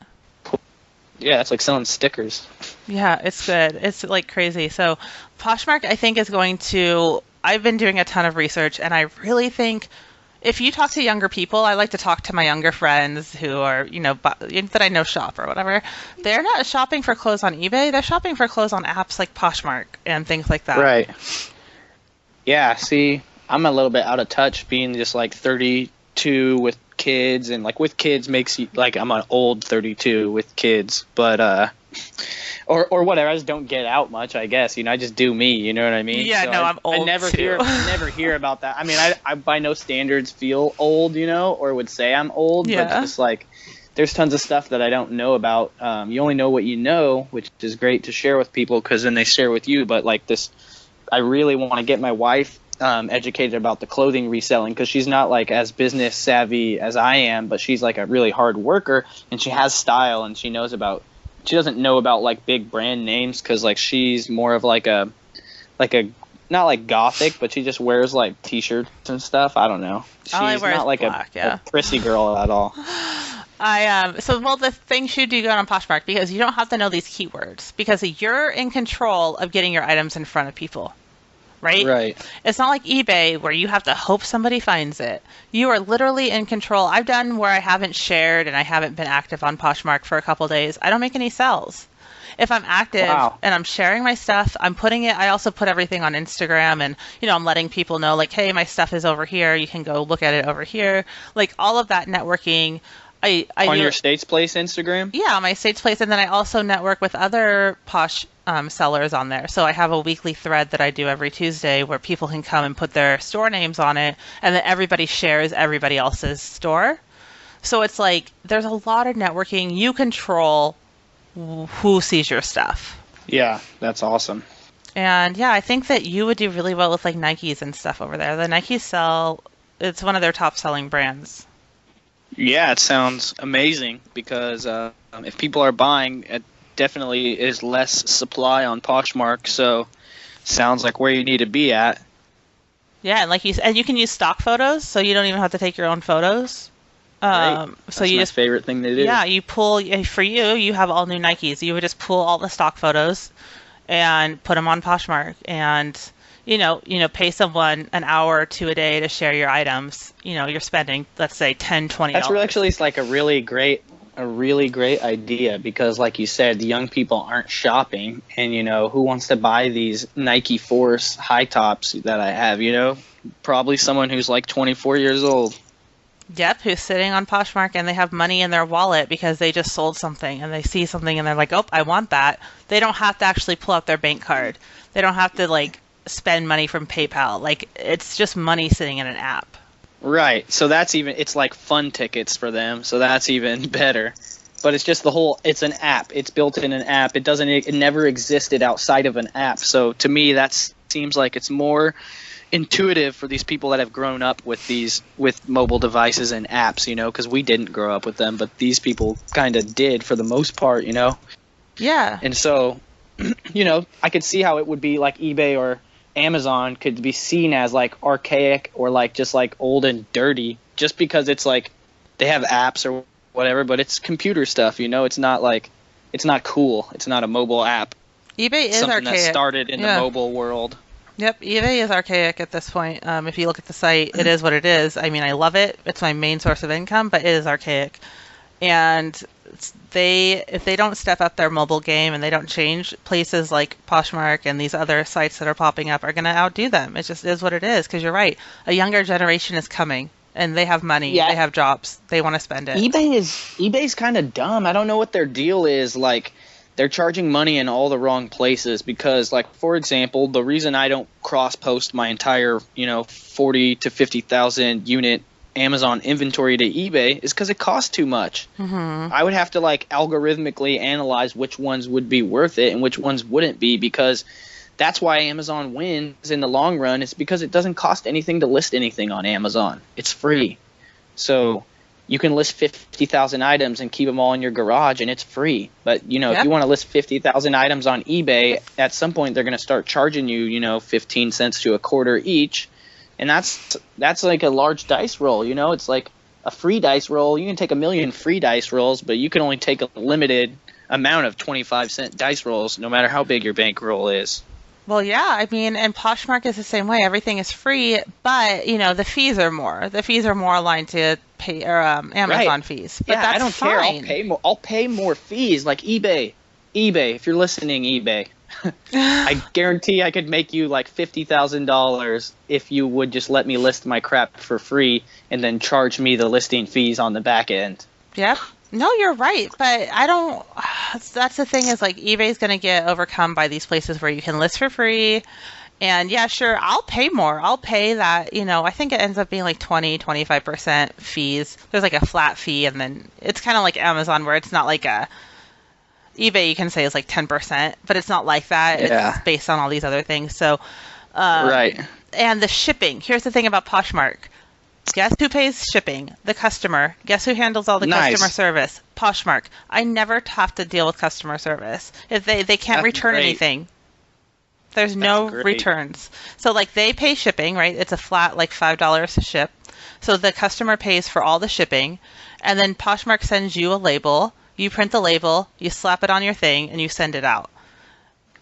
Yeah, that's like selling stickers. Yeah, it's good. It's like crazy. So Poshmark, I think, is going to. I've been doing a ton of research, and I really think if you talk to younger people, I like to talk to my younger friends who are, you know, that I know shop or whatever. They're not shopping for clothes on eBay. They're shopping for clothes on apps like Poshmark and things like that. Right. Yeah, see, I'm a little bit out of touch being just like 32 with kids, and like with kids makes you like I'm an old 32 with kids, but or whatever. I just don't get out much, I guess. You know, I just do me. You know what I mean? Yeah, no, I'm old I never too. never hear about that. I mean, I by no standards feel old, you know, or would say I'm old, Yeah. but just like there's tons of stuff that I don't know about. You only know what you know, which is great to share with people because then they share with you. But like this, I really want to get my wife educated about the clothing reselling because she's not like as business savvy as I am, but she's like a really hard worker and she has style and she knows about. She doesn't know about like big brand names because like she's more of like a not like gothic, but she just wears like t-shirts and stuff. I don't know. She's All I wear not is like black, yeah. a prissy girl at all. The thing should do good on Poshmark because you don't have to know these keywords because you're in control of getting your items in front of people. Right? Right. It's not like eBay where you have to hope somebody finds it. You are literally in control. I've done where I haven't shared and I haven't been active on Poshmark for a couple days. I don't make any sales. If I'm active Wow. and I'm sharing my stuff, I'm putting it. I also put everything on Instagram and, you know, I'm letting people know like, hey, my stuff is over here. You can go look at it over here. Like all of that networking. I On do your States Place Instagram? Yeah, my States Place, and then I also network with other Posh sellers on there. So I have a weekly thread that I do every Tuesday where people can come and put their store names on it, and then everybody shares everybody else's store. So it's like there's a lot of networking. You control who sees your stuff. Yeah, that's awesome. And yeah, I think that you would do really well with like Nikes and stuff over there. The Nikes sell, it's one of their top selling brands. Yeah, it sounds amazing because if people are buying, it definitely is less supply on Poshmark. So sounds like where you need to be at. Yeah, and and you can use stock photos, so you don't even have to take your own photos. Right. So That's you my just favorite thing to do. yeah, you pull for you. You have all new Nikes. You would just pull all the stock photos and put them on Poshmark, and pay someone an hour or two a day to share your items. You're spending, let's say, $10-20. That's really actually it's like a really great idea because, like you said, the young people aren't shopping, and who wants to buy these Nike Force high tops that I have? Probably someone who's like 24 years old. Yep, who's sitting on Poshmark and they have money in their wallet because they just sold something and they see something and they're like, oh, I want that. They don't have to actually pull out their bank card. They don't have to like spend money from PayPal. Like, it's just money sitting in an app. Right. So it's like fun tickets for them. So that's even better. But it's just it's an app. It's built in an app. It never existed outside of an app. So to me, that seems like it's more intuitive for these people that have grown up with mobile devices and apps, because we didn't grow up with them, but these people kind of did for the most part, Yeah. And so, I could see how it would be like eBay or Amazon could be seen as like archaic or like just like old and dirty just because it's like they have apps or whatever, but it's computer stuff, it's not cool. It's not a mobile app. eBay is something archaic. that started in the mobile world. Yep, eBay is archaic at this point. If you look at the site, it is what it is. I mean, I love it. It's my main source of income, but it is archaic. And if they don't step up their mobile game and they don't change, places like Poshmark and these other sites that are popping up are going to outdo them. It just is what it is, because you're right. A younger generation is coming, and they have money. Yeah. They have jobs. They want to spend it. eBay's kind of dumb. I don't know what their deal is. Like, they're charging money in all the wrong places because, like, for example, the reason I don't cross-post my entire, 40 to 50,000 unit Amazon inventory to eBay is because it costs too much. Mm-hmm. I would have to, like, algorithmically analyze which ones would be worth it and which ones wouldn't be, because that's why Amazon wins in the long run. It's because it doesn't cost anything to list anything on Amazon. It's free. So you can list 50,000 items and keep them all in your garage, and it's free. But, if you want to list 50,000 items on eBay, at some point they're going to start charging you, 15 cents to a quarter each. And that's like a large dice roll, It's like a free dice roll. You can take 1 million free dice rolls, but you can only take a limited amount of 25-cent dice rolls, no matter how big your bankroll is. Well, yeah, I mean, and Poshmark is the same way. Everything is free, but the fees are more. The fees are more aligned to pay or Amazon Right. fees. But Yeah, that's I don't fine. care. I'll pay more fees, like eBay. If you're listening, eBay. I guarantee I could make you like $50,000 if you would just let me list my crap for free and then charge me the listing fees on the back end. Yep. No, you're right, but I don't. That's the thing, is like eBay's going to get overcome by these places where you can list for free. And yeah, sure, I'll pay more. I'll pay that, I think it ends up being like 20-25% fees. There's like a flat fee, and then it's kind of like Amazon where it's not like eBay you can say is like 10%, but it's not like that. Yeah. It's based on all these other things. So, Right. And the shipping. Here's the thing about Poshmark. Guess who pays shipping? The customer. Guess who handles all the Nice. customer service? Poshmark. I never have to deal with customer service. If they can't That's return great. anything. There's no great. returns. So like they pay shipping, right? It's a flat like $5 to ship. So the customer pays for all the shipping, and then Poshmark sends you a label. You print the label, you slap it on your thing, and you send it out.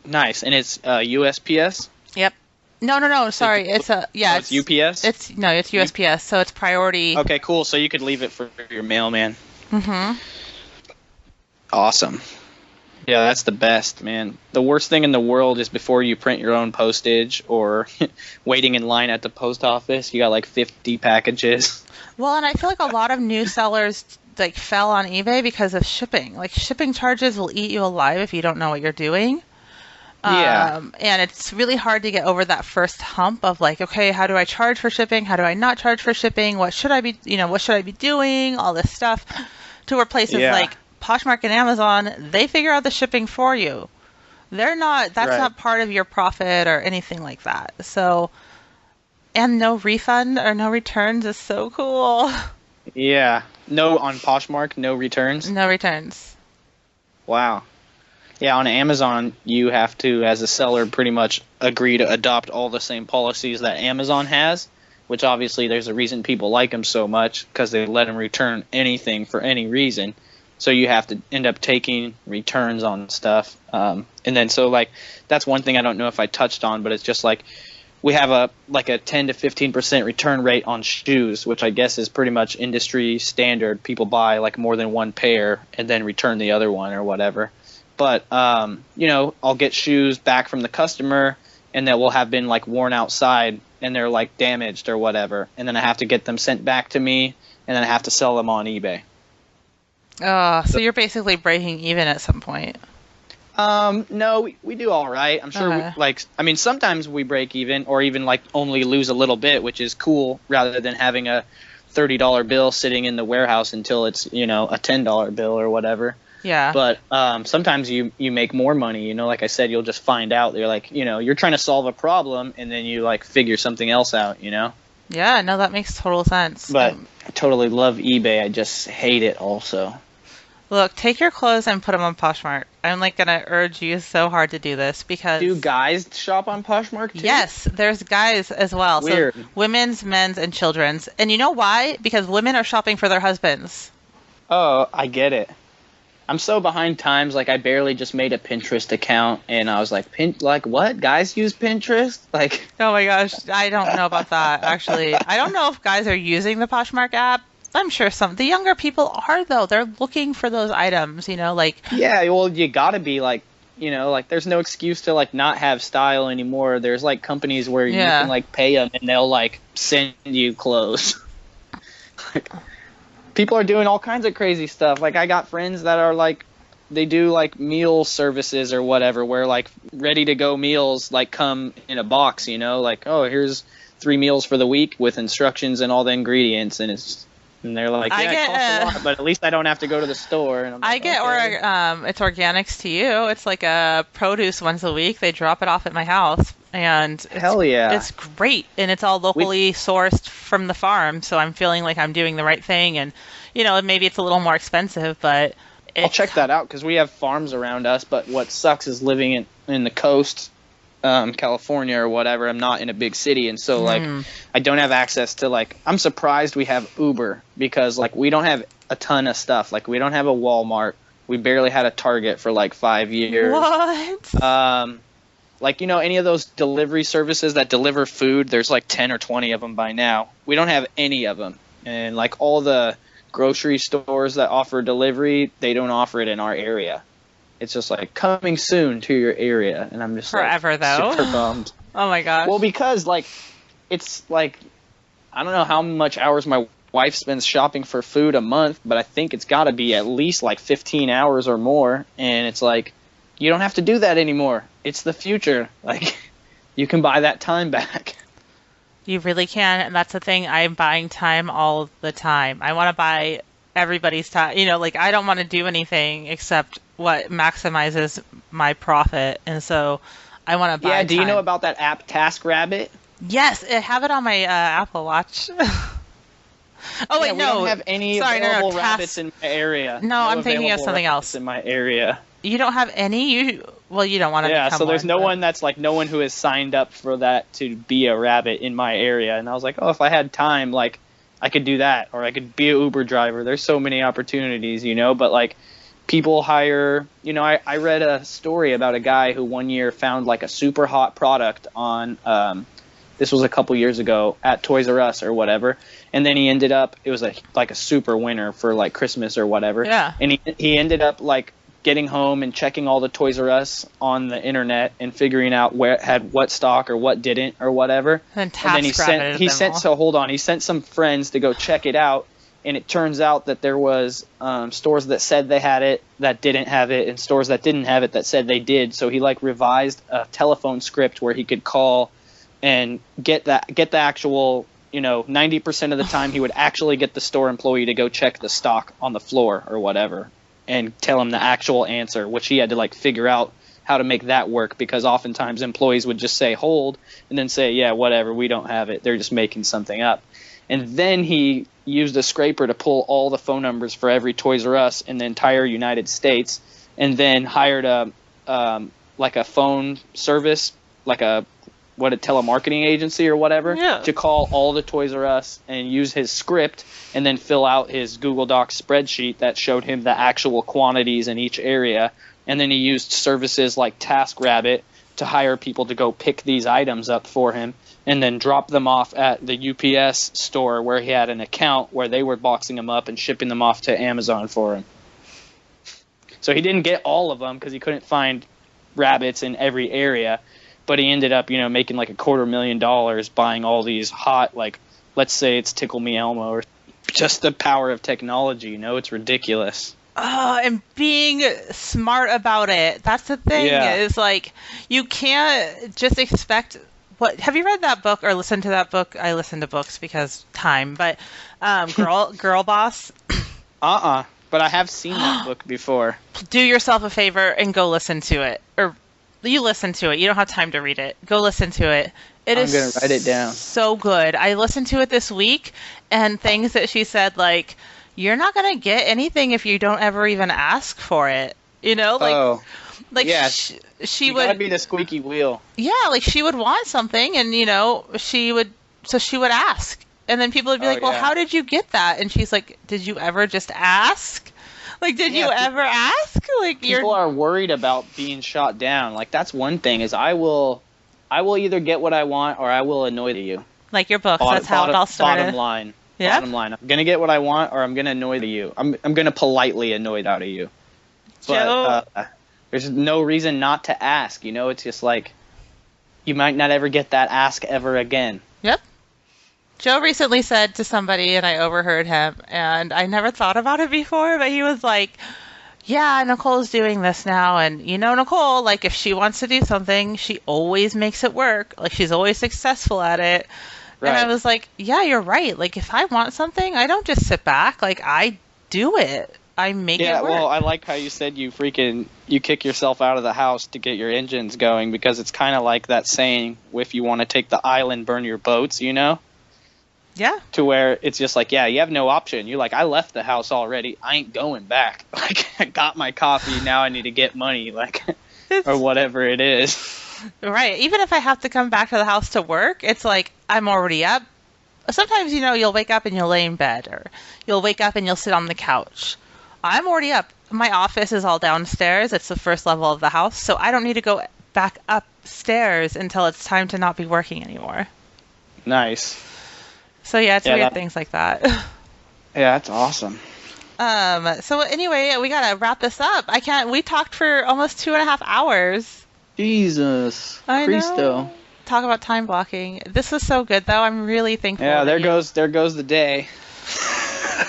Nice. And it's USPS? Yep. No. Sorry, it's It's UPS? It's USPS. So it's priority. Okay, cool. So you could leave it for your mailman. Mm-hmm. Awesome. Yeah, that's the best, man. The worst thing in the world is before you print your own postage or waiting in line at the post office, you got like 50 packages. Well, and I feel like a lot of new sellers like fell on eBay because of shipping. Like shipping charges will eat you alive if you don't know what you're doing. Yeah. And it's really hard to get over that first hump of like, okay, how do I charge for shipping? How do I not charge for shipping? What should I be doing? All this stuff. To where places Yeah. like Poshmark and Amazon, they figure out the shipping for you. That's Right. not part of your profit or anything like that. So, and no refund or no returns is so cool. Yeah. No, on Poshmark, no returns. No returns. Wow. Yeah, on Amazon, you have to, as a seller, pretty much agree to adopt all the same policies that Amazon has, which obviously there's a reason people like them so much, because they let them return anything for any reason. So you have to end up taking returns on stuff. And then so like that's one thing I don't know if I touched on, but it's just like we have a 10 to 15% return rate on shoes, which I guess is pretty much industry standard. People buy like more than one pair and then return the other one or whatever. But I'll get shoes back from the customer and that will have been like worn outside and they're like damaged or whatever, and then I have to get them sent back to me and then I have to sell them on eBay. Oh, so you're basically breaking even at some point. No, we do all right. I'm sure. Okay. Sometimes we break even, or even like only lose a little bit, which is cool, rather than having a $30 bill sitting in the warehouse until it's a $10 bill or whatever. Yeah. But sometimes you make more money. Like I said, you'll just find out. You're like, you're trying to solve a problem, and then you like figure something else out. Yeah. No, that makes total sense. But I totally love eBay. I just hate it also. Look, take your clothes and put them on Poshmark. I'm like gonna urge you so hard to do this because do guys shop on Poshmark too? Yes, there's guys as well. Weird. So women's, men's, and children's. And you know why? Because women are shopping for their husbands. Oh, I get it. I'm so behind times. Like I barely just made a Pinterest account, and I was like, what? Guys use Pinterest? Like, oh my gosh, I don't know about that. Actually, I don't know if guys are using the Poshmark app. I'm sure the younger people are though. They're looking for those items, like. Yeah, well, you gotta be like, like there's no excuse to like not have style anymore. There's like companies where you can like pay them and they'll like send you clothes. Like, people are doing all kinds of crazy stuff. Like I got friends that are like, they do like meal services or whatever, where like ready to go meals like come in a box, like, oh, here's 3 meals for the week with instructions and all the ingredients, and they're like, yeah, it costs a lot, but at least I don't have to go to the store. And I'm like, it's organics to you. It's like a produce once a week. They drop it off at my house, and hell yeah, it's great, and it's all locally sourced from the farm. So I'm feeling like I'm doing the right thing, and maybe it's a little more expensive, but I'll check that out because we have farms around us. But what sucks is living in the coast. California or whatever. I'm not in a big city, and so like I don't have access to like. I'm surprised we have Uber because like we don't have a ton of stuff. Like we don't have a Walmart. We barely had a Target for like 5 years. What? Like any of those delivery services that deliver food, there's like 10 or 20 of them by now. We don't have any of them, and like all the grocery stores that offer delivery, they don't offer it in our area. It's just like coming soon to your area, and I'm just forever like, though. super bummed. Oh my gosh. Well, because like it's like I don't know how much hours my wife spends shopping for food a month, but I think it's got to be at least like 15 hours or more, and it's like you don't have to do that anymore. It's the future. Like you can buy that time back. You really can, and that's the thing. I'm buying time all the time. I want to buy everybody's time. Like I don't want to do anything except what maximizes my profit, and so I want to buy. Yeah, do you time. know about that app TaskRabbit? Yes, I have it on my Apple Watch. Oh wait, we no. don't have any available rabbits in my area. No, I'm thinking of something else. In my area. You don't have any? You don't want to. Yeah, so there's no one one that's like no one who has signed up for that to be a rabbit in my area, and I was like, oh, if I had time, like I could do that, or I could be an Uber driver. There's so many opportunities, but like people hire, I read a story about a guy who one year found like a super hot product on, this was a couple years ago at Toys R Us or whatever. And then he ended up, it was like a super winner for like Christmas or whatever. Yeah. And he ended up like getting home and checking all the Toys R Us on the internet and figuring out where had what stock or what didn't or whatever. And then he sent some friends to go check it out. And it turns out that there was stores that said they had it that didn't have it, and stores that didn't have it that said they did. So he like revised a telephone script where he could call and get the actual, 90% of the time he would actually get the store employee to go check the stock on the floor or whatever. and tell him the actual answer, which he had to like figure out how to make that work, because oftentimes employees would just say hold and then say, yeah, whatever, we don't have it. They're just making something up. And then he used a scraper to pull all the phone numbers for every Toys R Us in the entire United States, and then hired a like a phone service, like a telemarketing agency or whatever, to call all the Toys R Us and use his script and then fill out his Google Docs spreadsheet that showed him the actual quantities in each area. And then he used services like TaskRabbit to hire people to go pick these items up for him and then drop them off at the UPS store where he had an account where they were boxing them up and shipping them off to Amazon for him. So he didn't get all of them because he couldn't find rabbits in every area, but he ended up, making like $250,000 buying all these hot, like, let's say it's Tickle Me Elmo, or just the power of technology, it's ridiculous. Oh, and being smart about it. That's the thing, is like, you can't just expect have you read that book or listened to that book? I listen to books because time, but Girl Boss. But I have seen that book before. Do yourself a favor and go listen to it. Or you listen to it. You don't have time to read it. Go listen to it. I'm going to write it down. So good. I listened to it this week, and things that she said, like, you're not going to get anything if you don't ever even ask for it. Yeah, she would gotta be the squeaky wheel. Yeah, like she would want something, and she would ask, and then people would be like, "Well, how did you get that?" And she's like, "Did you ever just ask? Like, did you ever ask?" Like, people are worried about being shot down. Like, that's one thing, is I will either get what I want or I will annoy you. Like your books. That's how it all started. Bottom line. Yeah. Bottom line. I'm gonna get what I want, or I'm gonna annoy you. I'm gonna politely annoy out of you. But there's no reason not to ask. It's just like, you might not ever get that ask ever again. Yep. Joe recently said to somebody, and I overheard him, and I never thought about it before, but he was like, yeah, Nicole's doing this now, and Nicole, like, if she wants to do something, she always makes it work. Like, she's always successful at it. Right. And I was like, yeah, you're right. Like, if I want something, I don't just sit back. Like, I do it. I make it work. Yeah, well, I like how you said you kick yourself out of the house to get your engines going, because it's kind of like that saying, if you want to take the island, burn your boats, Yeah. To where it's just like, yeah, you have no option. You're like, I left the house already. I ain't going back. Like, I got my coffee. Now I need to get money, like, or whatever it is. Right. Even if I have to come back to the house to work, it's like, I'm already up. Sometimes, you'll wake up and you'll lay in bed, or you'll wake up and you'll sit on the couch. I'm already up. My office is all downstairs. It's the first level of the house, so I don't need to go back upstairs until it's time to not be working anymore. Nice. So yeah, it's weird things like that. Yeah, that's awesome. So anyway, we gotta wrap this up. We talked for almost 2.5 hours. Jesus. I Cristo. know. Talk about time blocking. This was so good, though. I'm really thankful. Yeah, there goes the day.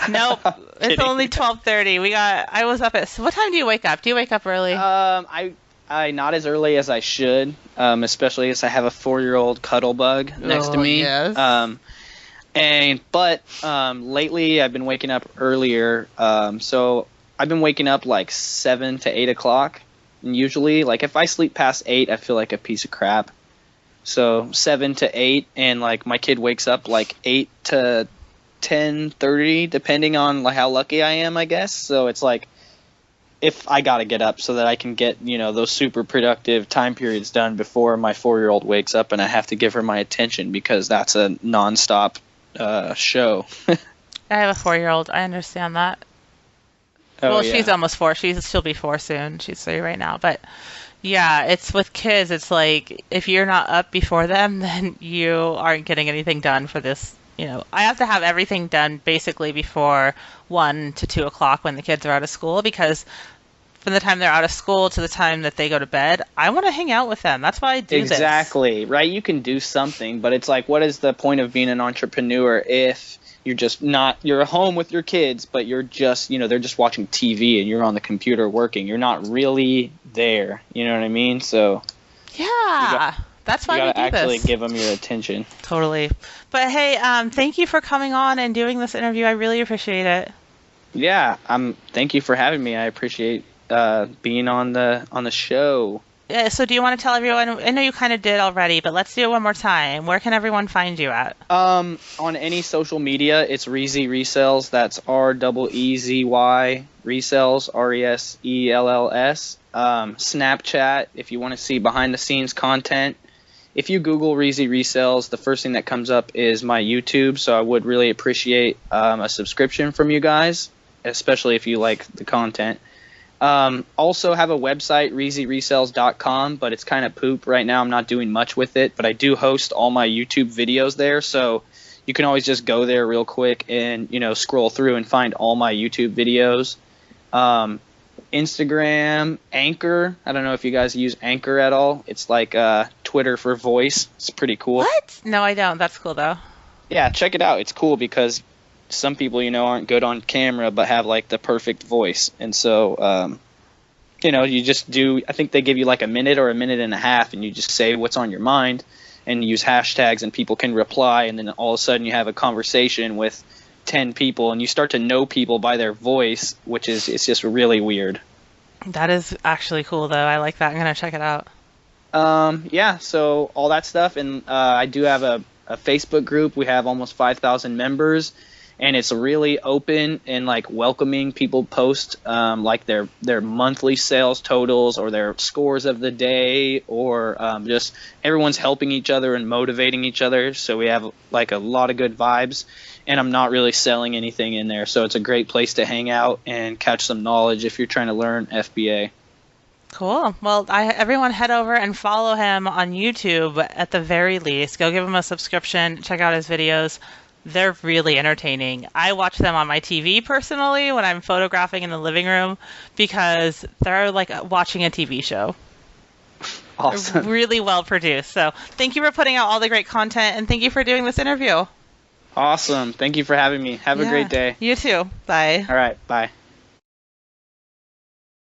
Nope. It's only 12:30. I was up at. What time do you wake up? Do you wake up early? I not as early as I should. Especially as I have a 4-year-old cuddle bug next to me. Yes. But lately I've been waking up earlier. So I've been waking up like 7 to 8 o'clock. And usually, like, if I sleep past 8, I feel like a piece of crap. So 7 to 8, and like my kid wakes up like 8 to 10:30, depending on like how lucky I am, I guess. So it's like, if I gotta get up so that I can get those super productive time periods done before my 4-year-old wakes up, and I have to give her my attention because that's a nonstop show. I have a 4-year-old. I understand that. She's almost 4. She'll be 4 soon. She's 3 right now, but. Yeah, it's with kids. It's like, if you're not up before them, then you aren't getting anything done for this. I have to have everything done basically before 1 to 2 o'clock when the kids are out of school, because from the time they're out of school to the time that they go to bed, I want to hang out with them. That's why I do this. Exactly, right? You can do something, but it's like, what is the point of being an entrepreneur if you're just not, you're at home with your kids, but you're just, they're just watching TV and you're on the computer working. You're not really there. You know what I mean? So yeah, that's why we do this. You gotta actually give them your attention. Totally. But hey, thank you for coming on and doing this interview. I really appreciate it. Yeah, thank you for having me. I appreciate being on the show. Yeah, so do you want to tell everyone? I know you kind of did already, but let's do it one more time. Where can everyone find you at? On any social media, it's Reezy Resells. That's REEZY Resells, RESELLS. Snapchat, if you want to see behind the scenes content. If you Google Reezy Resells, the first thing that comes up is my YouTube. So I would really appreciate a subscription from you guys, especially if you like the content. Also have a website, reezyresells.com, but it's kind of poop right now. I'm not doing much with it, but I do host all my YouTube videos there, so you can always just go there real quick and, scroll through and find all my YouTube videos. Instagram, Anchor. I don't know if you guys use Anchor at all. It's like Twitter for voice. It's pretty cool. What? No, I don't. That's cool though. Yeah, check it out. It's cool because some people, aren't good on camera but have like the perfect voice. And so, you just do, I think they give you like a minute or a minute and a half and you just say what's on your mind and use hashtags and people can reply. And then all of a sudden you have a conversation with 10 people and you start to know people by their voice, which is, it's just really weird. That is actually cool though. I like that. I'm gonna check it out. Yeah, so all that stuff. And I do have a Facebook group. We have almost 5,000 members. And it's really open and like welcoming. People post like their monthly sales totals or their scores of the day, or just everyone's helping each other and motivating each other. So we have like a lot of good vibes, and I'm not really selling anything in there. So it's a great place to hang out and catch some knowledge if you're trying to learn FBA. Cool. Well, everyone head over and follow him on YouTube at the very least. Go give him a subscription. Check out his videos. They're really entertaining. I watch them on my TV personally when I'm photographing in the living room because they're like watching a TV show. Awesome. They're really well produced. So thank you for putting out all the great content and thank you for doing this interview. Awesome. Thank you for having me. Have a great day. You too. Bye. All right. Bye.